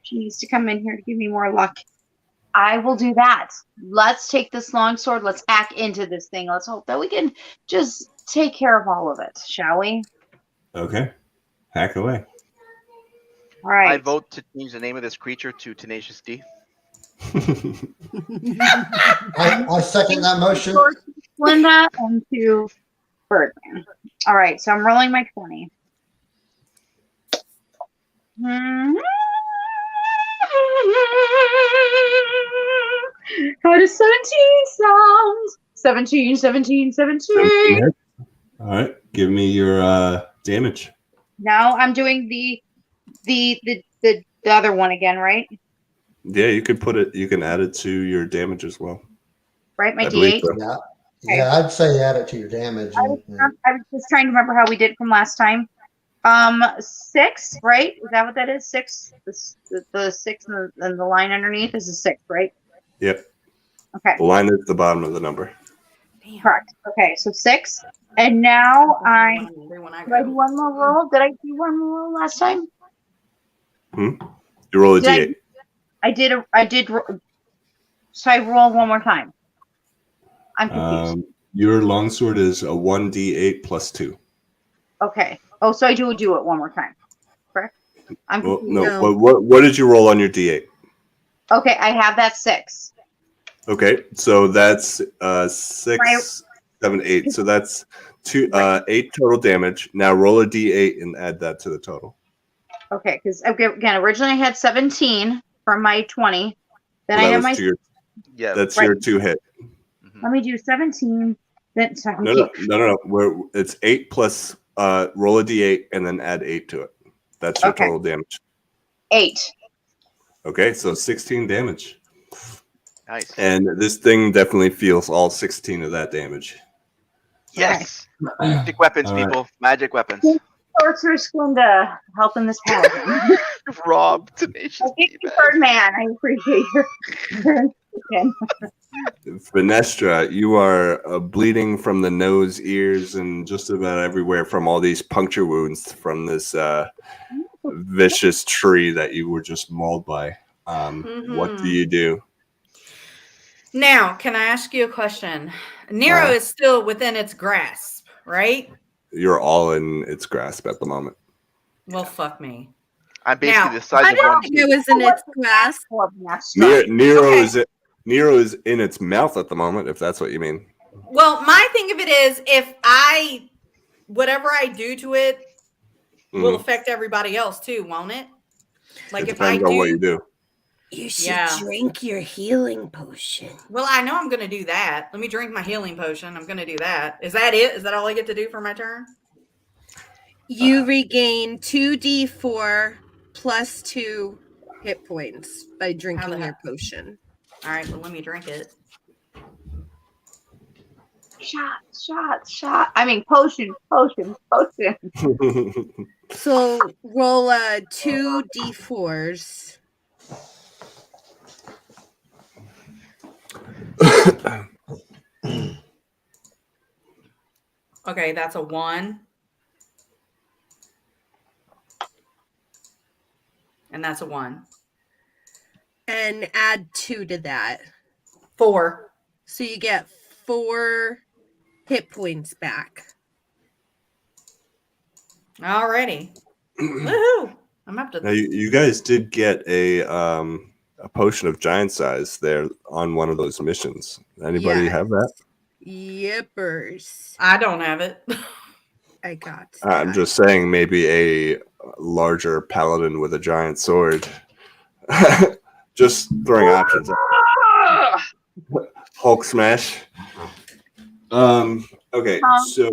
she needs to come in here to give me more luck. I will do that. Let's take this longsword. Let's hack into this thing. Let's hope that we can just take care of all of it, shall we? Okay. Hack away. All right. I vote to change the name of this creature to Tenacious D. I second that motion. Linda and to Birdman. All right, so I'm rolling my 20. How does 17 sound? 17, 17, 17. All right. Give me your damage. Now I'm doing the other one again, right? Yeah, you could put it. You can add it to your damage as well. Right, my I believe D8. so. Yeah. Yeah, I'd say add it to your damage. I was just trying to remember how we did from last time. 6, right? Is that what that is? 6. The 6 and the line underneath is a 6, right? Yep. Okay. The line at the bottom of the number. Correct. Okay, so 6. And now did I do I one more roll? Did I do one more roll last time? You roll a Did d8. I did. So I roll one more time. I'm confused. Your longsword is a 1d8 plus 2. Okay. Oh, so I do it one more time. Correct? I'm Well, confused. no. What did you roll on your d8? Okay, I have that 6. Okay, so that's 6, 7, 8. So that's 8 total damage. Now roll a d8 and add that to the total. Okay, because again, originally I had 17 from my 20. Then I have my. Yeah. That's your 2 hit. Let me do 17. Then No. It's 8 plus roll a d8 and then add 8 to it. That's your total damage. 8. Okay, so 16 damage. Nice. And this thing definitely feels all 16 of that damage. Yes. Magic weapons, All right. people. Magic weapons. Sorceress Glinda helping this paladin. Rob, Tenacious Thank D. you, Birdman. I appreciate your. Venestra, you are bleeding from the nose, ears, and just about everywhere from all these puncture wounds from this vicious tree that you were just mauled by. What do you do? Now, can I ask you a question? Nero is still within its grasp, right? you're all in its grasp at the moment. Well, fuck me. I'm basically Now, the size I of didn't one. think it was in its grasp. Nero is in its mouth at the moment, if that's what you mean. Well, my thing of it is, if whatever I do to it will affect everybody else too, won't it? Like It if I depends on what you do. You should Yeah. drink your healing potion. Well, I know I'm going to do that. Let me drink my healing potion. I'm going to do that. Is that it? Is that all I get to do for my turn? You regain 2d4 plus 2 hit points by drinking your potion. All right, well, let me drink it. Shot. I mean, potion. So roll 2d4s. Okay, that's a 1. And that's a 1. And add 2 to that. 4. So you get 4 hit points back. Alrighty. Woohoo! I'm up to. Now, you guys did get a potion of giant size there on one of those missions. Anybody have that? Yippers. I don't have it. I got I'm that. just saying maybe a larger paladin with a giant sword. Just throwing options out. Hulk smash. Okay, so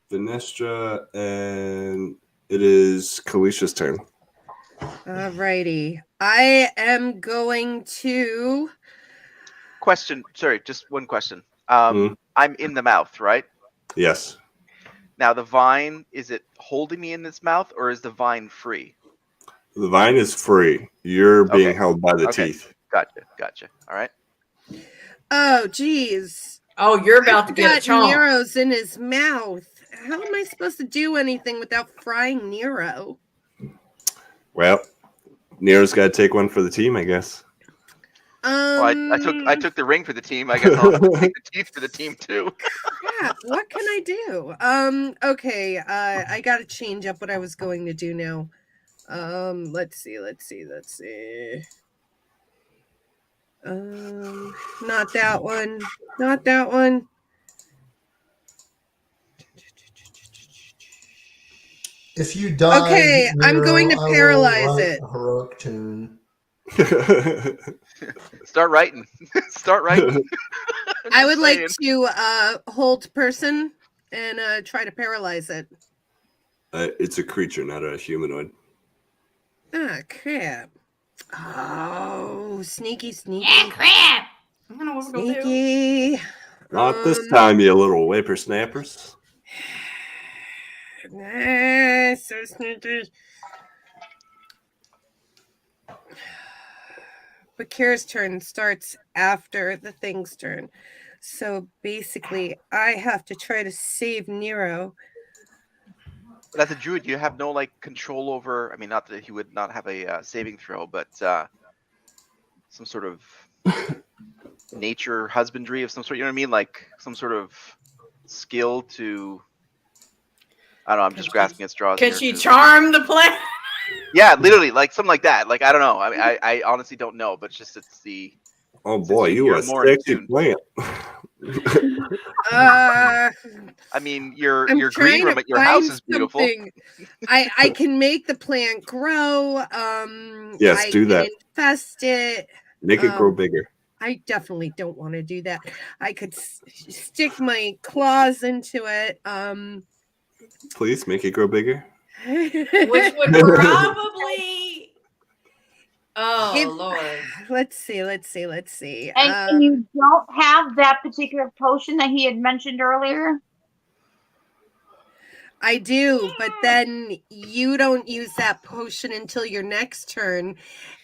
Venestra, and it is Kalisha's turn. Alrighty. I am going to... Question. Sorry, just one question. I'm in the mouth, right? Yes. Now the vine, is it holding me in its mouth, or is the vine free? The vine is free. You're being held by the teeth. Gotcha. All right. Oh, geez. Oh, you're about to get a chomp. Nero's in his mouth. How am I supposed to do anything without frying Nero? Well, Nero's got to take one for the team, I guess. Well, I took the ring for the team. I guess I'll have to take the teeth for the team too. Yeah, what can I do? Okay. I gotta change up what I was going to do now. Let's see. Not that one. Not that one. If you die, okay, I'm going to paralyze it. A heroic tune. Start writing. I would like to hold person and try to paralyze it. It's a creature, not a humanoid. Ah, crap. Oh, sneaky. Yeah, crap. I don't know what we're going to do. Not this time, you little whippersnappers. So sneaky. But Kira's turn starts after the thing's turn. So basically, I have to try to save Nero. But as a druid, you have no control over. I mean, not that he would not have a saving throw, but some sort of nature husbandry of some sort. You know what I mean? Like some sort of skill to. I don't know. I'm just grasping at straws. Can she charm the plant? Yeah, literally, like something like that. Like I don't know. I honestly don't know, but it's the. Oh boy, you a sexy plant. I mean, your green room at your house is beautiful. I can make the plant grow. Yes, do that. Infest it. Make it grow bigger. I definitely don't want to do that. I could stick my claws into it. Please make it grow bigger. Which would probably. Oh Lord. Let's see. And you don't have that particular potion that he had mentioned earlier? I do, but then you don't use that potion until your next turn,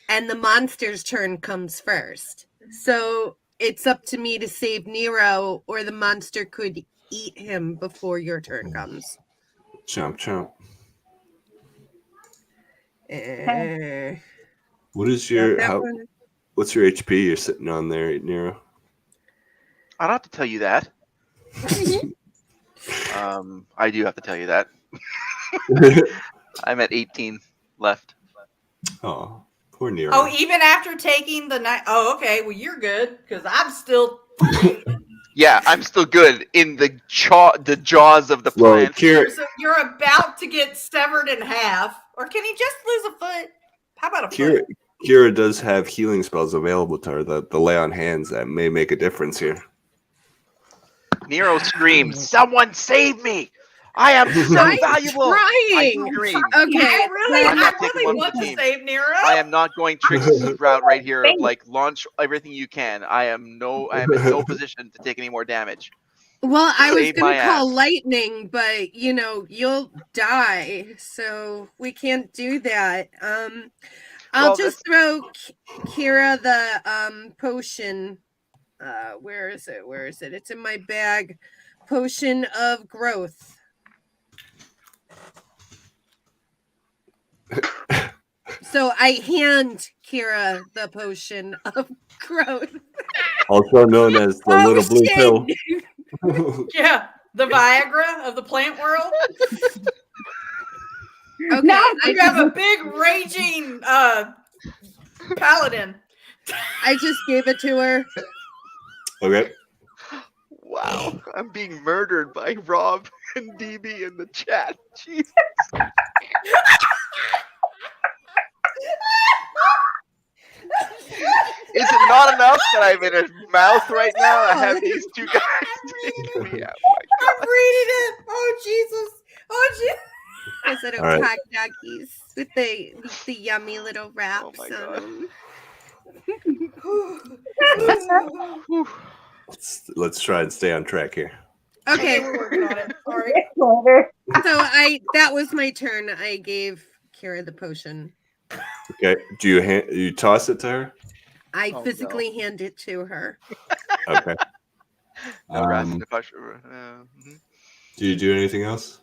and the monster's turn comes first. So it's up to me to save Nero, or the monster could eat him before your turn comes. Chomp chomp. What is your what's your HP you're sitting on there, Nero? I don't have to tell you that. I do have to tell you that. I'm at 18 left. Oh, poor Nero. Oh, even after taking the night. Oh, okay. Well, you're good because I'm still. Yeah, I'm still good in the jaws of the Well, plant. Kira, So you're about to get severed in half, or can he just lose a foot? How about a foot? Kira does have healing spells available to her, the lay on hands that may make a difference here. Nero screams, "Someone save me! I am so I'm valuable!" trying. I scream. Okay. I'm not I taking really one want for the to team. save Nero. I am not going Trix's route right here of like launch everything you can. I am in no position to take any more damage. Well, I was Save going my to call ass. lightning, but you'll die, so we can't do that. I'll Well, just throw Kira the potion. Where is it? Where is it? It's in my bag. Potion of growth. So I hand Kira the potion of growth. Also known as the little blue shit. pill. Yeah, the Viagra of the plant world. Okay, Now You have a big raging paladin. I just gave it to her. Okay. Wow, I'm being murdered by Rob and DB in the chat. Jesus. Is it not enough that I'm in a mouth right now? I have these two guys taking me out. I'm reading it. Oh Jesus. Oh Jesus. Those little All right. hot doggies with the yummy little wraps Oh my on God. them. Let's try and stay on track here. Okay, we're working on it. All right. so that was my turn. I gave Kira the potion. Okay. Do you toss it to her? I Oh, physically hand it to her. Okay. No rest if I should. Do you do anything else?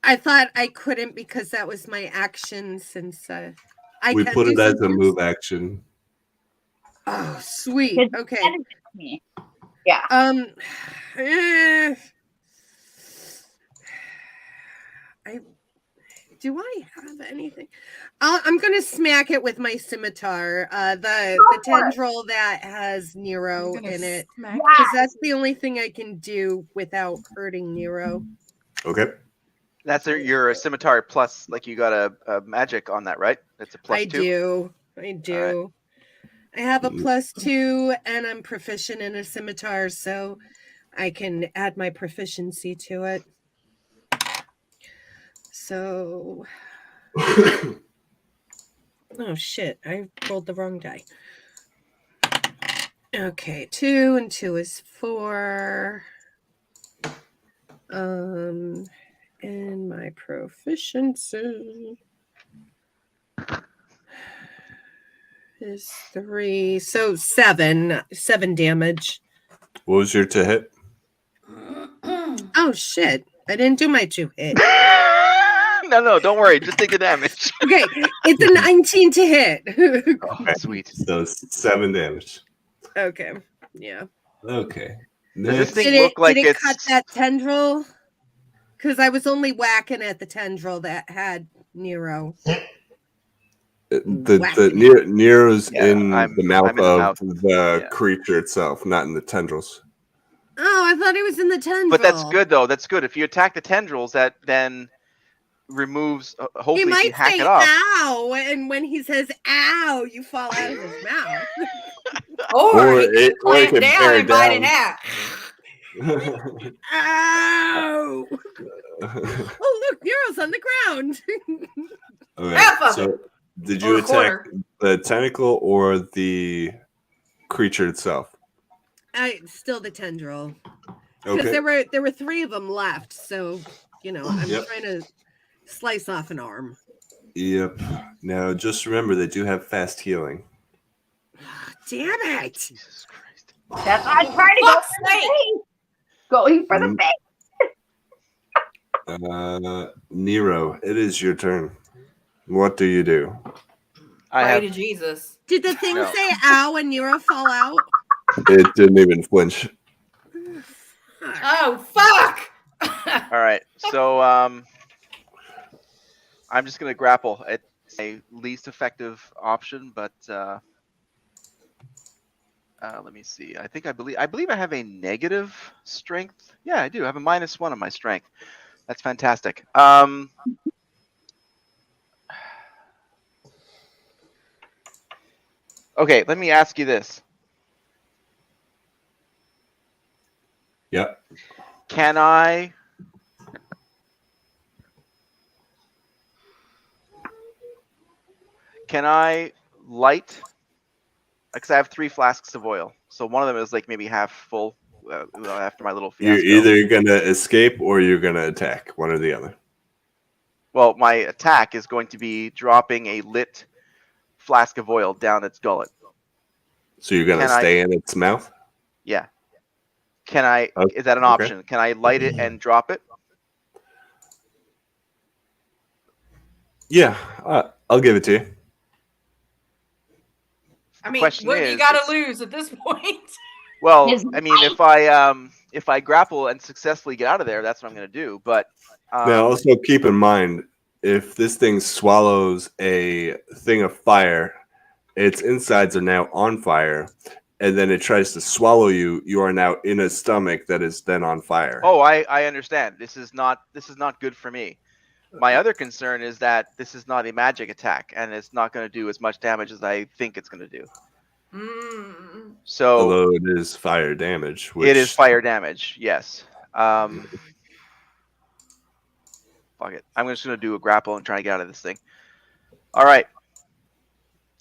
I thought I couldn't because that was my action since I We can put do it as a something. move action. Oh, sweet. Okay. Me. Do I have anything? I'm gonna smack it with my scimitar. The tendril that has Nero in it, because that's the only thing I can do without hurting Nero. Okay. That's your scimitar plus, like you got a magic on that, right? It's a plus 2. I do. All I have a +2, and I'm proficient in a scimitar, so I can add my proficiency to it. So, oh shit! I rolled the wrong die. Okay, 2 and 2 is 4. And my proficiency is 3, so 7 damage. What was your to hit? Oh shit! I didn't do my 2 hit. No, don't worry. Just take the damage. Okay, it's a 19 to hit. Okay. Sweet. So 7 damage. Okay, yeah. Okay. Does this thing Did it, look like did it it's cut that tendril? Because I was only whacking at the tendril that had Nero. Nero's Yeah, in I'm the mouth in the of mouth. the Yeah. creature itself, not in the tendrils. Oh, I thought he was in the tendril. But that's good though. That's good. If you attack the tendrils, that then removes. He Hopefully, if you might hack say it off. "ow," and when he says "ow," you fall out of his mouth. Or he it can clamp could down bear and bite it down. out. Ow! Oh, look, Nero's on the ground. Okay, Half of so did Or you a attack quarter. the tentacle or the creature itself? Still the tendril. Because Okay. there were 3 of them left, so I'm Yep. trying to slice off an arm. Yep. Now just remember they do have fast healing. Damn it! Jesus Christ. That's why I'm trying to go Fuck's for the sake. face. Going for the Mm. face. Nero, it is your turn. What do you do? I Pray have. to Jesus. Did the thing No. say "ow" and Nero fall out? It didn't even flinch. Oh fuck! All right. So I'm just gonna grapple. It's a least effective option, but let me see. I believe I have a negative strength. Yeah, I do. I have a -1 on my strength. That's fantastic. Okay, let me ask you this. Yeah. Can I light? Because I have 3 flasks of oil, so one of them is like maybe half full after my little You're fiasco. either gonna escape or you're gonna attack. One or the other. Well, my attack is going to be dropping a lit flask of oil down its gullet. So you're gonna Can I- stay in its mouth. Yeah. Can I? Okay. Is that an option? Can I light it and drop it? Yeah, I'll give it to you. I mean, Question what do you is, got it's- to lose at this point? Well, His I mean, if I grapple and successfully get out of there, that's what I'm going to do. But Now, also keep in mind, if this thing swallows a thing of fire, its insides are now on fire, and then it tries to swallow you. You are now in a stomach that is then on fire. oh, I understand. This is not good for me. My other concern is that this is not a magic attack, and it's not going to do as much damage as I think it's going to do. Mm. So Although it is fire damage, which it is fire damage. Yes. Fuck it. I'm just going to do a grapple and try to get out of this thing. All right.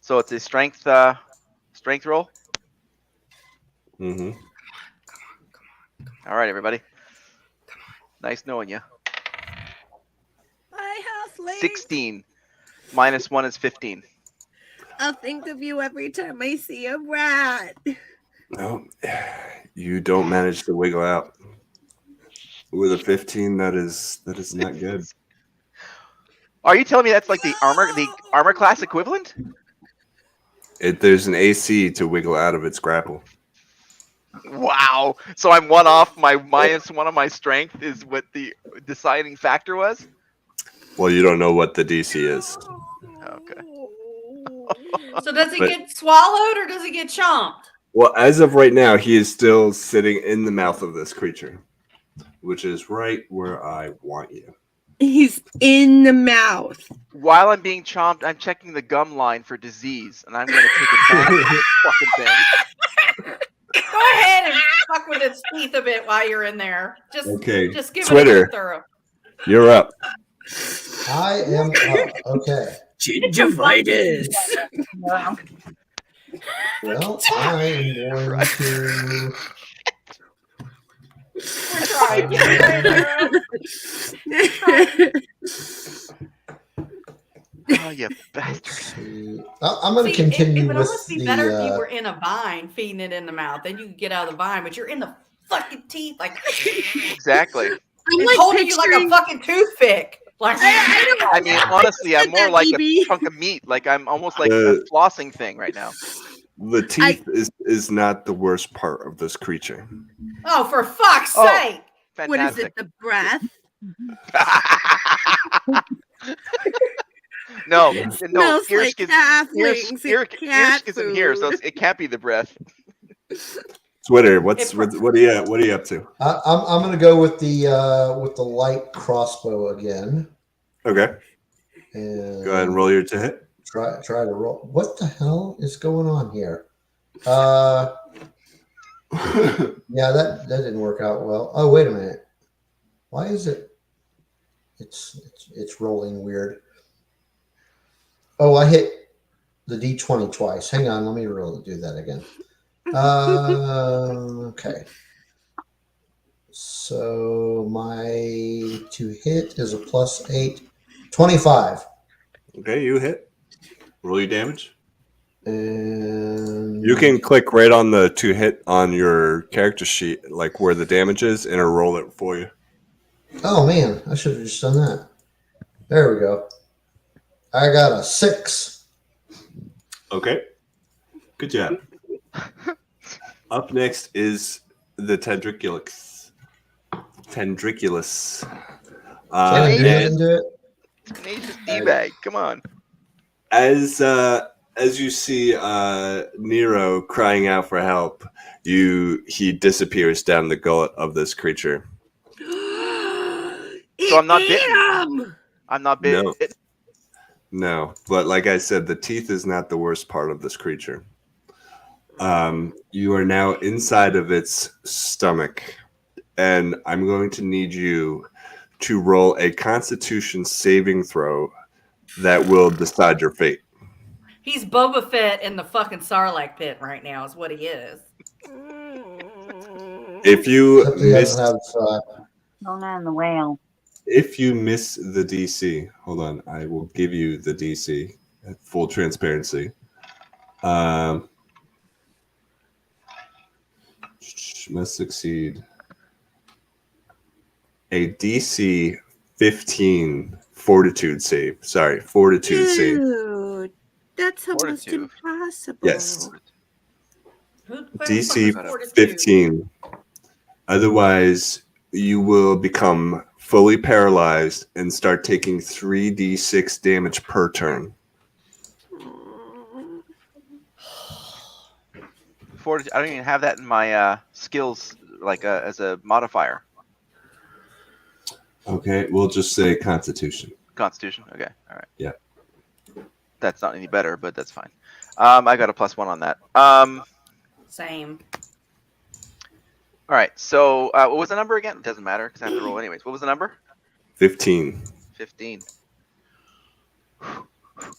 So it's a strength roll. Mhm. All right, everybody. Nice knowing you. My halfling. 16 -1 is 15. I'll think of you every time I see a rat. No, you don't manage to wiggle out with a 15. That is not good. Are you telling me that's like the armor class equivalent? There's an AC to wiggle out of its grapple. Wow. So I'm one off. My -1 on my strength is what the deciding factor was. Well, you don't know what the DC is. Okay. So does he But- get swallowed or does he get chomped? Well, as of right now, he is still sitting in the mouth of this creature, which is right where I want you. He's in the mouth. While I'm being chomped, I'm checking the gum line for disease, and I'm going to take advantage of this fucking thing. Go ahead and fuck with its teeth a bit while you're in there. Okay, Just give it a Twitter. good thorough. You're up. I am up. Okay. Gingivitis. Well, I am going to. We're trying. Oh, you bastard. Let's see. I'm going to See, continue it would with almost be the. better if you were in a vine feeding it in the mouth. Then you could get out of the vine, but you're in the fucking teeth. Like, Exactly. I'm it's holding you like a fucking toothpick. Like, I mean, honestly, I'm more that, like BB. a chunk of meat. Like I'm almost like Uh, a flossing thing right now. The teeth is not the worst part of this creature. oh, for fuck's Oh. sake! What is Fantastic. it? The breath? No, Smells Irsk like is halflings and cat Irsk isn't here, so food. it can't be the breath. Twitter, It- what are you up to? I'm going to go with the light crossbow again. Okay, And go ahead and roll your to hit. Try to roll. What the hell is going on here? Yeah, that didn't work out well. Oh, wait a minute. Why is it? It's rolling weird. Oh, I hit the D20 twice. Hang on, let me do that again. Okay. So my to hit is a +8, 25. Okay, you hit. Roll your damage. And You can click right on the to hit on your character sheet, like where the damage is, and it'll roll it for you. Oh man, I should have just done that. There we go. I got a 6. Okay, good job. Up next is the Tendriculix. Tendriculus. Can I do And anything to it? Tenacious D-bag. Come on. as you see Nero crying out for help, he disappears down the gullet of this creature. So I'm not bitten. Him! I'm not bitten. No, but like I said, the teeth is not the worst part of this creature. You are now inside of its stomach, and I'm going to need you to roll a Constitution saving throw that will decide your fate. He's Boba Fett in the fucking Sarlacc pit right now, is what he is. If you Except he miss, doesn't have. Mona and the whale. if you miss the DC, hold on, I will give you the DC. Full transparency. Must succeed a DC 15 fortitude save. Sorry, fortitude save. Dude, that's almost Fortitude. impossible. Yes. Who the DC fuck is Fortitude? 15. Otherwise, you will become fully paralyzed and start taking 3d6 damage per turn. Fortitude. I don't even have that in my skills, like as a modifier. Okay, we'll just say Constitution. Constitution. Okay. All right. Yeah. That's not any better, but that's fine. I got a +1 on that. Same. All right. So what was the number again? It doesn't matter because I have to roll anyways. What was the number? 15. 15. Can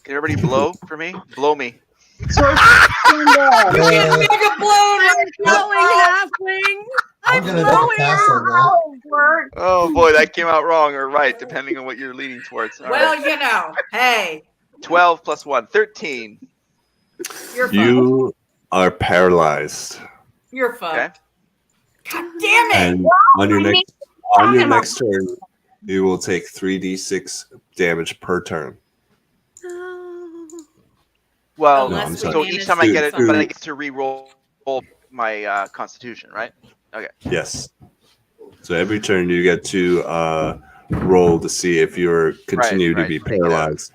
everybody blow for me? Blow me. So Uh, Mega blown! Blowing halfling. I'm gonna take a pass on that. Oh boy, that came out wrong or right, depending on what you're leaning towards. All Well, right. you know, hey, 12 + 1, 13. you're fucked. You are paralyzed. You're fucked. Okay. God damn it! And on your next turn, you will take 3d6 damage per turn. Well, No, I'm Unless we sorry. so manage each time I get it, something. but I get to re-roll my Constitution, right? Okay. Yes. So every turn you get to roll to see if you're continue to right. be Take it out. paralyzed,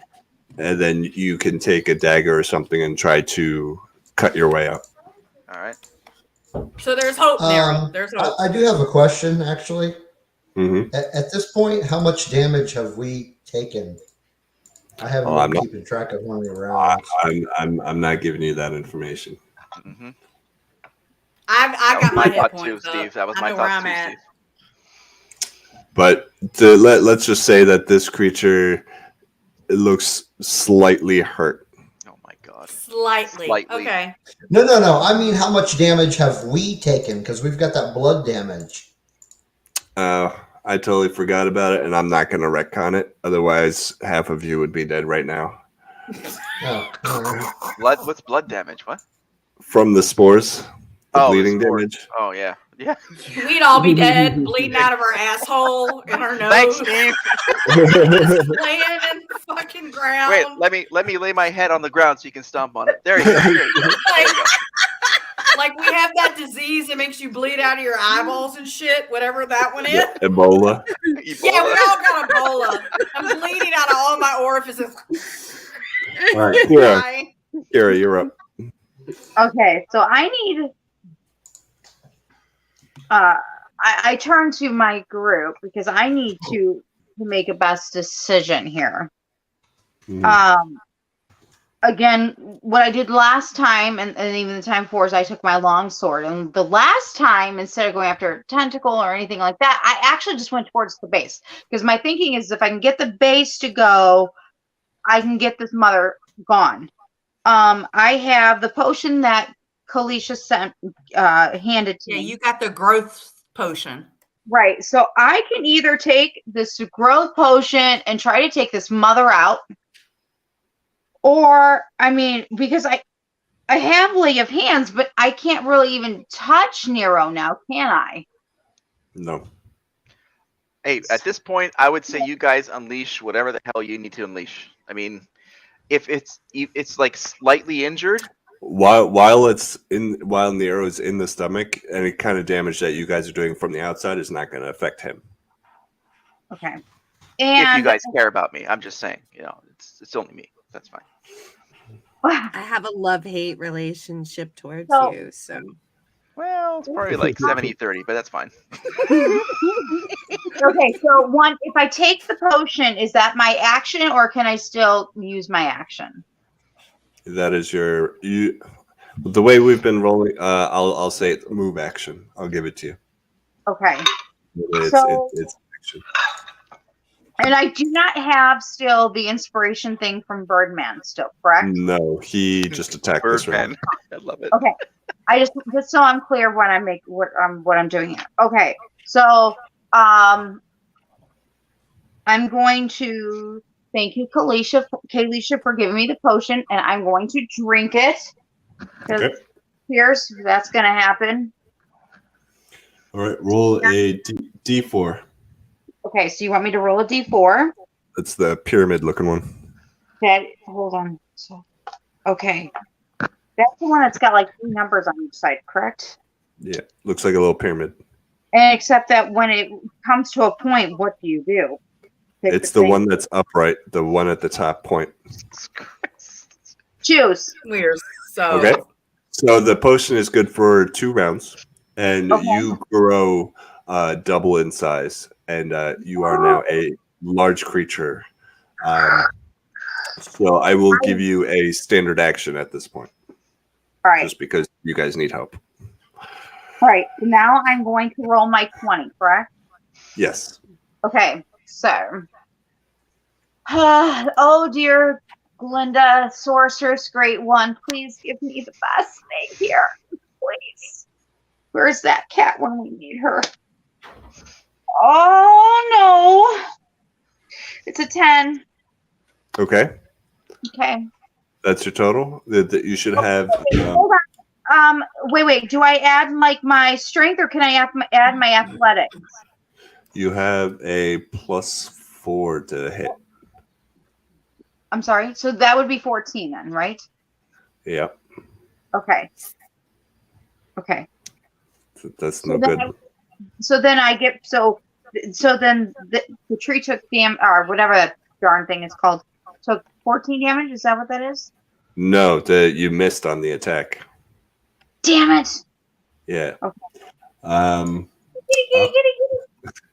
and then you can take a dagger or something and try to cut your way out. All right. So there's hope, Nero. There's hope. I do have a question, actually. Mm-hmm. At this point, how much damage have we taken? I haven't Oh, I'm been not- keeping track of how many rounds. I'm not giving you that information. Mm-hmm. I got my hit points too, up. Steve. That was I my know where thought I'm too, at. Steve. But let's just say that this creature looks slightly hurt. Oh my god. Slightly. Okay. No. I mean, how much damage have we taken? Because we've got that blood damage. I totally forgot about it, and I'm not going to retcon it. Otherwise, half of you would be dead right now. Oh, all right. What's blood damage? What? From the spores, the Oh, bleeding spores. damage. Oh yeah. Yeah. We'd all be dead, bleeding out of our asshole and our nose. Thanks, Steve. Just laying in the fucking ground. Wait, let me lay my head on the ground so you can stomp on it. There you go. There you go. Like we have that disease that makes you bleed out of your eyeballs and shit, whatever that one is. Ebola. Yeah, we all got Ebola. I'm bleeding out of all my orifices. All right, Kira, you're up. Okay, so I need. I turn to my group because I need to make a best decision here. Mhm. Again, what I did last time, and even the time before, is I took my long sword. And the last time, instead of going after a tentacle or anything like that, I actually just went towards the base. Because my thinking is if I can get the base to go, I can get this mother gone. I have the potion that Kalisha handed to Yeah, me. you got the growth potion. Right. So I can either take this growth potion and try to take this mother out. Or, I mean, because I have Lay of Hands, but I can't really even touch Nero now, can I? No. Hey, at this point, I would say you guys unleash whatever the hell you need to unleash. I mean, if it's like slightly injured while Nero is in the stomach, any kind of damage that you guys are doing from the outside is not going to affect him. Okay. If you And guys care about me, I'm just saying. It's only me. That's fine. I have a love-hate relationship towards So- you, so Well, it's probably like 70-30, but that's fine. okay, so if I take the potion, is that my action, or can I still use my action? That is you. The way we've been rolling, I'll say it's move action. I'll give it to you. Okay. It's action. And I do not have still the inspiration thing from Birdman still, correct? No, he just attacked this round. Birdman. I love it. Okay. I just so I'm clear when I make what I'm doing here. Okay. So I'm going to thank you, Kalisha, for giving me the potion, and I'm going to drink it. Okay. Here's that's gonna happen. All right, roll a D4. Okay, so you want me to roll a D4? That's the pyramid-looking one. Okay, hold on. So, okay, that's the one that's got like 3 numbers on each side, correct? Yeah, looks like a little pyramid. And except that when it comes to a point, what do you do? It's the one that's upright, the one at the top point. Choose. We're so Okay. So the potion is good for 2 rounds, and you grow double in size, and you are now a large creature. So I will give you a standard action at this point. All right. Just because you guys need help. All right. So now I'm going to roll my 20, correct? Yes. Okay. So, oh dear, Glinda, sorceress, great one, please give me the best thing here, please. Where's that cat when we need her? Oh no, it's a 10. Okay. Okay. That's your total. That you should have. Hold on. Wait. Do I add like my strength, or can I add my athletics? You have a +4 to hit. I'm sorry. So that would be 14 then, right? Yeah. Okay. Okay. That's no good. So then I get so then the tree took or whatever that darn thing is called, took 14 damage. Is that what that is? No, you missed on the attack. Damn it! Yeah. Okay.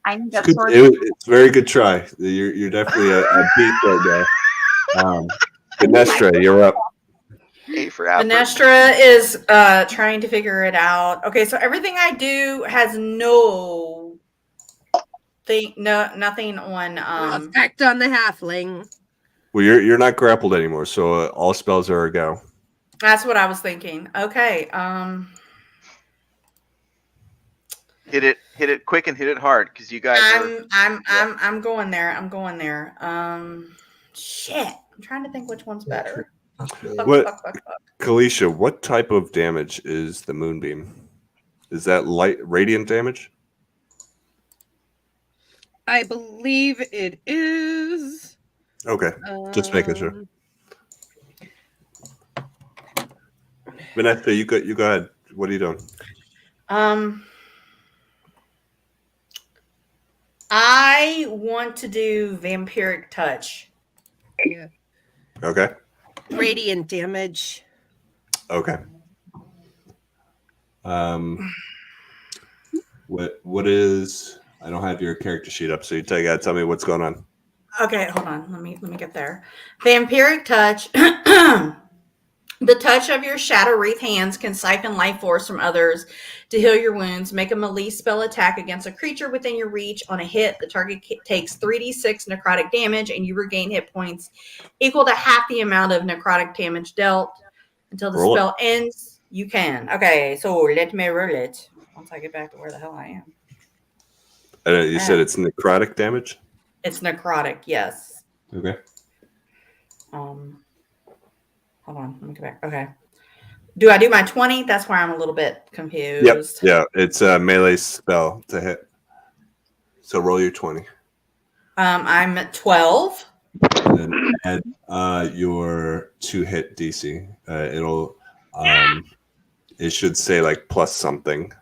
I need that sword. It's a very good try. You're definitely a beast right now. Ganestra, you're up. A for apple. Venestra is trying to figure it out. Okay, so everything I do has nothing on effect on the halfling. Well, you're not grappled anymore, so all spells are a go. That's what I was thinking. Okay. Hit it quick and hit it hard, because you guys I'm going there. I'm going there. Shit. I'm trying to think which one's better. What, Kalisha? What type of damage is the moonbeam? Is that light radiant damage? I believe it is. Okay, just making sure. Vanessa, you go ahead. What are you doing? I want to do vampiric touch. Yeah. Okay. Radiant damage. Okay. What is? I don't have your character sheet up, so you gotta tell me what's going on. Okay, hold on. Let me get there. Vampiric touch. The touch of your shadow wreath hands can siphon life force from others to heal your wounds. Make a melee spell attack against a creature within your reach. On a hit, the target takes 3d6 necrotic damage, and you regain hit points equal to half the amount of necrotic damage dealt. Until the spell ends, you can. Okay, so let me roll it once I get back to where the hell I am. You said it's necrotic damage? It's necrotic, yes. Okay. Hold on, let me go back. Okay. Do I do my 20? That's where I'm a little bit confused. Yeah, it's a melee spell to hit. So roll your 20. I'm at 12. And add your 2 hit DC. It'll It should say like plus something.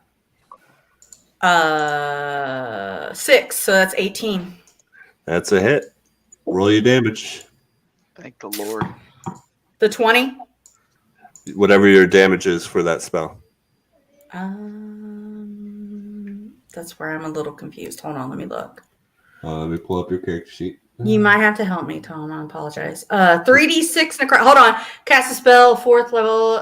6, so that's 18. That's a hit. Roll your damage. Thank the Lord. The 20? Whatever your damage is for that spell. That's where I'm a little confused. Hold on, let me look. Let me pull up your character sheet. You might have to help me, Tom. I apologize. 3d6 Hold on. Cast a spell, 4th level.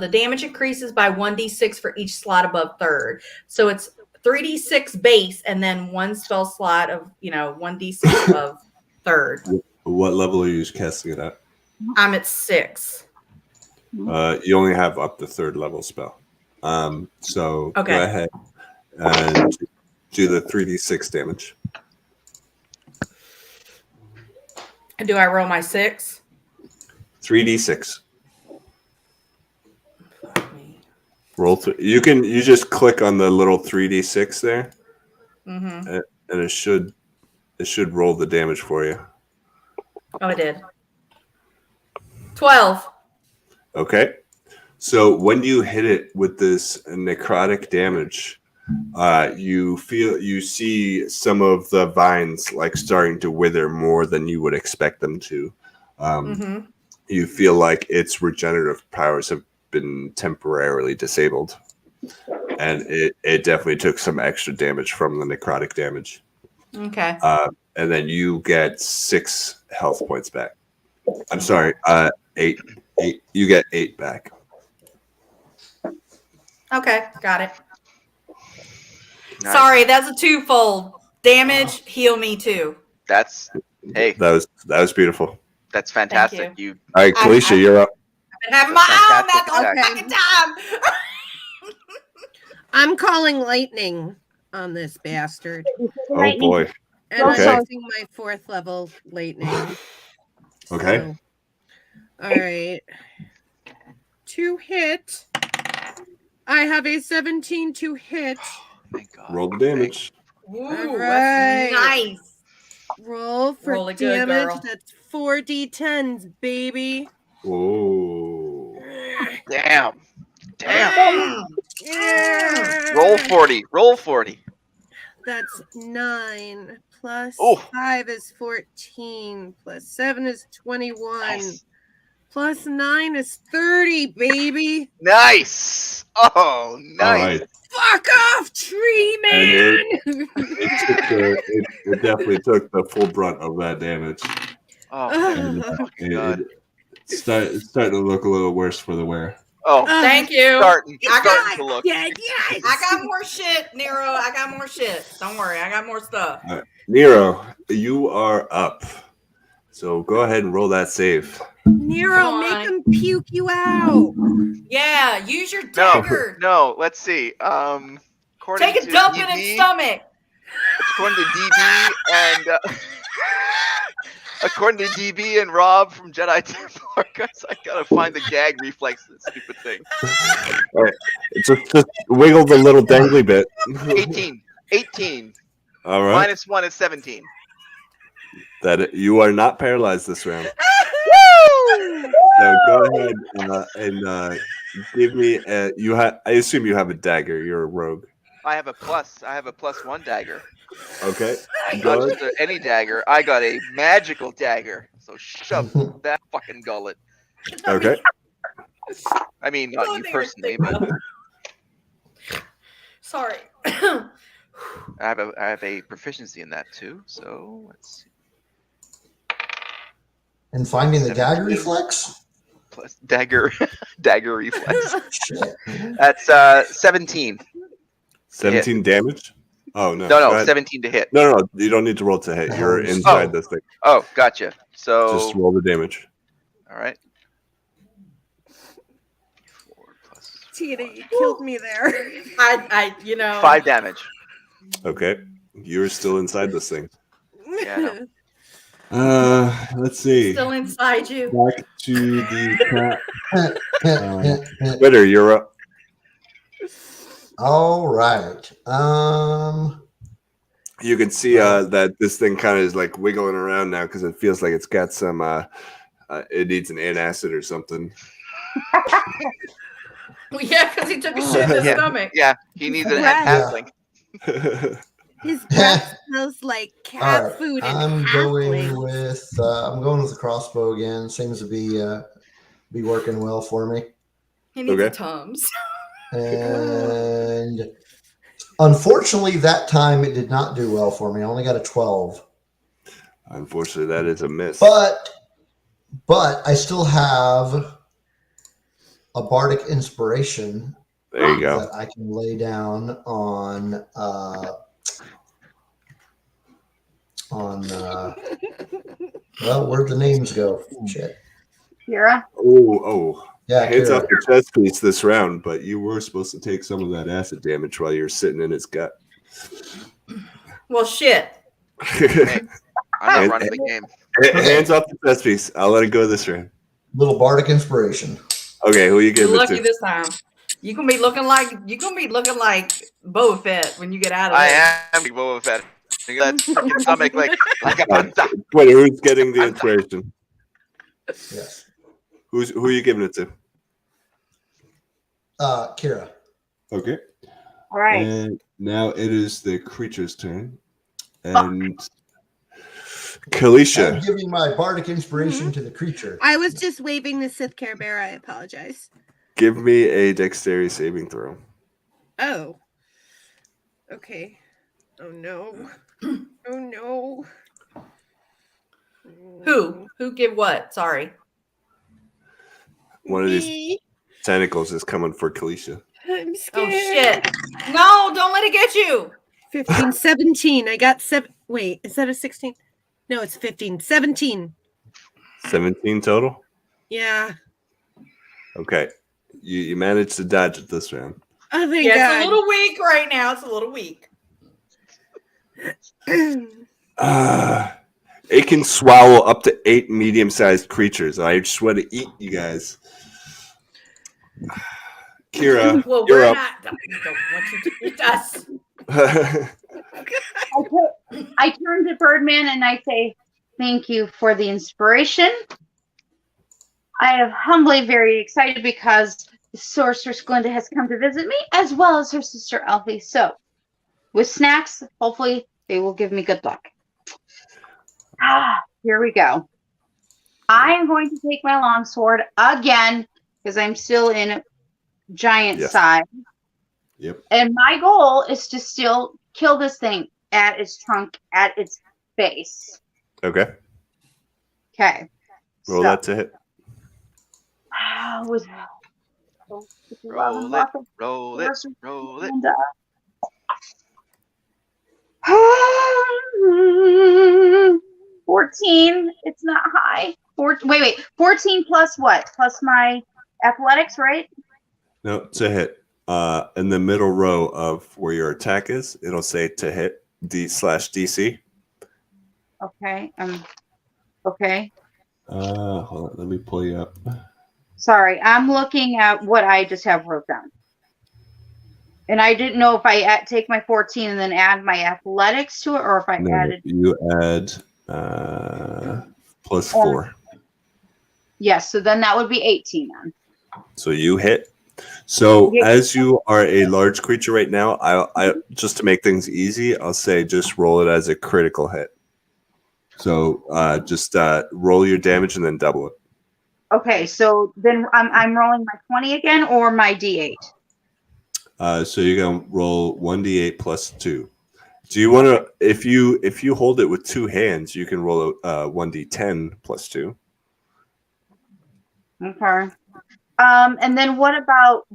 The damage increases by 1d6 for each slot above 3rd. So it's 3d6 base and then 1 spell slot of 1d6 above 3rd. What level are you casting it at? I'm at 6. You only have up to 3rd level spell. So Okay. Go ahead and do the 3d6 damage. Do I roll my 6? 3d6. Roll. You just click on the little 3d6 there, and it should roll the damage for you. Oh, it did. 12. Okay. So when you hit it with this necrotic damage, you see some of the vines like starting to wither more than you would expect them to. You feel like its regenerative powers have been temporarily disabled, and it definitely took some extra damage from the necrotic damage. Okay. And then you get 6 health points back. I'm sorry, 8. You get 8 back. Okay, got it. Nice. Sorry, that's a twofold. Damage, heal me too. That's That was beautiful. That's fantastic. Thank You All right, Kalisha, you're up. I've been having my eye on that the whole Okay. fucking time. I'm calling lightning on this bastard. Oh boy. And Okay. I'm using my 4th level lightning. Okay. So, all right. To hit. I have a 17 to hit. thank God. Roll the damage. Ooh, All that's right. nice. Roll for Roll it good, damage. girl. That's 4d10s, baby. Oh. Damn. Mm. Yeah. Roll 40. Roll 40. That's 9 plus Oh. 5 is 14 plus 7 is 21 Nice. plus 9 is 30, baby. Nice. Oh, All nice. right. Fuck off, tree man. It definitely took the full brunt of that damage. Oh, And fucking God. it's starting to look a little worse for the wear. Oh, Thank you. starting I got- to look. Yeah, yes. I got more shit, Nero. I got more shit. Don't worry, I got more stuff. Nero, you are up. So go ahead and roll that save. Nero, Come make on. him puke you out. Yeah, use your No, dagger. no. Let's see. According Take a to dump in DB, its stomach. According to DB and according to DB and Rob from Jedi Templar, guys, I gotta find the gag reflex of this stupid thing. Just wiggle the little dangly bit. 18. All right. -1 is 17. You are not paralyzed this round. So go ahead and give me. I assume you have a dagger. You're a rogue. I have a +1 dagger. Okay. Not Go ahead. just any dagger. I got a magical dagger. So shove that fucking gullet. Okay. I mean, not Oh, you dear, personally, thank but Sorry. I have a proficiency in that too. So let's see. And finding the dagger 17. reflex? Plus dagger reflex. Shit. That's 17. 17 damage. Oh no. No, Go ahead. 17 to hit. No. You don't need to roll to hit. You're inside this thing. Oh, gotcha. So Just roll the damage. all right. 4 plus Tina, you killed me there. I 5 damage. Okay. You're still inside this thing. Yeah, no. Let's see. still inside you. Back to the cat. Twitter, you're up. All right. You can see that this thing kind of is like wiggling around now because it feels like it's got some. It needs an antacid or something. Well, yeah, because he took a shit in his stomach. Yeah, he needs an Breath. halfling. His breath smells like All cat right, food and I'm going halflings. with the crossbow again. Seems to be working well for me. He needs Okay. a Tums. And unfortunately, that time it did not do well for me. I only got a 12. Unfortunately, that is a miss. But I still have a bardic inspiration There you go. that I can lay down on well, where'd the names go? Shit. Kira. Oh. Yeah, Hands Kira. off your chest piece this round, but you were supposed to take some of that acid damage while you're sitting in its gut. Well, shit. Hey, I'm not running the game. Hands off the chest piece. I'll let it go this round. Little bardic inspiration. Okay, who are you You're giving it lucky to? this time. You're gonna be looking like Boba Fett when you get out of I there. am Big Boba Fett. Look at that fucking stomach like a panda. Wait, who's getting the inspiration? Yes. Who are you giving it to? Kira. Okay. All right. And now it is the creature's turn. And Kalisha. I'm giving my bardic inspiration to the creature. I was just waving the Sith Care Bear. I apologize. Give me a dexterity saving throw. Oh. Okay. Oh no. Oh no. Who give what? Sorry. One of these Me. tentacles is coming for Kalisha. I'm Oh scared. shit. No, don't let it get you. 15, 17. I got 7. Wait, is that a 16? No, it's 15. 17. 17 total? Yeah. Okay. You managed to dodge it this round. Oh, thank Yeah, it's God. a little weak right now. It's a little weak. It can swallow up to 8 medium-sized creatures. I just want to eat you guys. Kira, Well, you're we're up. not. Don't want you to eat us. I turn to Birdman and I say, thank you for the inspiration. I am humbly very excited because the sorceress Glinda has come to visit me, as well as her sister Elfie. So, with snacks, hopefully they will give me good luck. Here we go. I am going to take my longsword again because I'm still in giant size. Yep. And my goal is to still kill this thing at its trunk, at its base. Okay. Okay. Roll that to hit. With Roll it, roll it, roll it. 14. It's not high. Wait. 14 plus what? Plus my athletics, right? No, to hit. In the middle row of where your attack is, it'll say to hit D/DC. Okay. Okay. Hold on, let me pull you up. Sorry, I'm looking at what I just have wrote down. And I didn't know if I take my 14 and then add my athletics to it, or if I added. You add plus 4. Yes, so then that would be 18 then. So you hit. So Yeah. as you are a large creature right now, I just to make things easy, I'll say just roll it as a critical hit. So just roll your damage and then double it. Okay, so then I'm rolling my 20 again or my D8. So you're gonna roll 1d8 plus 2. Do you want to? If you hold it with 2 hands, you can roll a 1d10 plus 2. Okay. And then what about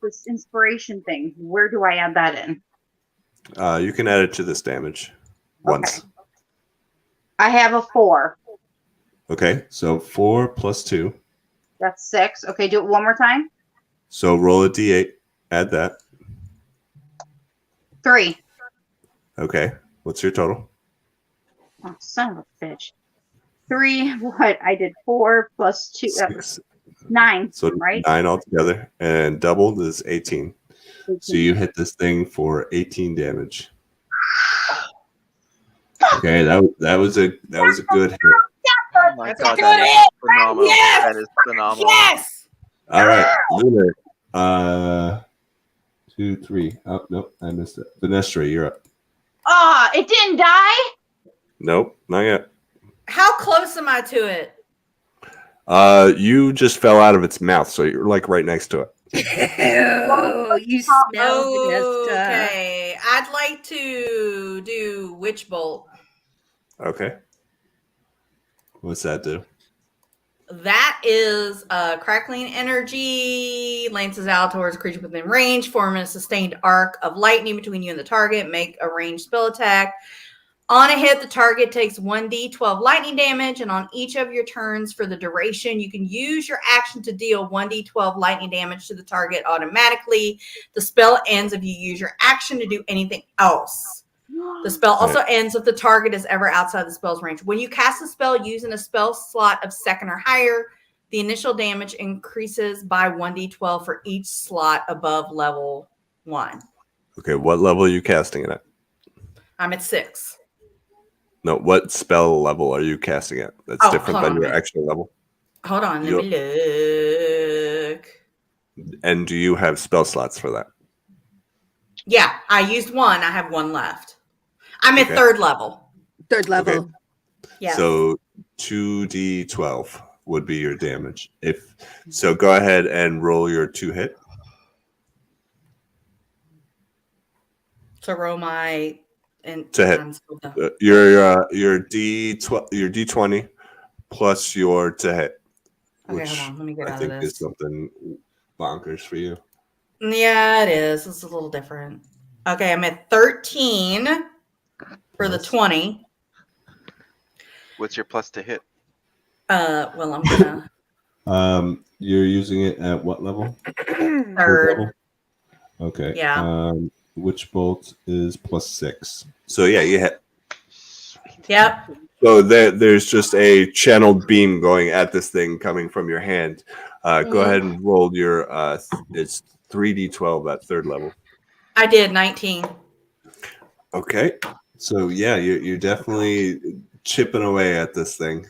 this inspiration thing? Where do I add that in? You can add it to this damage once. Okay. I have a 4. Okay, so 4 plus 2. That's 6. Okay, do it one more time. So roll a d8. Add that. 3. Okay, what's your total? Oh, son of a bitch. 3. What? I did 4 plus 2. 6. 9. So right? 9 altogether, and doubled is 18. 18. So you hit this thing for 18 damage. Okay, that was a good hit. Oh my That's god, a that good is hit. phenomenal. Yes! That is phenomenal. Yes! All right, Lunar. 2, 3. Oh, nope, I missed it. Venestra, you're up. Ah, it didn't die? Nope, not yet. How close am I to it? You just fell out of its mouth, so you're like right next to it. Oh, you smell Vanessa. Okay, I'd like to do Witch Bolt. Okay. What's that do? That is crackling energy, lances out towards a creature within range, forming a sustained arc of lightning between you and the target. Make a ranged spell attack. On a hit, the target takes 1d12 lightning damage, and on each of your turns for the duration, you can use your action to deal 1d12 lightning damage to the target automatically. The spell ends if you use your action to do anything else. The spell also ends if the target is ever outside the spell's range. When you cast a spell using a spell slot of second or higher, the initial damage increases by 1d12 for each slot above level 1. Okay, what level are you casting it at? I'm at 6. No, what spell level are you casting at? That's different than your actual level. Hold on, let me look. And do you have spell slots for that? Yeah, I used one. I have one left. I'm at 3rd level. 3rd level. Okay. Yeah. So 2d12 would be your damage. So go ahead and roll your 2 hit. So roll my to hit. Your D20 plus your to hit. Okay, Which hold on. Let me get I out think of is this. something bonkers for you. Yeah, it is. It's a little different. Okay, I'm at 13 for the 20. What's your plus to hit? Well, I'm gonna. You're using it at what level? 3rd. Level? Okay. Yeah. Witch bolt is +6. So yeah, you hit. Yep. So there's just a channeled beam going at this thing coming from your hand. Go ahead and roll your. It's 3d12 at 3rd level. I did 19. Okay. So yeah, you're definitely chipping away at this thing.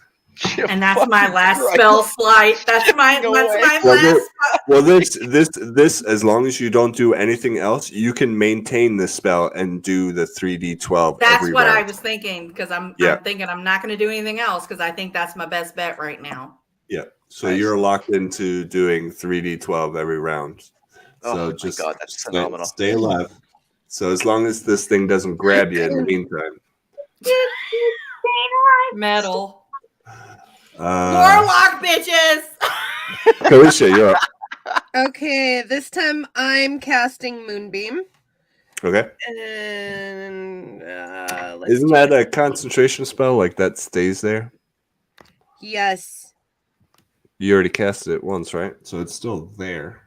And that's my last spell slide. That's my last. Well, this as long as you don't do anything else, you can maintain this spell and do the 3d12. That's every what round. I was thinking because I'm thinking I'm not going to do anything else because I think that's my best bet right now. Yeah. So you're locked into doing 3d12 every round. So just God, that's phenomenal. Stay alive. So as long as this thing doesn't grab you in the meantime. Metal. Warlock bitches. Kalisha, you're up. Okay, this time I'm casting Moonbeam. Okay. And isn't that a concentration spell? Like that stays there? Yes. You already casted it once, right? So it's still there.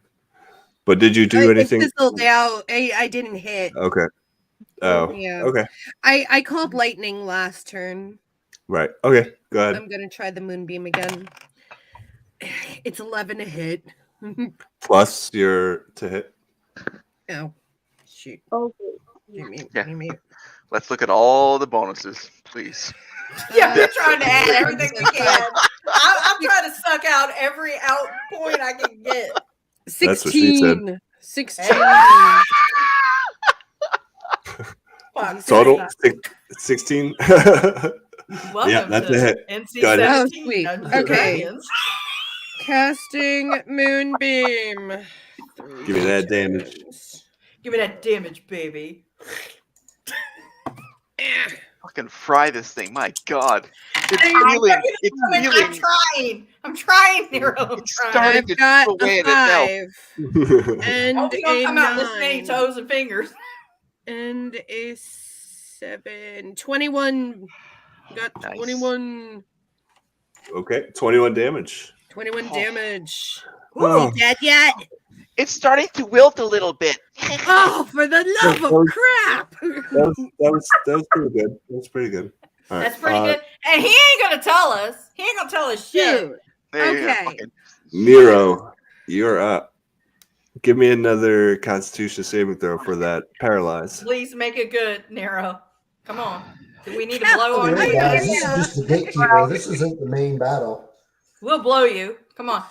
But did you do anything? It fizzled out. I didn't hit. Okay. Oh, yeah. Okay. I called lightning last turn. Right. Okay. Go ahead. I'm gonna try the Moonbeam again. It's 11 to hit. Plus your to hit. Oh, shoot. Give me. Let's look at all the bonuses, please. Yeah, we're trying to add everything we can. I'm trying to suck out every out point I can get. 16. That's what she said. 16. Total 16. Yeah, that's a hit. Got it. Oh, sweet. Okay. Casting Moonbeam. Give me that damage. Give me that damage, baby. Fucking fry this thing. My God. It's healing. It's healing. I'm trying, Nero. It's starting to chip away at itself. And don't come out with many toes and fingers. And a 7. 21. Got Nice. 21. Okay, 21 damage. 21 damage. Oh. Is he dead yet? It's starting to wilt a little bit. Oh, for the love of crap! That was pretty good. That's pretty good. All right. That's pretty good. And he ain't gonna tell us. He ain't gonna tell us shit. Okay. Nero, you're up. Give me another Constitution saving throw for that paralyze. Please make it good, Nero. Come on. Do we need to blow on Hey you? guys, this is just the gatekeeper. This isn't the main battle. We'll blow you. Come on.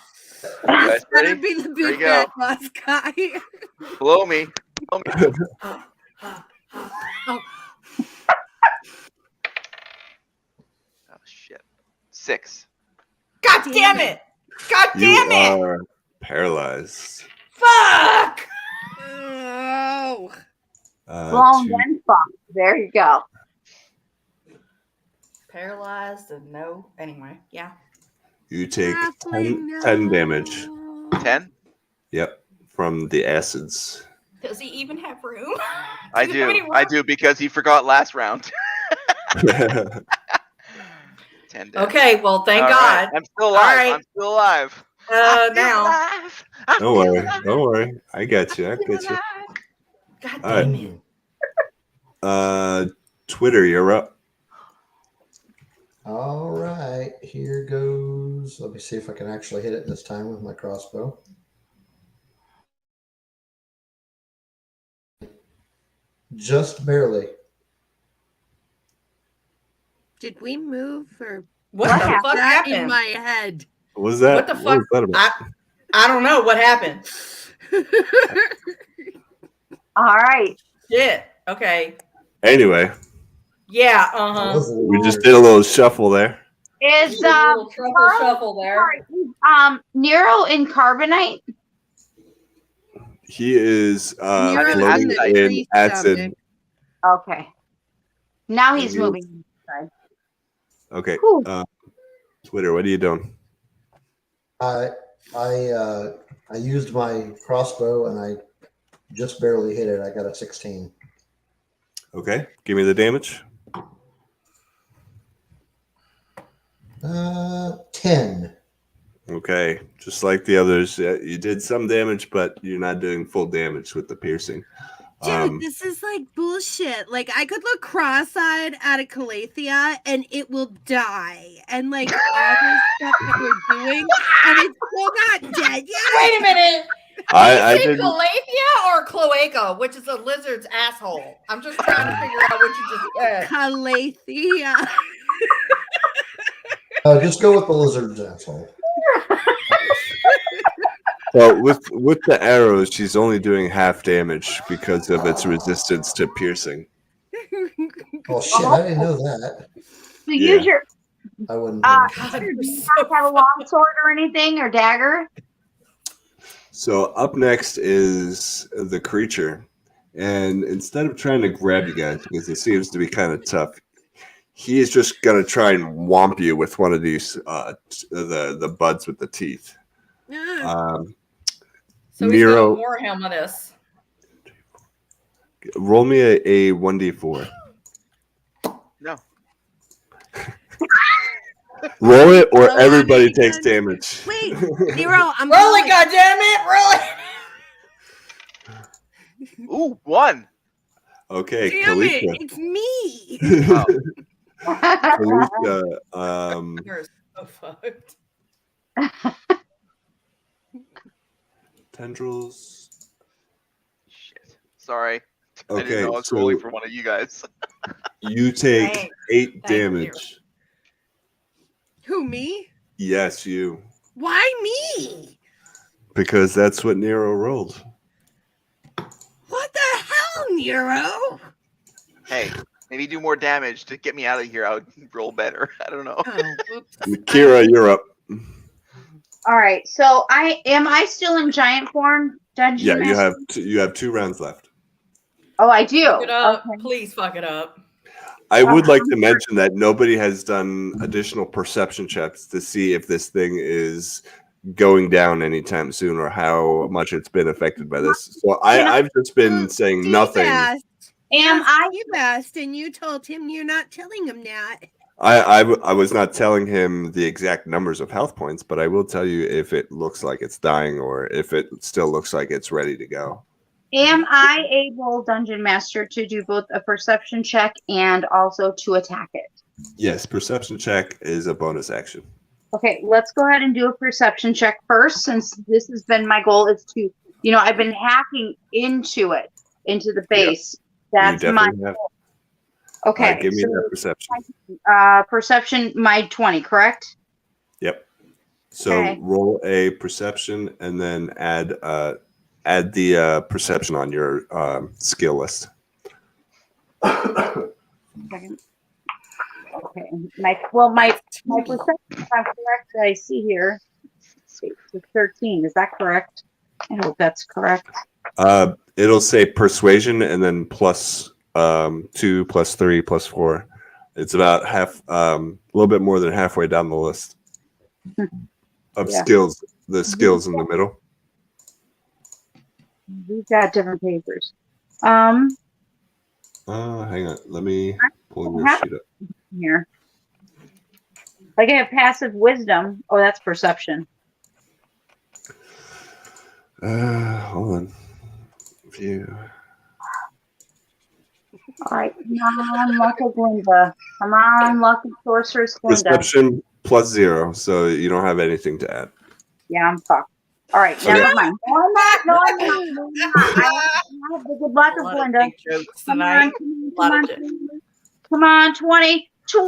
You guys Better ready? be the Here we big go. bad boss guy. Blow me. Oh, Oh shit. 6. God damn it! God You damn it! are paralyzed. Fuck! oh. Blown Two- then fuck. There you go. Paralyzed and no. Anyway, yeah. You take Halfling 10 damage. now. 10. Yep, from the acids. Does he even have room? I Does he have any do. room? I do because he forgot last round. 10 damage. Okay, well, thank All God. right. I'm still alive. right. I'm still alive. I'm still Now. alive. Don't worry. Don't worry. I got you. I got you. God All right. damn it. Twitter, you're up. All right, here goes. Let me see if I can actually hit it this time with my crossbow. Just barely. Did we move or What What the happened? fuck that in happened? my head? What was that? What the What fuck? was that about? I don't know what happened. All right. Shit. Okay. Anyway, Yeah. That Uh was huh. a we just weird- did a little shuffle there. Is Little truffle shuffle there. sorry, Nero in carbonite? He is Nero's floating in the in tree acid. stomach. Okay. Now he's And he- moving. Sorry. Okay. Cool. Twitter, what are you doing? I used my crossbow and I just barely hit it. I got a 16. Okay. Give me the damage. 10. Okay. Just like the others, you did some damage, but you're not doing full damage with the piercing. Dude, this is like bullshit. Like, I could look cross-eyed at a Calathea and it will die. And like all this stuff that we're doing, and it's still not dead yet. Wait a minute. I Did you say didn't. Calathea or cloaca, which is a lizard's asshole? I'm just trying to figure out what you just said. Calathea. Just go with the lizard's asshole. Well, with the arrows, she's only doing half damage because of its resistance to piercing. Oh shit! I didn't know that. So use your I wouldn't. God, do you're you so not have a long sword or anything or dagger? So up next is the creature, and instead of trying to grab you guys because it seems to be kind of tough, he is just gonna try and whomp you with one of these the buds with the teeth. So he's Nero, going Warhammer on this. roll me a 1d4. No. Roll it, or Roll everybody it takes again. damage. Wait, Nero, I'm Roll rolling. it, goddammit! Roll it! Ooh, 1. Okay, Damn Kalika. it, it's me. Oh, Kalika, You're so fucked. tendrils. shit. Sorry. I didn't Okay, know I was so rolling for one of you guys. you take Thanks. 8 Thank you. damage. Who, me? Yes, you. Why me? Because that's what Nero rolled. What the hell, Nero? Hey, maybe do more damage to get me out of here. I would roll better. I don't know. Oh, whoops. Kira, you're up. All right. So am I still in giant form? Dungeon Yeah, you Master? have 2 rounds left. Oh, I do. Fuck it up. Okay. Please fuck it up. I would like to mention that nobody has done additional perception checks to see if this thing is going down anytime soon or how much it's been affected by this. So I've just been saying Steve nothing. asked. Am I? Steve asked, and you told him you're not telling him that. I was not telling him the exact numbers of health points, but I will tell you if it looks like it's dying or if it still looks like it's ready to go. Am I able, Dungeon Master, to do both a perception check and also to attack it? Yes, perception check is a bonus action. Okay, let's go ahead and do a perception check first, since this has been my goal is to, I've been hacking into it, into the base. That's You my definitely have. goal. Okay, Give me that perception. perception, my 20, correct? Yep. So Okay. roll a perception and then add the perception on your skill list. Second. Okay. My perception, if I'm correct, that I see here, it's 13. Is that correct? I hope that's correct. It'll say persuasion and then plus 2, plus 3, plus 4. It's about half, a little bit more than halfway down the list of Yeah. skills. The skills in the middle. We've got different papers. Hang on. Let me pull your sheet up. Here. Like I have passive wisdom. Oh, that's perception. Hold on. View. All right. Come on, Lucky Glinda. Come on, Lucky Sorceress Glinda. Perception plus 0, so you don't have anything to add. Yeah, I'm fucked. All right, Okay. never mind. No, I'm not. No, I'm not. No, I'm not. I have the good luck A of lot of Glinda. big jokes Come tonight. on, A lot come of on, jokes. come on, 20. 20!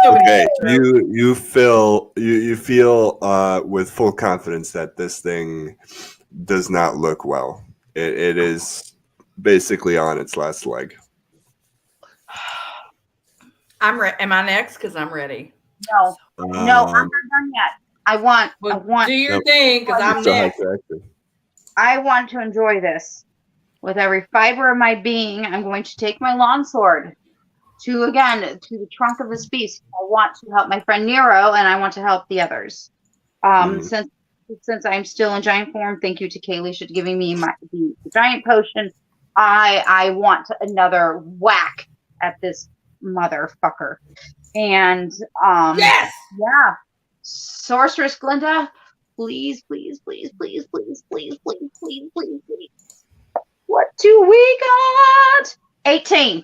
So many Okay, big jokes. you feel with full confidence that this thing does not look well. It is basically on its last leg. I'm ready. Am I next? Because I'm ready. No, no, I'm not done yet. I want. Do your Nope. thing, because I'm Still have next. to action. I want to enjoy this. With every fiber of my being, I'm going to take my longsword to the trunk of this beast. I want to help my friend Nero, and I want to help the others. Since I'm still in giant form, thank you to Kaylee for giving me the giant potion. I want another whack at this motherfucker. And Yes! yeah. Sorceress Glinda, please, please, please, please, please, please, please, please, please, please. What do we got? 18.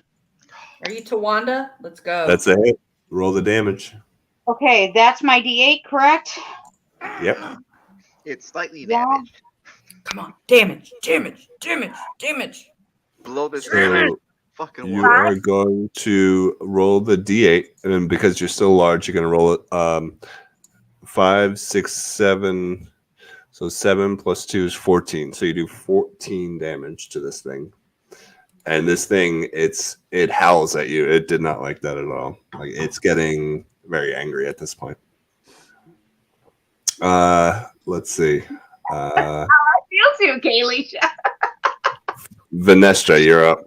Are you Tawanda? Let's go. That's a hit. Roll the damage. Okay, that's my D8, correct? Yep. It's slightly Yeah. damaged. Come on. Damage. Damage. Damage. Damage. Blow this So fucking you water. are going to roll the D8, and then because you're still large, you're going to roll it 5, 6, 7. So 7 plus 2 is 14. So you do 14 damage to this thing. And this thing, it howls at you. It did not like that at all. Like, it's getting very angry at this point. Let's see. I feel too, Kaylee. Vanestra, you're up.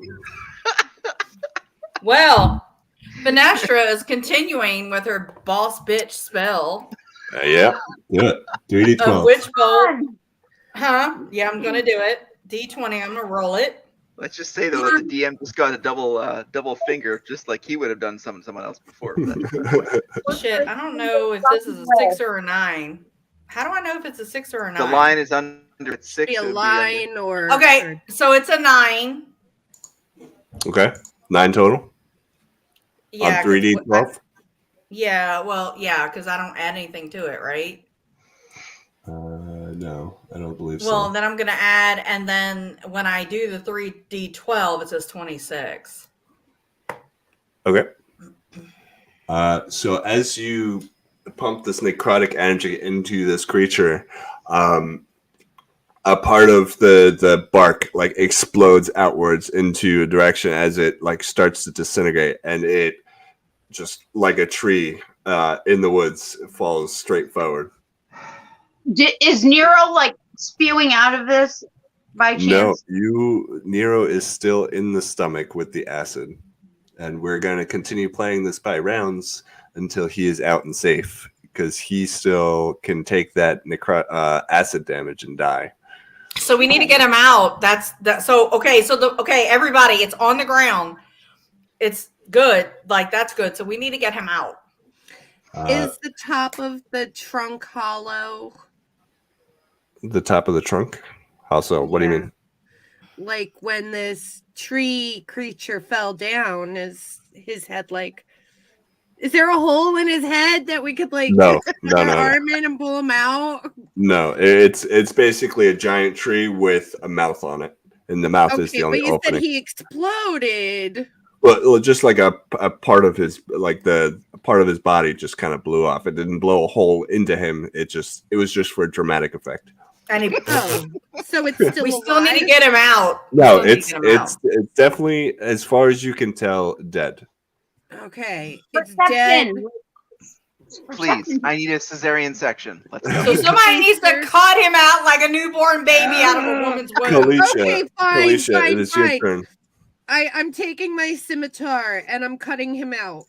Well, Vanastra is continuing with her boss bitch spell Yeah. Do it. 3d12. of Witch Bolt. Huh? Yeah, I'm going to do it. D20, I'm going to roll it. Let's just say though that the DM just got a double finger, just like he would have done someone else before. Shit, I don't know if this is a 6 or a 9. How do I know if it's a 6 or a 9? The line is under it's 6. Be a it would be line or Okay, so it's a 9. Okay. 9 total Yeah. on 3d12. Yeah, well, yeah, because I don't add anything to it, right? No, I don't believe Well, so. then I'm going to add, and then when I do the 3d12, it says 26. Okay. So as you pump this necrotic energy into this creature, a part of the bark like explodes outwards into a direction as it like starts to disintegrate, and it just like a tree in the woods falls straight forward. Is Nero like spewing out of this by chance? No, Nero is still in the stomach with the acid, and we're going to continue playing this by rounds until he is out and safe, because he still can take that acid damage and die. So we need to get him out. So everybody, it's on the ground. It's good. Like, that's good. So we need to get him out. is the top of the trunk hollow? The top of the trunk? How so? What do you mean? Like when this tree creature fell down, is his head like? Is there a hole in his head that we could like No. arm in and pull him out? No, it's basically a giant tree with a mouth on it, and the mouth is the only but you opening. said he exploded. Well, just like a part of his, like the part of his body just kind of blew off. It didn't blow a hole into him. It was just for dramatic effect. And he, Oh, so it's still we still need to alive? get him out. No, We still need to get him out. it's definitely, as far as you can tell, dead. Okay, it's dead. Perception. Please, I need a cesarean section. Let's go. So somebody needs to cut him out like a newborn baby out of a woman's womb. Kalisha, Okay, fine, Kalisha, it is your fine. turn. I'm taking my scimitar and I'm cutting him out.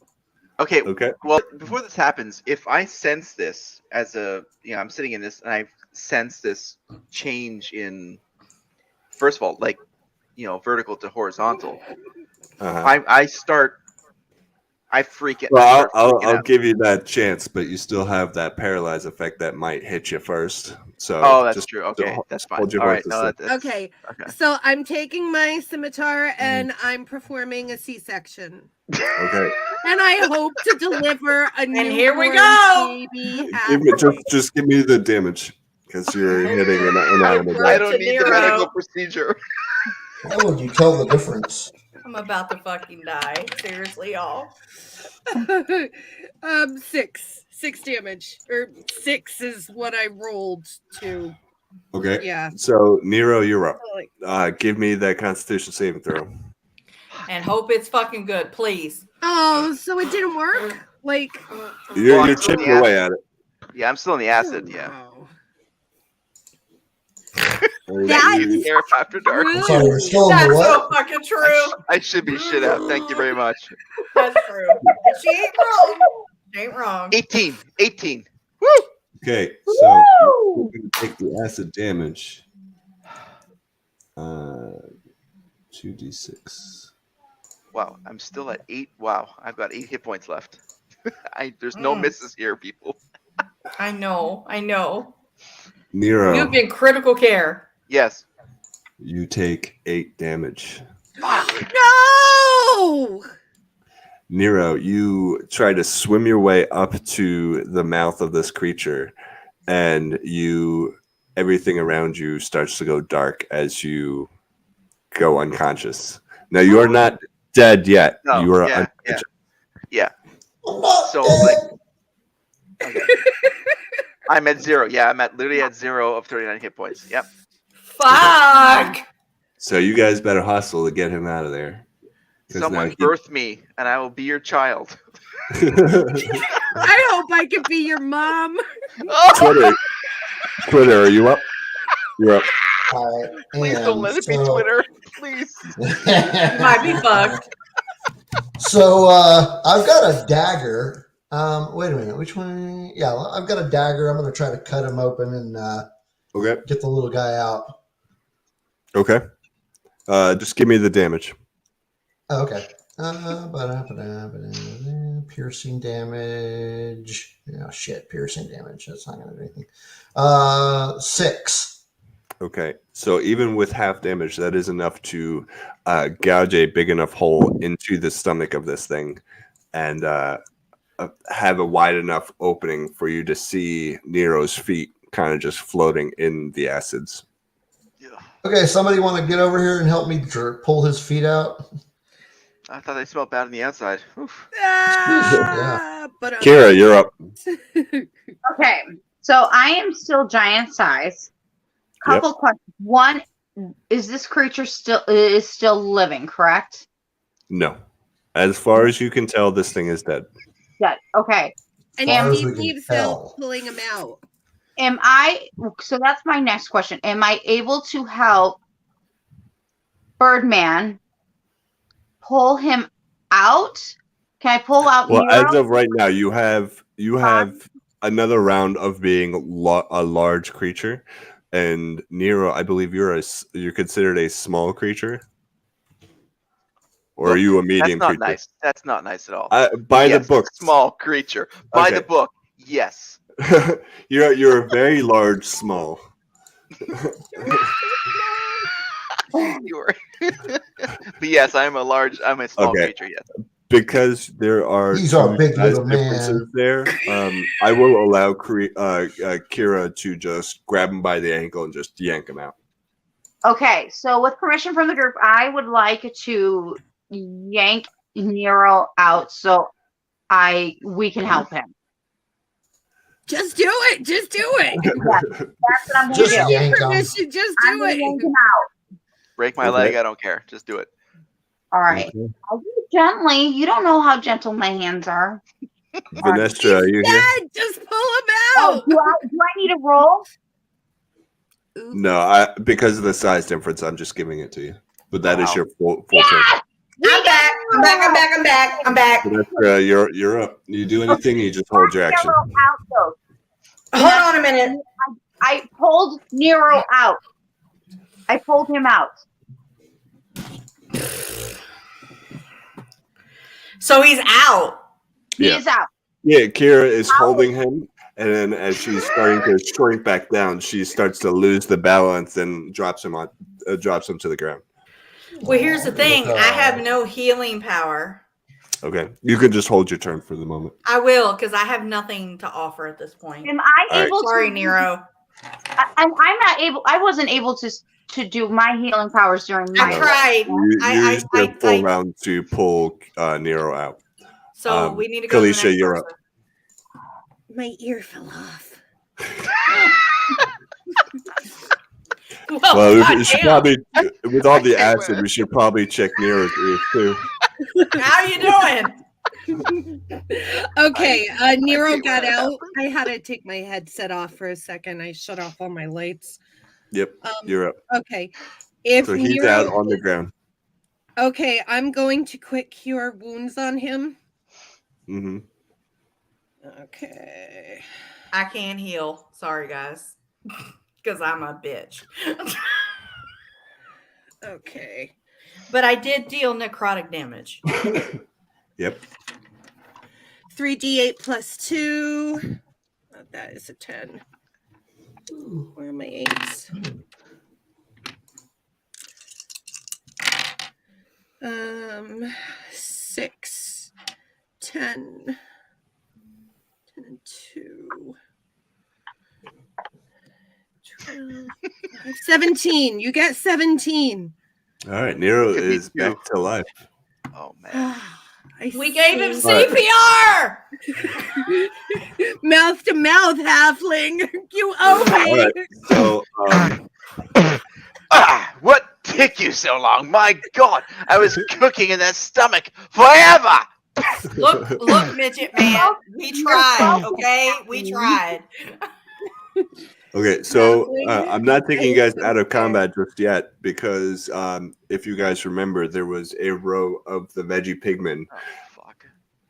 Okay. Okay. Well, before this happens, if I sense this as I'm sitting in this and I sense this change in, first of all, like, vertical to horizontal, I freak it. Well, I'll give you that chance, but you still have that paralyze effect that might hit you first. So that's just true. Okay, that's fine. hold your All right. horses No, there. Okay, Okay. so I'm taking my scimitar and I'm performing a C-section. Okay. And I hope to deliver a newborn here we go. baby. Just give me the damage because you're hitting an inanimate I object. don't need the Nero. medical procedure. How would you tell the difference? I'm about to fucking die. Seriously, y'all. 6 damage, or 6 is what I rolled to. Okay. Yeah. So Nero, you're up. Give me that Constitution saving throw. And hope it's fucking good, please. Oh, so it didn't work? Like, You're chipping away at it. Yeah, I'm still in the acid. Yeah. oh. You- Air after dark. I'm sorry, you're still in That's the what? so fucking true. I should be shit out. Thank you very much. That's true. She ain't wrong. She ain't wrong. 18. Woo! Okay, so we're gonna take the acid damage. 2d6. Wow, I'm still at 8. Wow, I've got 8 hit points left. There's no misses here, people. I know. Nero, You've been critical care. Yes. you take 8 damage. No! Nero, you try to swim your way up to the mouth of this creature, and everything around you starts to go dark as you go unconscious. Now you are not dead yet. No, you are yeah. unconscious. I'm not So, dead. Okay. I'm at 0. Yeah, I'm literally at 0 of 39 hit points. Yep. Fuck. So you guys better hustle to get him out of there. 'Cause Someone now birth me, and I will be your child. I hope I can be your mom. Twitter, are you up? You're up. I Please am. don't let it be Twitter. Please. Might be fucked. So I've got a dagger. Wait a minute. Which one? Yeah, I've got a dagger. I'm going to try to cut him open and Okay. get the little guy out. Okay. Just give me the damage. Oh, okay. Piercing damage. Oh, shit. Piercing damage. That's not going to do anything. 6. Okay. So even with half damage, that is enough to gouge a big enough hole into the stomach of this thing and have a wide enough opening for you to see Nero's feet kind of just floating in the acids. Okay, somebody want to get over here and help me pull his feet out? I thought they smelled bad on the outside. Oof. But Kira, you're up. Okay, so I am still giant size. Couple questions. One, is this creature still living? Correct. No. As far as you can tell, this thing is dead. Yeah. Okay. and far as Steve we can needs tell. help pulling him out. So that's my next question. Am I able to help Birdman pull him out? Can I pull out Well, Nero? as of right now, you have another round of being a large creature, and Nero, I believe you're considered a small creature, or are you a medium That's not creature? nice. That's not nice at all. By Yes, the book, small creature. By Okay. the book, yes. you're a very large small. You were. But yes, I'm a small Okay. creature. Yes. Because there are He's our two big size little man. differences there. I will allow Kira to just grab him by the ankle and just yank him out. Okay, so with permission from the group, I would like to yank Nero out. So we can help him. Just do it. Just do it. That's what I'm going to Just do. yank him. Permission, just I'm do going to it. yank him out. Break my Okay. leg. I don't care. Just do it. All right. I'll do it gently. You don't know how gentle my hands are. Vanestra, are you here? Dad, just pull him Oh, out. do I need a roll? No, because of the size difference, I'm just giving it to you. But that is Wow. your full turn. I'm back. I'm back. I'm back. I'm back. I'm back. Vanestra, you're up. You do anything, you just hold your action. Nero out, though. Hold on a minute. I pulled Nero out. I pulled him out. So he's out. Yeah. He's out. Yeah, Kira is holding him, and then as she's starting to shrink back down, she starts to lose the balance and drops him to the ground. Well, here's the thing. I have no healing power. Okay, you can just hold your turn for the moment. I will, because I have nothing to offer at this point. Am I All right. able Sorry, to? Nero. I'm not able. I wasn't able to do my healing powers during my. I tried. You used your full I round to pull Nero out. so we need to go to the Kalisha, next you're person. up. My ear fell off. Well, God we should damn. probably, with all the can't acid, wait. we should probably check Nero's ears too. How you doing? Okay, Nero can't got wear that out. I had to take my headset off for a second. I shut off all my lights. Yep, you're up. Okay. If So he's Nero, out on the ground. okay, I'm going to quick cure wounds on him. Mm-hmm. Okay. I can't heal. Sorry, guys. Because I'm a bitch. Okay. But I did deal necrotic damage. Yep. 3d8 plus 2. That is a 10. Where are my 8s? 6, 10, 10 and 2, 12, 17. You get 17. All right, Nero Look at me is too. back to life. Oh man. We gave him saved CPR. mouth to mouth, halfling. You owe me. All right, so What took you so long? My God, I was cooking in that stomach forever. Look, midget man. We tried, okay? We tried. okay, so Halfling. I'm not taking you guys out of combat just yet because if you guys remember, there was a row of the veggie pigmen. Oh, fuck.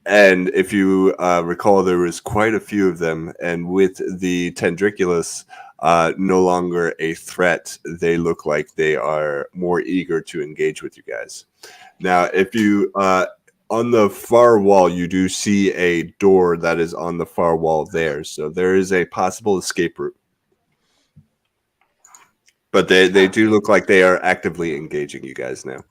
And if you recall, there was quite a few of them. And with the Tendriculus no longer a threat, they look like they are more eager to engage with you guys. Now, if you, on the far wall, you do see a door that is on the far wall there. So there is a possible escape route. But they do look like they are actively engaging you guys now.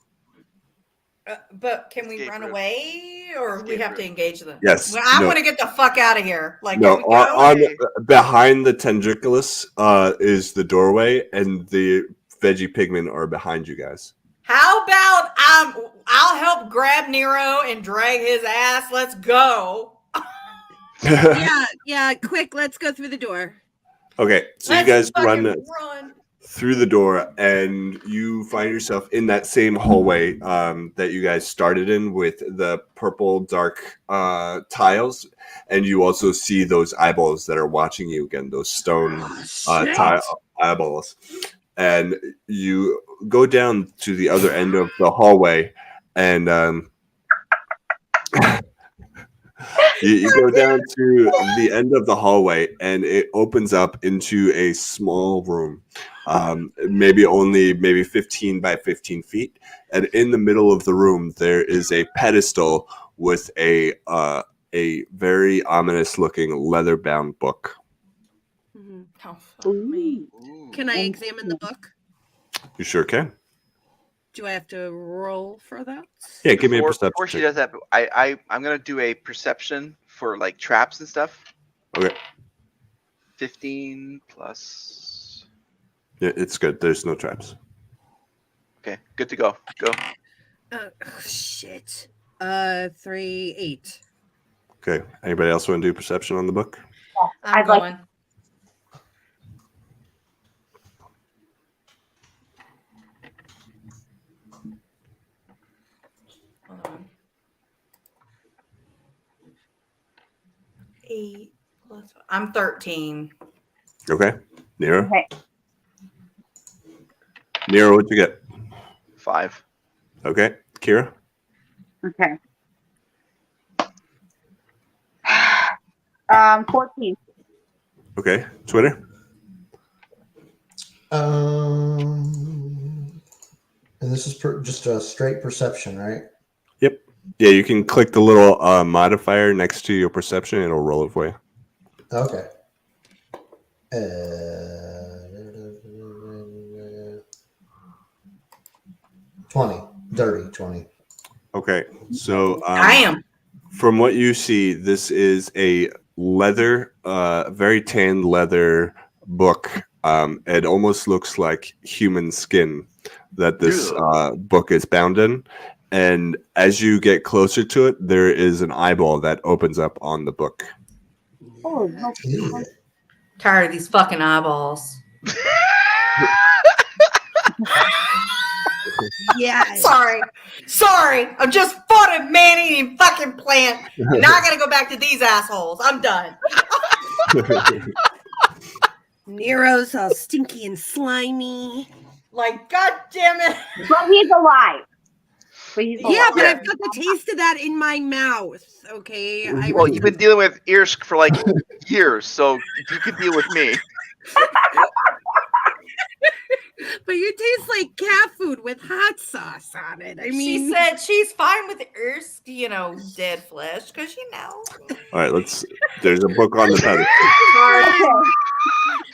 But can we Escape run route. away, or we Escape have to route. engage them? Yes, Well, I no. want to get the fuck out of here. Like, No, can we go? on behind the Tendriculus is the doorway, and the veggie pigmen are behind you guys. How about I'll help grab Nero and drag his ass. Let's go. Yeah, quick, let's go through the door. Okay, so you Let's guys run run. through the door, and you find yourself in that same hallway that you guys started in with the purple dark tiles, and you also see those eyeballs that are watching you again, those stone tile eyeballs. And you go down to the other end of the hallway, and you go down to the end of the hallway, and it opens up into a small room, maybe 15 by 15 feet. And in the middle of the room, there is a pedestal with a very ominous looking leather bound book. Oh, fuck me. Ooh. Can I examine the book? You sure can. Do I have to roll for that? Yeah, give me a Before perception she check. does that, I'm gonna do a perception for like traps and stuff. Okay. 15 plus. Yeah, it's good. There's no traps. Okay, good to go. Go. Oh, shit. 3, 8. Okay. Anybody else want to do perception on the book? I'm I'd like- going. Hold on. 8 plus. I'm 13. Okay. Nero. Okay. Nero, what'd you get? 5. Okay. Kira. Okay. 14. Okay. Twitter. And this is just a straight perception, right? Yep. Yeah, you can click the little modifier next to your perception. It'll roll it for you. Okay. 20. Dirty 20. Okay. So Damn. from what you see, this is a leather, very tanned leather book. It almost looks like human skin that this book is bound in. And as you get closer to it, there is an eyeball that opens up on the book. Oh, Ew. Tired of these fucking eyeballs. Yeah. Sorry. I'm just fought a man-eating fucking plant. And now I gotta go back to these assholes. I'm done. Nero's all stinky and slimy. Like, god damn it. but he's alive. But he's alive. Yeah, but I've got the taste of that in my mouth. Okay. Well, you've been dealing with Irsk for like years, so you could deal with me. But you taste like cat food with hot sauce on it. I mean, She said she's fine with Irsk, dead flesh, because All right, there's a book on the pedestal.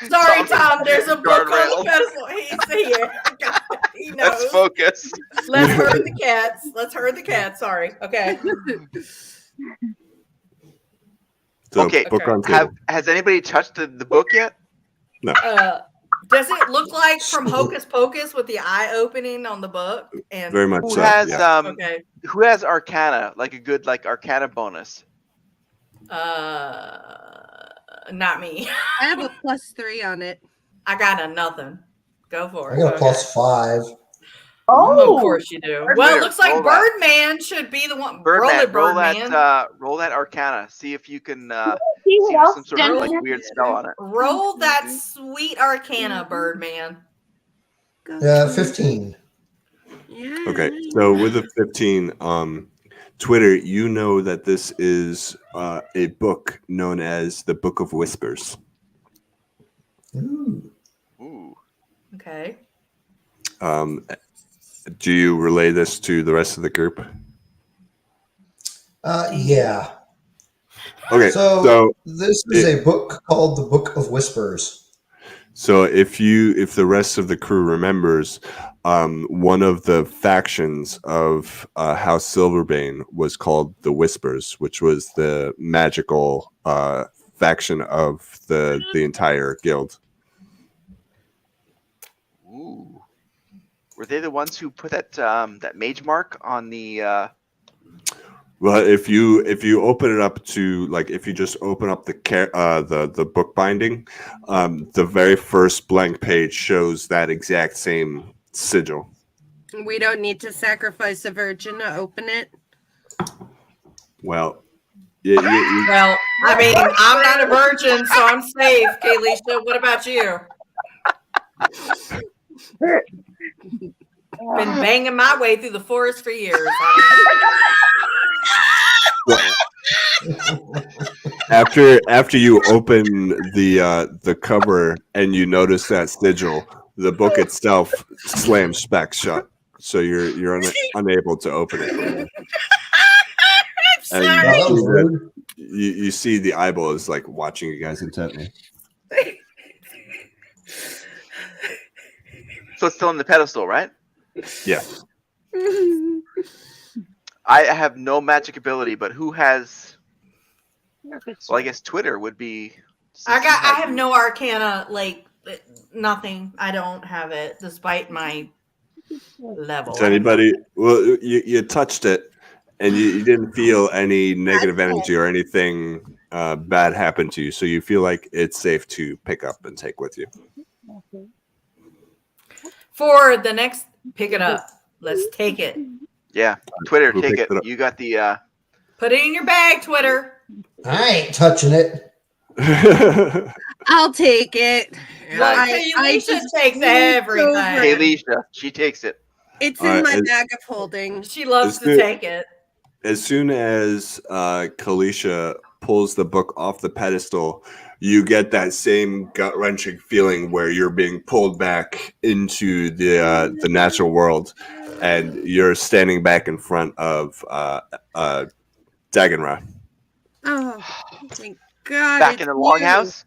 Sorry, Tom, there's a book on Guardrails. the pedestal. He's here. He knows. Let's focus. Let's herd the cats. Sorry. Okay. So, Okay, book on table. Has anybody touched the book yet? Does it look like from Hocus Pocus with the eye opening on the book? And Very much Who so. has yeah. okay. Who has Arcana? Like a good Arcana bonus? Not me. I have a +3 on it. I got a nothing. Go for I it. got a +5. Oh, Of course you do. Birdman, Well, it looks like roll that. Birdman should be the one. Birdman, roll it, Birdman. roll that Arcana. See if you can see see what if else some sort of done? weird spell on it. Roll that sweet Arcana, Birdman. Go 15. Yeah. Okay, so with a 15, Twitter, you know that this is a book known as the Book of Whispers. Ooh. Ooh. Okay. Do you relay this to the rest of the group? Yeah. Okay, So this is a book called the Book of Whispers. So if the rest of the crew remembers, one of the factions of House Silverbane was called the Whispers, which was the magical faction of the entire guild. Ooh. Were they the ones who put that that mage mark on the Well, if you open it up to if you just open up the book binding, the very first blank page shows that exact same sigil. We don't need to sacrifice a virgin to open it. Well, yeah, Well, I mean, I'm not a virgin, so I'm safe, Kaylisha. What about you? Been banging my way through the forest for years. after you open the cover and you notice that sigil, the book itself slams back shut, so you're unable to open it. And That was rude. you see the eyeball is watching you guys intently. So it's still on the pedestal, right? Yeah. I have no magic ability, but who has? Well, I guess Twitter would be. I have no arcana, nothing. I don't have it, despite my level. Does anybody? Well, you touched it, and you didn't feel any negative energy or anything bad happen to you, so you feel like it's safe to pick up and take with you. For the next, pick it up. Let's take it. Yeah, Twitter, Who take picked it. it up? You got the. Put it in your bag, Twitter. I ain't touching it. I'll take it. Look, Nice. Kayleisha takes reached everything. over. Kayleisha, she takes it. It's All in right, my bag of holding. She loves Is to there- take it. As soon as Kalisha pulls the book off the pedestal, you get that same gut-wrenching feeling where you're being pulled back into the natural world, and you're standing back in front of Dagon-Ra. Oh, thank God. Back it's in the you. longhouse.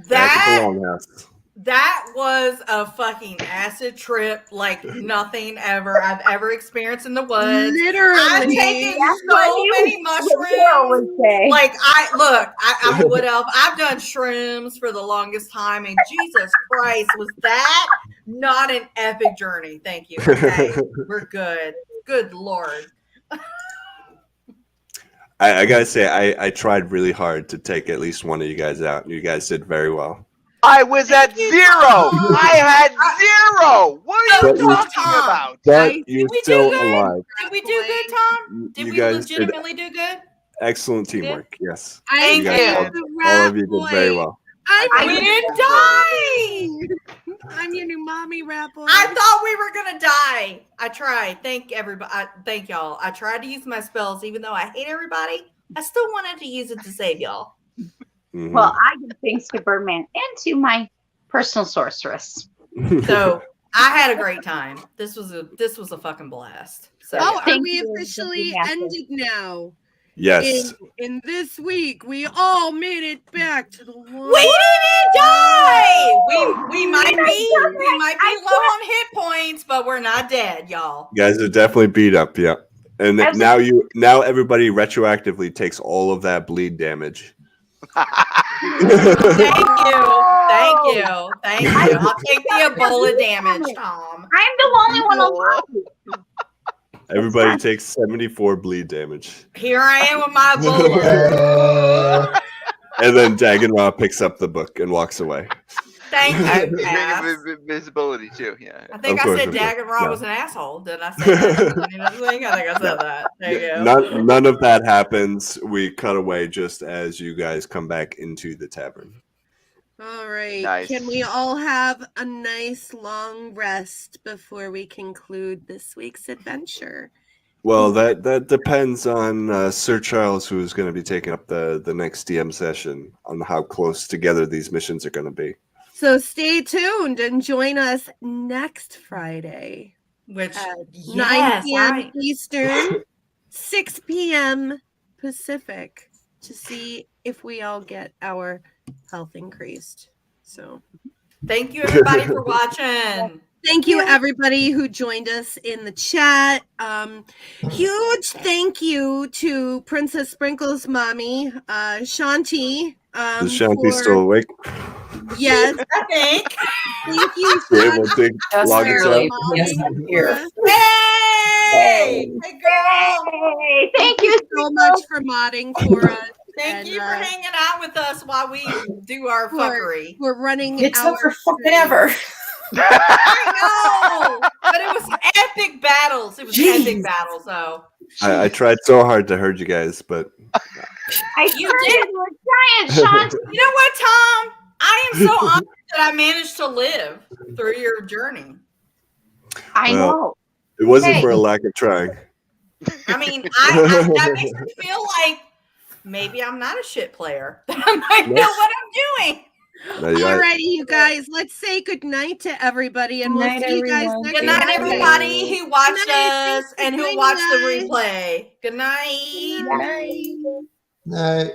Back at the That longhouse. that was a fucking acid trip like nothing I've ever experienced in the woods. I've Literally. taken That's so what you- many what Sarah mushrooms. would say. Like I'm a wood elf. I've done shrooms for the longest time, and Jesus Christ, was that not an epic journey? Thank you. Okay, we're good. Good Lord. I gotta say, I tried really hard to take at least one of you guys out, and you guys did very well. I was at 0. I had 0. What are you But you- talking about? But I- you're Did we still do good? alive. Did we do good, Tom? Did You we guys did legitimately do good? excellent teamwork. Yes, I Thank you guys you. am the all rat of you boy. did very well. I'm We your didn't new die. I'm your new mommy rat boy. I thought we were gonna die. I tried. Thank everybody. Thank y'all. I tried to use my spells, even though I hate everybody. I still wanted to use it to save y'all. Mhm. Well, I give thanks to Birdman and to my personal sorceress. So I had a great time. This was a fucking blast. So Oh, yeah. are Thank we you. officially Yes. ended now? Yes. In this week, we all made it back to the We one. didn't die. We might be low on hit points, but we're not dead, y'all. You guys are definitely beat up, yeah. And I was now everybody retroactively takes all of that bleed damage. Thank you. I'll take the Ebola damage, Tom. I'm the only one alive. Everybody takes 74 bleed damage. Here I am with my Ebola. And then Dagon-Ra picks up the book and walks away. Thank And you, Cass. visibility too. Yeah. I think Of course, I said of course. Dagon-Ra No. was an asshole. Did I say that? I think I said that. There you go. None of that happens. We cut away just as you guys come back into the tavern. All right. Nice. Can we all have a nice long rest before we conclude this week's adventure? Well, that depends on Sir Charles, who is going to be taking up the next DM session, on how close together these missions are going to be. So stay tuned and join us next Friday Which at 9 yes, p.m. Eastern, 6 p.m. Pacific to see if we all get our health increased. So thank you everybody for watching. thank you everybody who joined us in the chat. Huge thank you to Princess Sprinkles mommy, Shanti. Is Shanti still awake? Yes, I think. thank you, Be able Shanti. to Just log us barely. out? Yes, I'm here. Hey! Hey girl! Hey, thank you Thank you so much for modding for us. Thank And, you for hanging out with us while we do our fuckery. We're running It's our up for fucking stream. ever. I know, but it was epic battles. It was Jeez. epic battles, though. I tried so hard to hurt you guys, but I You tried did. to do a giant shot. You know what, Tom? I am so honored that I managed to live through your journey. I Well, know. it wasn't Hey. for a lack of trying. I mean, that makes me feel like maybe I'm not a shit player. That I might know what I'm doing. No, you are- Alrighty, you guys, let's say goodnight to everybody, and Good we'll night, see you guys everyone. next Good night, Friday. everybody who watched Good night. us Thanks for and who joining watched the us. replay. Good night. Good night. Night.